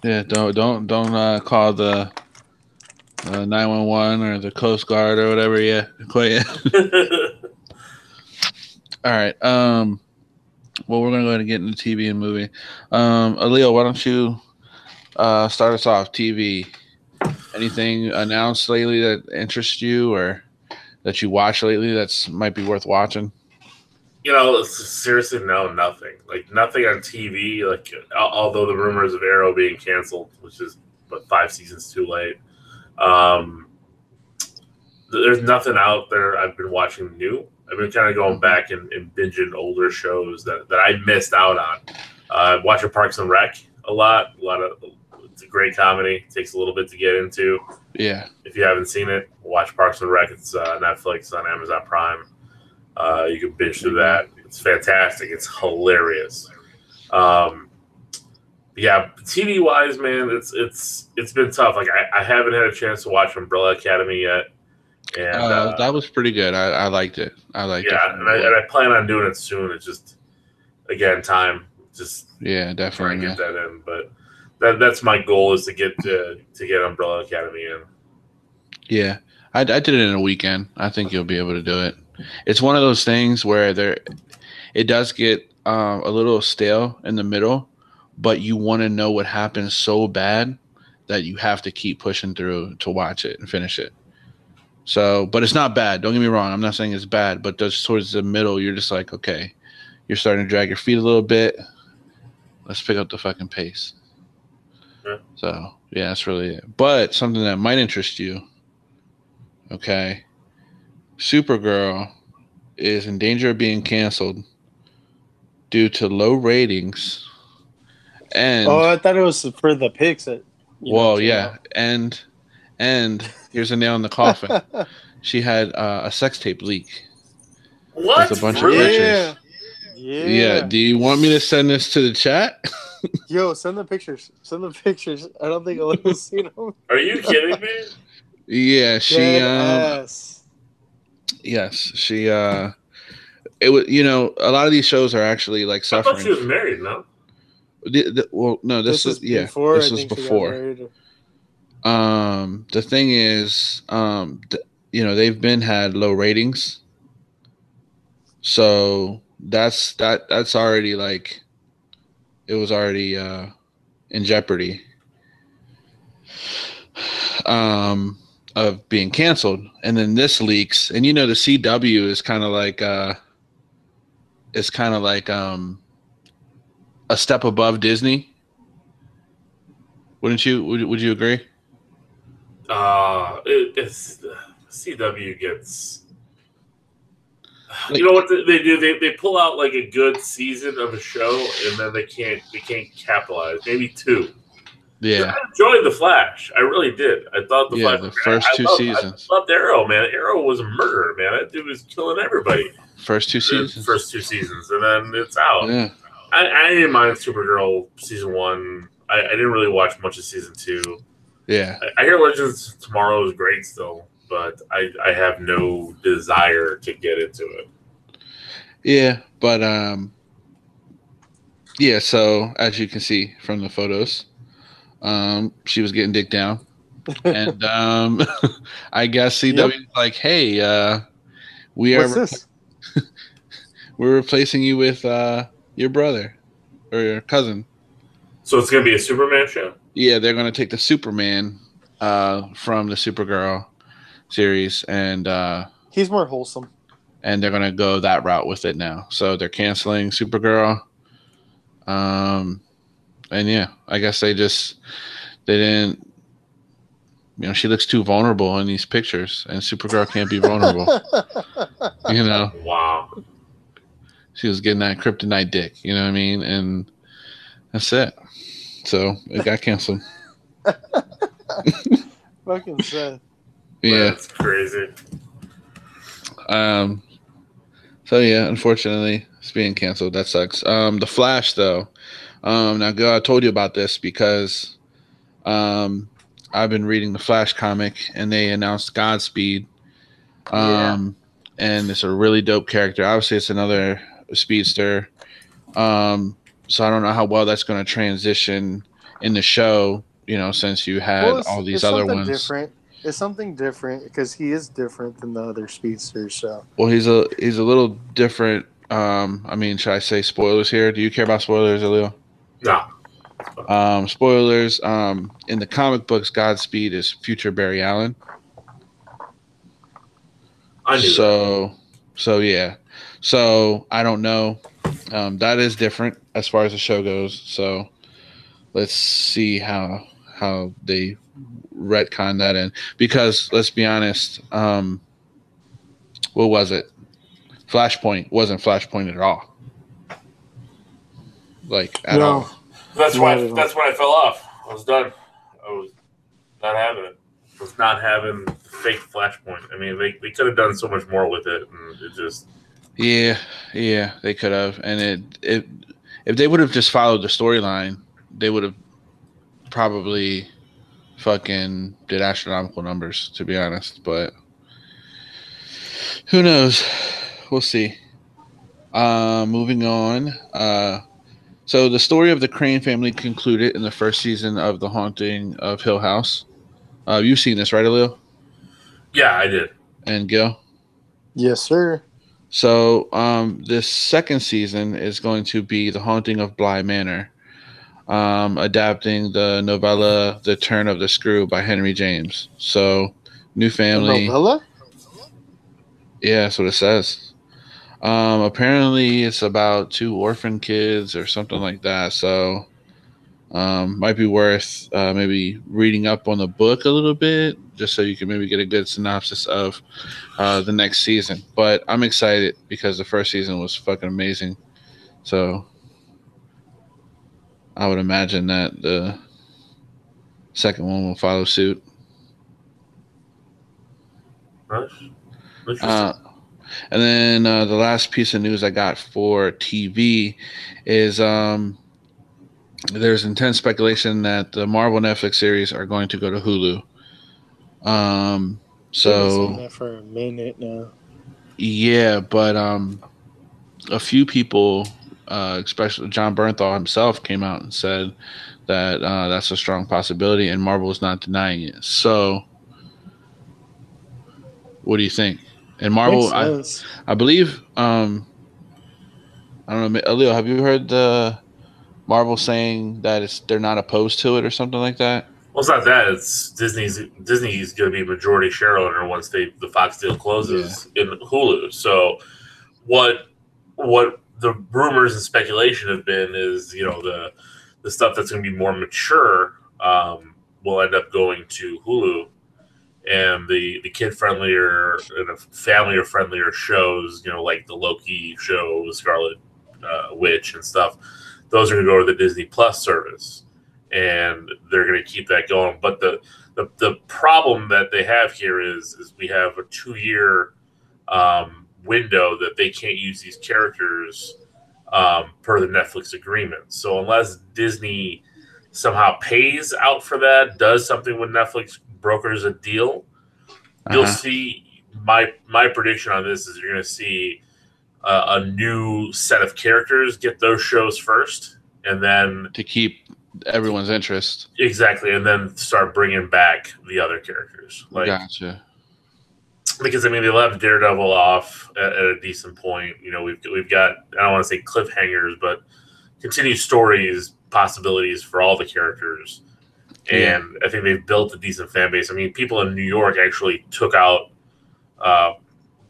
Yeah, don't call the 911 or the Coast Guard or whatever. Yeah, quite yet. All right. Well, we're gonna go ahead and get into TV and movie. Alil, why don't you start us off? TV. Anything announced lately that interests you or that you watched lately that's might be worth watching? Seriously, no, nothing. Like nothing on TV. Like although the rumors of Arrow being canceled, which is 5 seasons too late. There's nothing out there I've been watching new. I've been kind of going back and binging older shows that I missed out on. Watching Parks and Rec A lot of. It's a great comedy. It takes a little bit to get into. Yeah. If you haven't seen it, watch Parks and Rec. It's Netflix on Amazon Prime. You can binge through that. It's fantastic. It's hilarious. Yeah, TV wise, man, it's been tough. Like I haven't had a chance to watch Umbrella Academy yet, and that was pretty good. I liked it. I liked it. Yeah, and I plan on doing it soon. It's just again time. Just definitely try and get that in. But that's my goal is to get Umbrella Academy in. Yeah, I did it in a weekend. I think you'll be able to do it. It's one of those things where it does get a little stale in the middle, but you want to know what happens so bad that you have to keep pushing through to watch it and finish it. So, but it's not bad. Don't get me wrong. I'm not saying it's bad, but just towards the middle, you're just like, okay, you're starting to drag your feet a little bit. Let's pick up the fucking pace. Yeah. So, yeah, that's really it. But something that might interest you, okay, Supergirl is in danger of being canceled due to low ratings. And I thought it was for the pics. And here's a nail in the coffin. She had a sex tape leak. What? With a bunch really? of pictures. Yeah. Do you want me to send this to the chat? Yo, send the pictures. Send the pictures. I don't think I've seen them. Are you kidding me? Yeah, she. Yes, she. It was. A lot of these shows are actually like suffering. I thought she was married, no? Well, no. This was before. This was before. The thing is, they've had low ratings, so that's already like, it was already in jeopardy of being canceled. And then this leaks, and the CW is kind of like a step above Disney. Wouldn't you? Would you agree? It's CW gets. You know what they do? They pull out like a good season of a show, and then they can't capitalize. Maybe two. Yeah, I enjoyed The Flash. I really did. I thought the Flash. The first two seasons. I loved Arrow, man. Arrow was a murderer, man. That dude was killing everybody. First two seasons, and then it's out. Yeah. I didn't mind Supergirl season 1. I didn't really watch much of season 2. Yeah. I hear Legends of Tomorrow is great still, but I have no desire to get into it. Yeah, but so as you can see from the photos, she was getting dick down. And I guess CW is like, hey, we're replacing you with your brother or your cousin. So it's gonna be a Superman show? Yeah, they're gonna take the Superman from the Supergirl series, and he's more wholesome. And they're gonna go that route with it now. So they're canceling Supergirl. And yeah, I guess they didn't. She looks too vulnerable in these pictures, and Supergirl can't be vulnerable. Wow. She was getting that kryptonite dick. You know what I mean? And that's it. So it got canceled. Fucking sad. Yeah, that's crazy. So yeah, unfortunately, it's being canceled. That sucks. The Flash, though. Now, I told you about this because I've been reading the Flash comic, and they announced Godspeed. And it's a really dope character. Obviously, it's another speedster. So I don't know how well that's going to transition in the show. Since you had all these other ones. Different. It's something different because he is different than the other speedsters. So. Well, he's a little different. Should I say spoilers here? Do you care about spoilers, Elio? No. Spoilers. In the comic books, Godspeed is future Barry Allen. I knew that. So yeah. So I don't know. That is different as far as the show goes. So let's see how they retcon that in, because let's be honest, what was it? Flashpoint wasn't Flashpoint at all. Like at all. That's why I fell off. I was done. I was not having it. I was not having the fake Flashpoint. I mean, they could have done so much more with it, and it just. Yeah, they could have, and if they would have just followed the storyline, they would have probably fucking did astronomical numbers, to be honest. But who knows? We'll see. Moving on. So the story of the Crane family concluded in the first season of The Haunting of Hill House. You've seen this, right, Alil? Yeah, I did. And Gil? Yes, sir. So this second season is going to be The Haunting of Bly Manor, adapting the novella The Turn of the Screw by Henry James. So new family. A novella? Yeah, that's what it says. Apparently it's about 2 orphan kids or something like that. So might be worth maybe reading up on the book a little bit, just so you can maybe get a good synopsis of the next season. But I'm excited because the first season was fucking amazing. So I would imagine that the second one will follow suit. And then the last piece of news I got for TV is there's intense speculation that the Marvel Netflix series are going to go to Hulu. So been that for a minute now. Yeah, but a few people, especially John Bernthal himself, came out and said that that's a strong possibility, and Marvel is not denying it. So, what do you think? And Marvel, I believe, I don't know, Alil, have you heard the Marvel saying that they're not opposed to it or something like that? Well, it's not that. It's Disney's going to be majority shareholder once the Fox deal closes in Hulu. So, what the rumors and speculation have been is, the stuff that's going to be more mature will end up going to Hulu, and the kid friendlier and family friendlier shows, like the Loki show, the Scarlet Witch and stuff, those are going to go to the Disney Plus service, and they're going to keep that going. But the problem that they have here is we have a 2-year window that they can't use these characters per the Netflix agreement. So unless Disney somehow pays out for that, does something with Netflix, brokers a deal, you'll see. My prediction on this is you're going to see a new set of characters get those shows first, and then to keep everyone's interest. Exactly, and then start bringing back the other characters. Gotcha. Because they left Daredevil off at a decent point. We've got, I don't want to say cliffhangers, but continued stories, possibilities for all the characters. And I think they've built a decent fan base. People in New York actually took out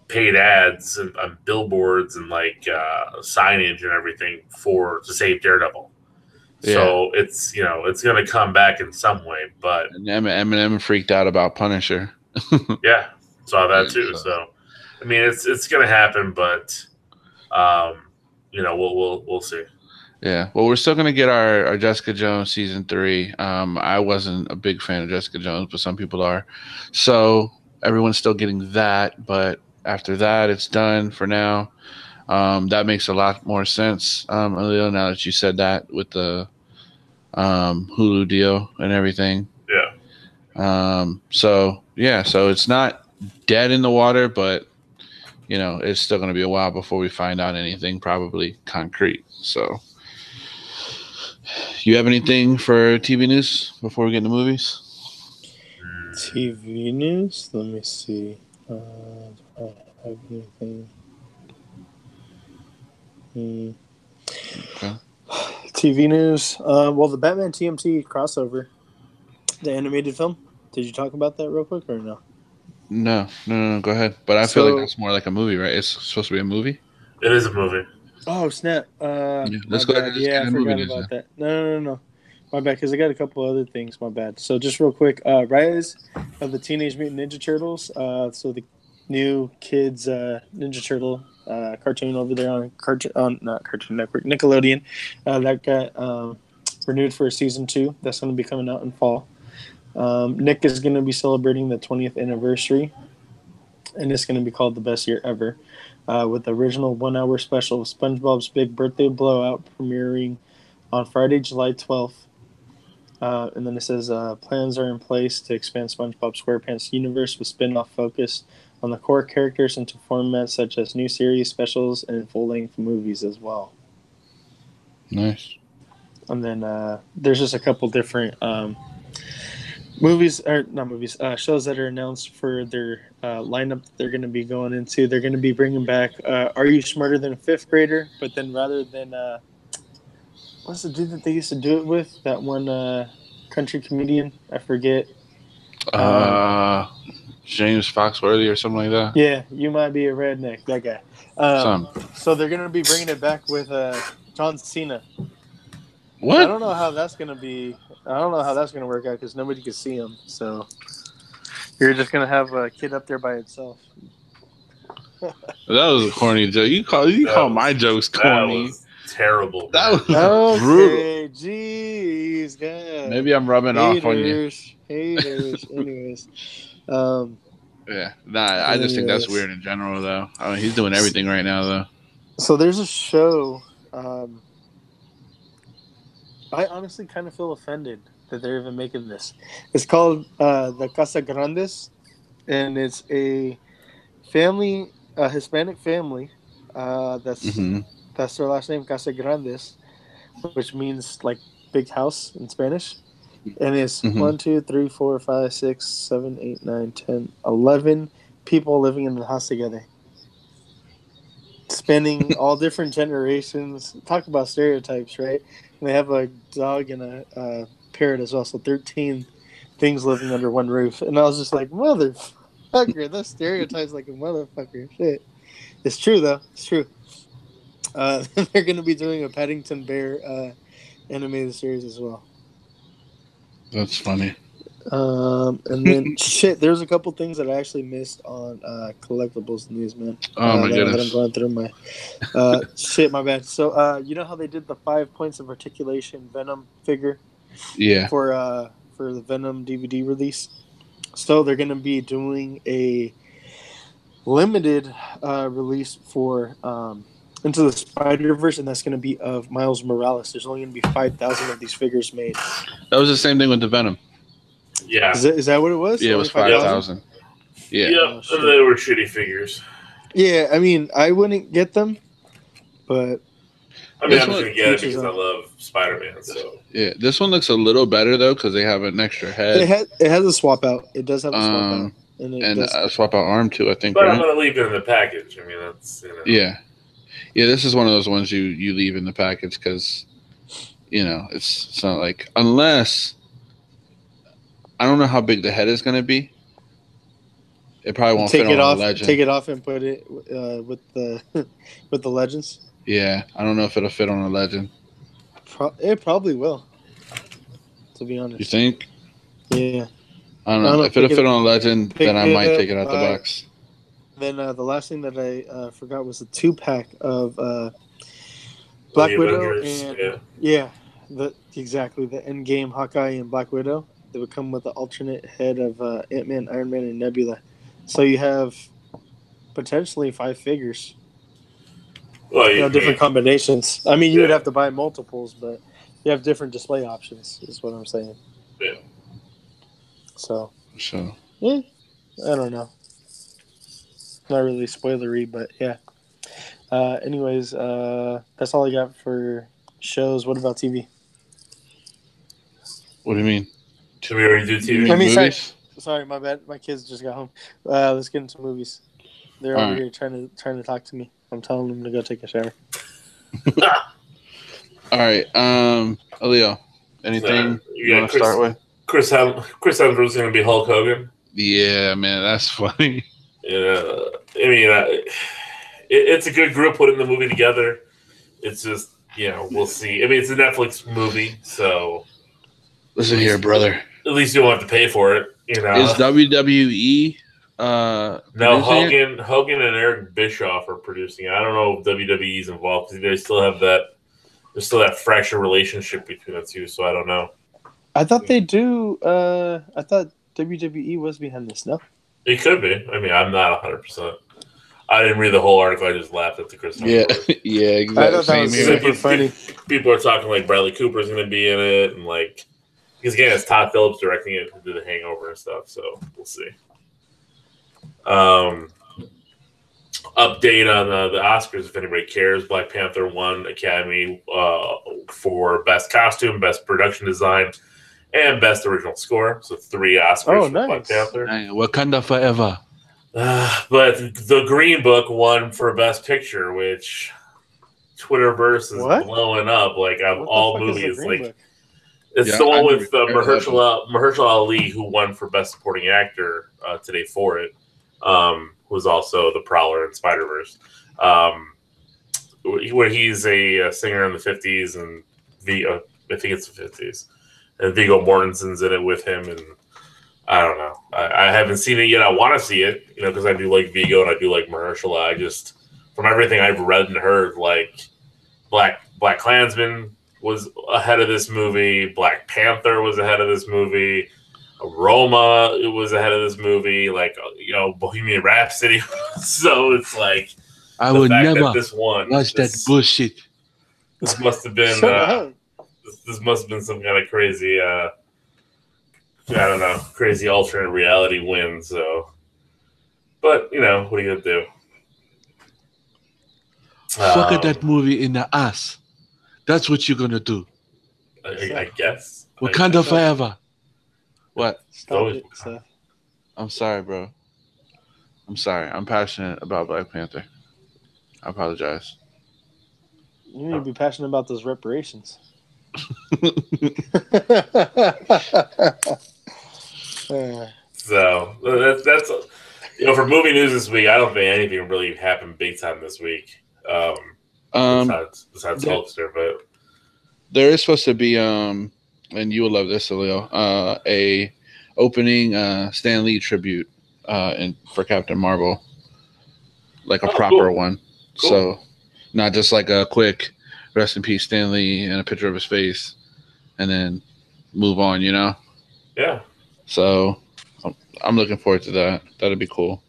paid ads on billboards and signage and everything to save Daredevil. Yeah. So it's it's going to come back in some way. But Eminem freaked out about Punisher. Yeah, saw that too. So it's going to happen, but we'll see. Yeah, well, we're still going to get our Jessica Jones season 3. I wasn't a big fan of Jessica Jones, but some people are. So everyone's still getting that, but after that, it's done for now. That makes a lot more sense, Alil, now that you said that with the Hulu deal and everything. Yeah. So it's not dead in the water, but it's still going to be a while before we find out anything probably concrete. So, you have anything for TV news before we get into movies? TV news? Let me see. Do I have anything? Okay. TV news. Well, the Batman TMT crossover, the animated film. Did you talk about that real quick or no? No. Go ahead. But I feel like that's more like a movie, right? It's supposed to be a movie. It is a movie. Oh snap! Let's go ahead. I forgot about that. No. My bad, because I got a couple other things. My bad. So just real quick, Rise of the Teenage Mutant Ninja Turtles. So the new kids Ninja Turtle cartoon over there on not Cartoon Network, Nickelodeon. That got renewed for season 2. That's going to be coming out in fall. Nick is going to be celebrating the 20th anniversary, and it's going to be called The Best Year Ever, with the original 1-hour special of SpongeBob's Big Birthday Blowout premiering on Friday, July 12th. And then it says plans are in place to expand SpongeBob SquarePants universe with spin-off focus on the core characters into formats such as new series, specials, and full-length movies as well. Nice. And then there's just a couple different shows that are announced for their lineup that they're going to be going into. They're going to be bringing back Are You Smarter Than a Fifth Grader? But then rather than what's the dude that they used to do it with? That one country comedian, I forget. James Foxworthy or something like that. Yeah, You Might Be a Redneck. That guy. So they're going to be bringing it back with John Cena. What? I don't know how that's going to be. I don't know how that's going to work out because nobody can see him. So you're just going to have a kid up there by itself. That was a corny joke. You call my jokes corny. That was terrible. That was brutal. Jeez, God. Maybe I'm rubbing off on you. Haters. Anyways. Yeah. Nah, I just think that's weird in general, though. I mean, he's doing everything right now, though. So there's a show. I honestly kind of feel offended that they're even making this. It's called The Casa Grandes, and it's a family, a Hispanic family. That's their last name, Casa Grandes, which means like big house in Spanish. And it's 1, 2, 3, 4, 5, 6, 7, 8, 9, 10, 11 people living in the house together. Spanning all different generations. Talk about stereotypes, right? And they have a dog and a parrot as well, so 13 things living under one roof. And I was just like, motherfucker, that stereotypes like a motherfucker. Shit. It's true, though. It's true. They're going to be doing a Paddington Bear animated series as well. That's funny. And then there's a couple things that I actually missed on collectibles news, man. Oh my goodness! That I'm going through my my bad. So you know how they did the 5 points of articulation Venom figure? Yeah. For the Venom DVD release. So they're going to be doing a limited release for Into the Spider-Verse, and that's going to be of Miles Morales. There's only going to be 5,000 of these figures made. That was the same thing with the Venom. Yeah. Is that what it was? Yeah, it was 5,000. Yeah. Yep, and they were shitty figures. Yeah, I mean, I wouldn't get them, but... I mean, I'm just going to get it because I love Spider-Man, so... Yeah, this one looks a little better, though, because they have an extra head. It has a swap out. It does have a swap out. And a swap out arm, too, I think, But right? I'm going to leave it in the package. I mean, that's... Yeah. Yeah, this is one of those ones you leave in the package because, it's not like... Unless... I don't know how big the head is going to be. It probably won't fit on a legend. Take it off and put it with the legends. Yeah, I don't know if it'll fit on a legend. It probably will. To be honest. You think? Yeah. I don't know. If it'll fit on a legend, then I might take it out the box. Then the last thing that I forgot was a 2-pack of Black Widow and the Endgame Hawkeye and Black Widow. They would come with the alternate head of Ant-Man, Iron Man, and Nebula. So you have potentially 5 figures. Well, different combinations. I mean, you would have to buy multiples, but you have different display options, is what I'm saying. Yeah. So. Yeah, I don't know. Not really spoilery, but yeah. Anyways, that's all I got for shows. What about TV? What do you mean? Should we already do TV? I mean, sorry, my bad. My kids just got home. Let's get into movies. They're over here trying to talk to me. I'm telling them to go take a shower. All right, Leo, anything you want to start with? Chris Hemsworth's going to be Hulk Hogan. Yeah, man, that's funny. Yeah, I mean, it's a good group putting the movie together. It's just, we'll see. I mean, it's a Netflix movie, so. Listen here, brother. At least you won't have to pay for it, Is WWE no, Hogan and Eric Bischoff are producing it. I don't know if WWE's involved because they still have that there's still that fractured relationship between the two. So I don't know. I thought they do. I thought WWE was behind this. No, It could be. I mean, I'm not 100%. I didn't read the whole article. I just laughed at the Chris Hemsworth. Yeah, exactly. I thought that was super funny. People are talking like Bradley Cooper's going to be in it, and like because again, it's Todd Phillips directing it to do The Hangover and stuff. So we'll see. Update on the Oscars, if anybody cares. Black Panther won Academy for Best Costume, Best Production Design, and Best Original Score. So 3 Oscars for Black Panther. Wakanda forever. But the Green Book won for Best Picture, which Twitterverse is blowing up. Like of all movies, like it's the one with Mahershala Ali, who won for Best Supporting Actor today for it. Who's also the Prowler in Spider-Verse, where he's a singer in the 50s, and I think it's the 50s, and Viggo Mortensen's in it with him, and I don't know. I haven't seen it yet. I want to see it, because I do like Viggo and I do like Mahershala. I just, from everything I've read and heard, like Black Klansman was ahead of this movie, Black Panther was ahead of this movie. Roma, it was ahead of this movie, like Bohemian Rhapsody. So it's like I would never watch that bullshit. This must have been this must have been some kind of crazy I don't know, crazy alternate reality win. So, but what are you gonna do? Fuck at that movie in the ass. That's what you're gonna do. I guess. Wakanda forever. What? Stop it, Seth. I'm sorry, bro. I'm sorry. I'm passionate about Black Panther. I apologize. You need to be passionate about those reparations. So that's for movie news this week. I don't think anything really happened big time this week. Besides Hulkster, but there is supposed to be and you will love this, Leo. A opening Stan Lee tribute for Captain Marvel, like a proper one. Cool. So not just like a quick rest in peace Stan Lee and a picture of his face, and then move on. Yeah. So I'm looking forward to that. That'd be cool.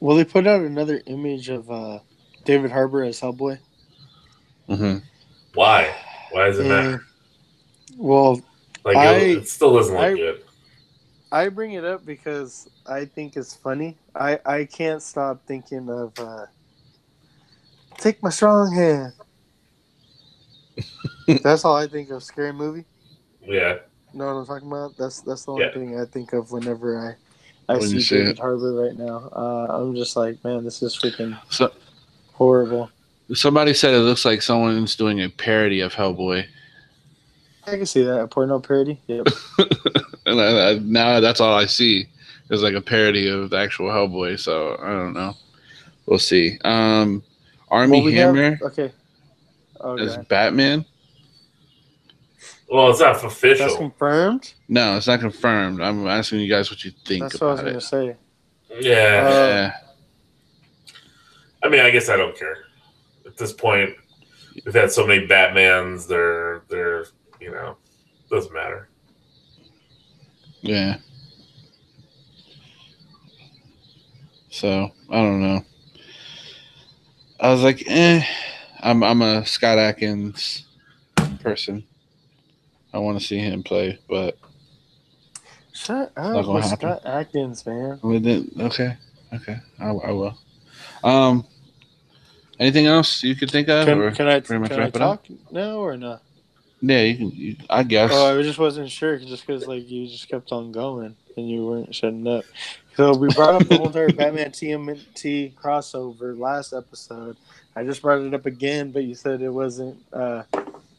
Well, they put out another image of David Harbour as Hellboy. Mm-hmm. Why? Why does it matter? Well. It still doesn't look good. I bring it up because I think it's funny. I can't stop thinking of Take My Strong Hand. That's all I think of. Scary Movie. Yeah. Know what I'm talking about? That's the only thing I think of whenever I see David Harbour right now. I'm just like, man, this is freaking horrible. Somebody said it looks like someone's doing a parody of Hellboy. I can see that. A porno parody. Yep. And now that's all I see is like a parody of the actual Hellboy. So I don't know. We'll see. Army Hammer. Okay. As Batman. Well, it's not official. That's confirmed? No, it's not confirmed. I'm asking you guys what you think. That's what I was going to say. Yeah. I mean, I guess I don't care. At this point, we've had so many Batmans. They're doesn't matter. Yeah. So I don't know. I was like, I'm a Scott Adkins person. I want to see him play, but shut up with Scott Adkins, man. Okay, I will. Anything else you could think of? Can I talk now or not? Yeah, you can. I guess. Oh, I just wasn't sure, just because you just kept on going and you weren't shutting up. So we brought up the whole entire Batman TMNT crossover last episode. I just brought it up again, but you said it wasn't.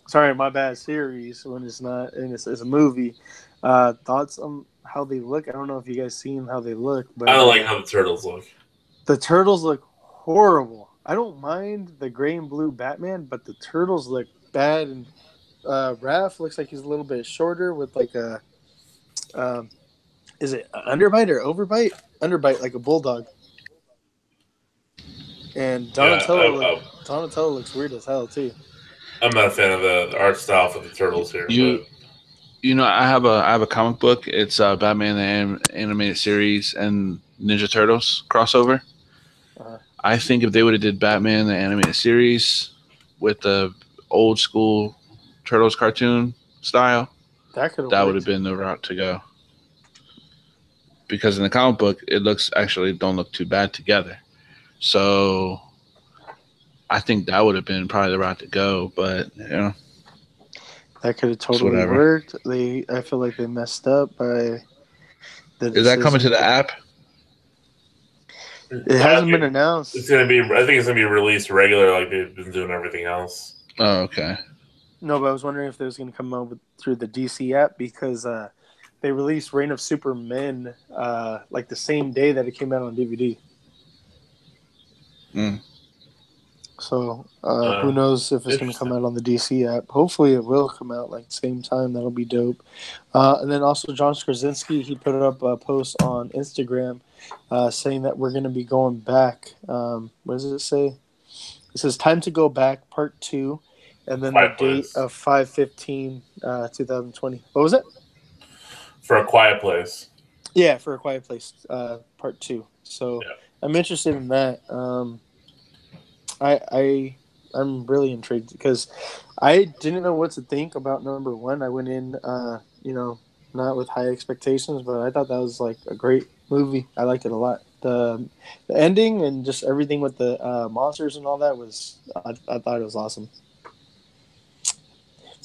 Sorry, my bad. Series when it's not, and it's a movie. Thoughts on how they look? I don't know if you guys seen how they look, but I don't like how the turtles look. The turtles look horrible. I don't mind the gray and blue Batman, but the turtles look bad. And Raph looks like he's a little bit shorter with like a, is it underbite or overbite? Underbite, like a bulldog. And Donatello looks weird as hell too. I'm not a fan of the art style for the turtles here. You you know, I have a comic book. It's Batman the animated series and Ninja Turtles crossover. Uh, I think if they would have did Batman the animated series with the old school Turtles cartoon style, that could have that would have worked. been the route to go. Because in the comic book, it looks actually don't look too bad together. So I think that would have been probably the route to go. But That could have it's totally whatever. worked. I feel like they messed up by the Is that coming to decision. the app? It hasn't been announced. It's gonna be. I think it's gonna be released regular, like they've been doing everything else. Oh, okay. No, but I was wondering if it was going to come out through the DC app because they released Reign of Superman like the same day that it came out on DVD. Mm. So who knows if it's going to come out on the DC app. Hopefully it will come out like the same time. That'll be dope. And then also John Krasinski, he put up a post on Instagram saying that we're going to be going back. What does it say? It says time to go back, part 2. And then Quiet the date Place. of 5/15/2020. What was it? For A Quiet Place. Yeah, for A Quiet Place, part 2. So Yeah. I'm interested in that. I'm really intrigued because I didn't know what to think about number 1. I went in, not with high expectations, but I thought that was like a great movie. I liked it a lot. The ending and just everything with the monsters and all that I thought it was awesome.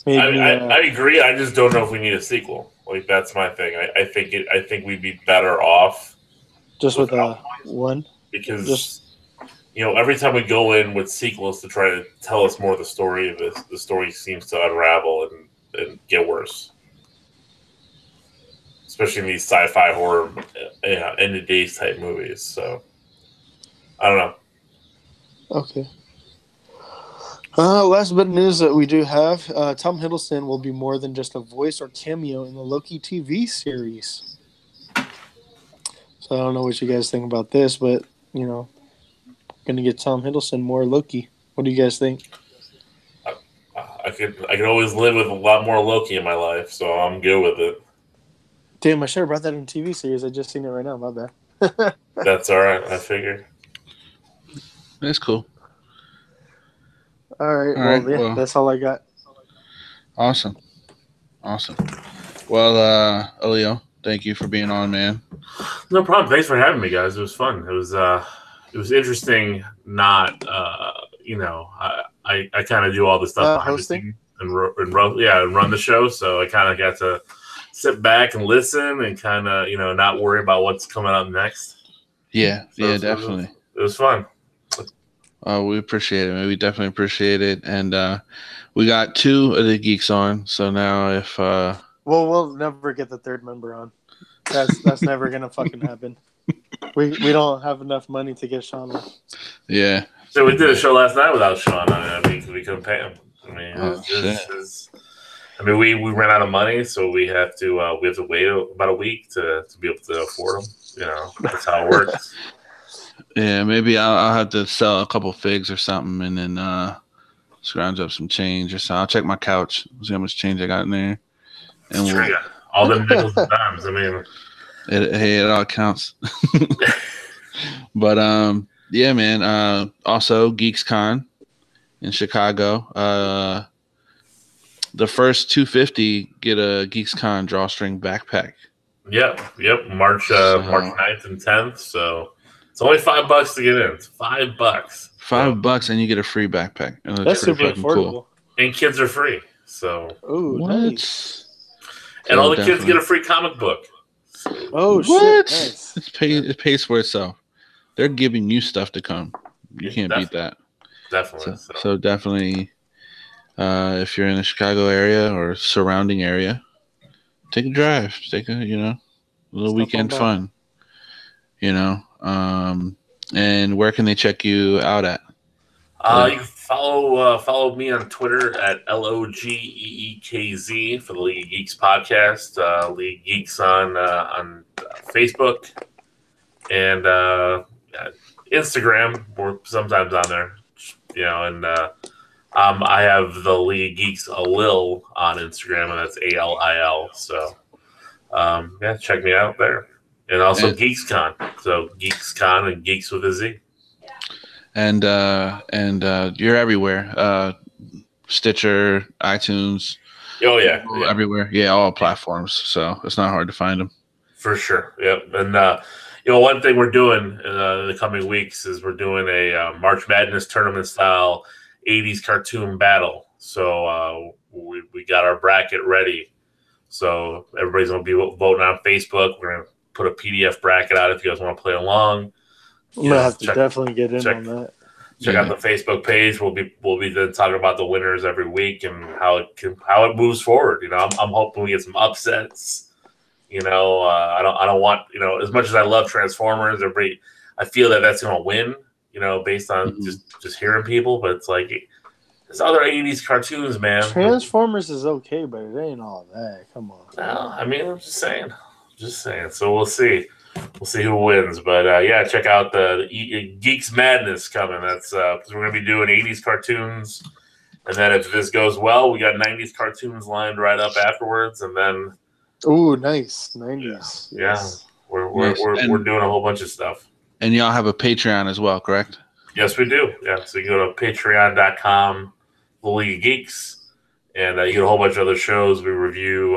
I agree. I just don't know if we need a sequel. Like that's my thing. I think we'd be better off just with one because every time we go in with sequels to try to tell us more of the story, the story seems to unravel and get worse. Especially in these sci-fi horror, end of days type movies. So I don't know. Okay. Last bit of news that we do have: Tom Hiddleston will be more than just a voice or cameo in the Loki TV series. So I don't know what you guys think about this, but gonna get Tom Hiddleston more Loki. What do you guys think? I could always live with a lot more Loki in my life, so I'm good with it. Damn, I should have brought that in TV series. I just seen it right now. My bad. That's all right. I figured. That's cool. All right. Well, that's all I got. Awesome. Well, Elio, thank you for being on, man. No problem. Thanks for having me, guys. It was fun. It was interesting. Not I kind of do all the stuff behind hosting the scenes and run the show. So I kind of got to sit back and listen and kind of not worry about what's coming up next. Yeah, definitely. It was fun. We appreciate it, man. We definitely appreciate it, and we got 2 of the geeks on. So now, if we'll never get the third member on. That's never gonna fucking happen. We don't have enough money to get Sean on. Yeah. So we did a show last night without Sean on it. I mean, we couldn't pay him. I mean, we ran out of money, so we have to wait about a week to be able to afford him. That's how it works. Yeah, maybe I'll have to sell a couple figs or something, and then scrounge up some change or something. I'll check my couch, see how much change I got in there, and all them nickels and dimes. I mean, it all counts. But yeah, man. Also, GeeksCon in Chicago. The first 250 get a GeeksCon drawstring backpack. Yep. March 9th and 10th. So it's only $5 to get in. It's $5. $5 and you get a free backpack. And that's super affordable. Cool. And kids are free. So what? Nice. And all the kids get a free comic book. Oh what? Shit! Nice. It pays for itself. They're giving you stuff to come. You can't beat that. Definitely. So definitely, if you're in the Chicago area or surrounding area, take a drive. Take a little weekend fun. And where can they check you out at? You can follow me on Twitter at LOGEEKZ for the League of Geeks podcast. League Geeks on Facebook and Instagram. We're sometimes on there, and I have the League of Geeks Alil on Instagram, and that's ALIL. So, yeah, check me out there. And also GeeksCon. So GeeksCon and Geeks with a Z. And you're everywhere. Stitcher, iTunes. Oh yeah, everywhere. Yeah, all platforms. So it's not hard to find them. For sure. Yep. And one thing we're doing in the coming weeks is we're doing a March Madness tournament style 80s cartoon battle. So we got our bracket ready. So everybody's going to be voting on Facebook. We're going to put a PDF bracket out if you guys want to play along. I'm going to have to definitely get in on that. Check out the Facebook page. We'll be then talking about the winners every week and how it moves forward. I'm hoping we get some upsets. I don't want, as much as I love Transformers, I feel that's going to win, based on just hearing people. But it's like, there's other 80s cartoons, man. Transformers is okay, but it ain't all that. Come on. No, I mean, I'm just saying. So we'll see. We'll see who wins. But, yeah, check out the Geeks Madness coming. That's because we're going to be doing 80s cartoons. And then if this goes well, we got 90s cartoons lined right up afterwards. And then... Ooh, nice. 90s. Yeah. Yes. We're doing a whole bunch of stuff. And y'all have a Patreon as well, correct? Yes, we do. Yeah. So you go to patreon.com, The League of Geeks, and you get a whole bunch of other shows. We review.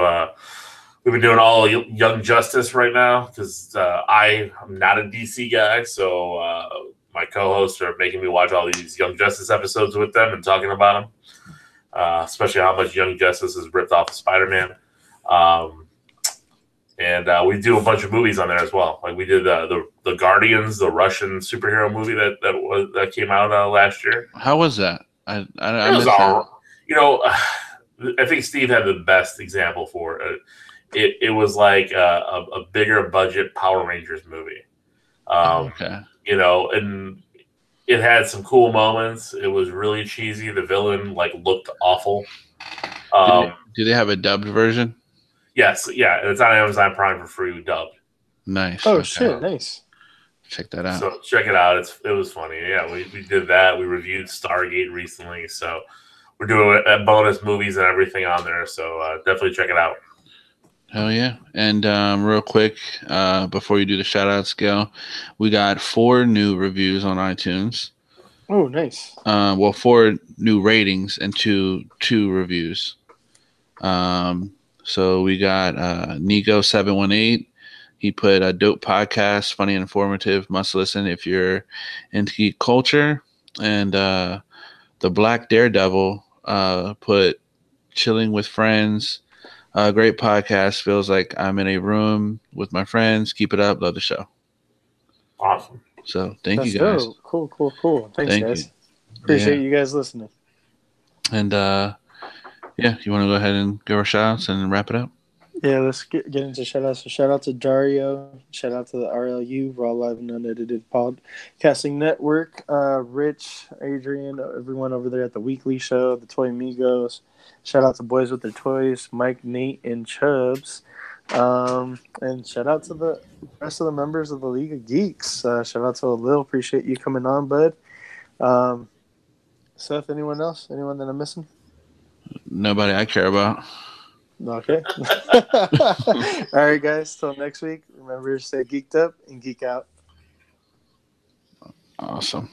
We've been doing all Young Justice right now because I am not a DC guy. So my co-hosts are making me watch all these Young Justice episodes with them and talking about them, especially how much Young Justice is ripped off of Spider-Man. And we do a bunch of movies on there as well. Like we did the Guardians, the Russian superhero movie that came out last year. How was that? I missed that. I think Steve had the best example for it. It was like a bigger budget Power Rangers movie. Okay. And it had some cool moments. It was really cheesy. The villain looked awful. Do they have a dubbed version? Yes, yeah, it's on Amazon Prime for free, dubbed. Nice. Oh, shit, nice. Check that out. So check it out. It was funny. Yeah, we did that. We reviewed Stargate recently, so we're doing bonus movies and everything on there. So definitely check it out. Hell yeah. And real quick, before you do the shout-outs, Gil, we got 4 new reviews on iTunes. Oh, nice. 4 new ratings and 2 reviews. So we got Nico718. He put a dope podcast, funny and informative, must listen if you're into geek culture. And the Black Daredevil put chilling with friends. Great podcast. Feels like I'm in a room with my friends. Keep it up. Love the show. Awesome. So thank you guys. Dope. Cool. Thanks, guys. Appreciate you guys listening. And yeah, you want to go ahead and give our shout-outs and wrap it up? Yeah, let's get into shout-outs. So shout out to Dario. Shout out to the RLU, Raw Live and Unedited Podcasting Network. Rich, Adrian, everyone over there at the Weekly Show, the Toy Amigos. Shout out to Boys with Their Toys, Mike, Nate, and Chubbs. And shout out to the rest of the members of the League of Geeks. Shout out to Lil. Appreciate you coming on, bud. Seth, anyone else? Anyone that I'm missing? Nobody I care about. Okay. All right, guys. Till next week. Remember to stay geeked up and geek out. Awesome.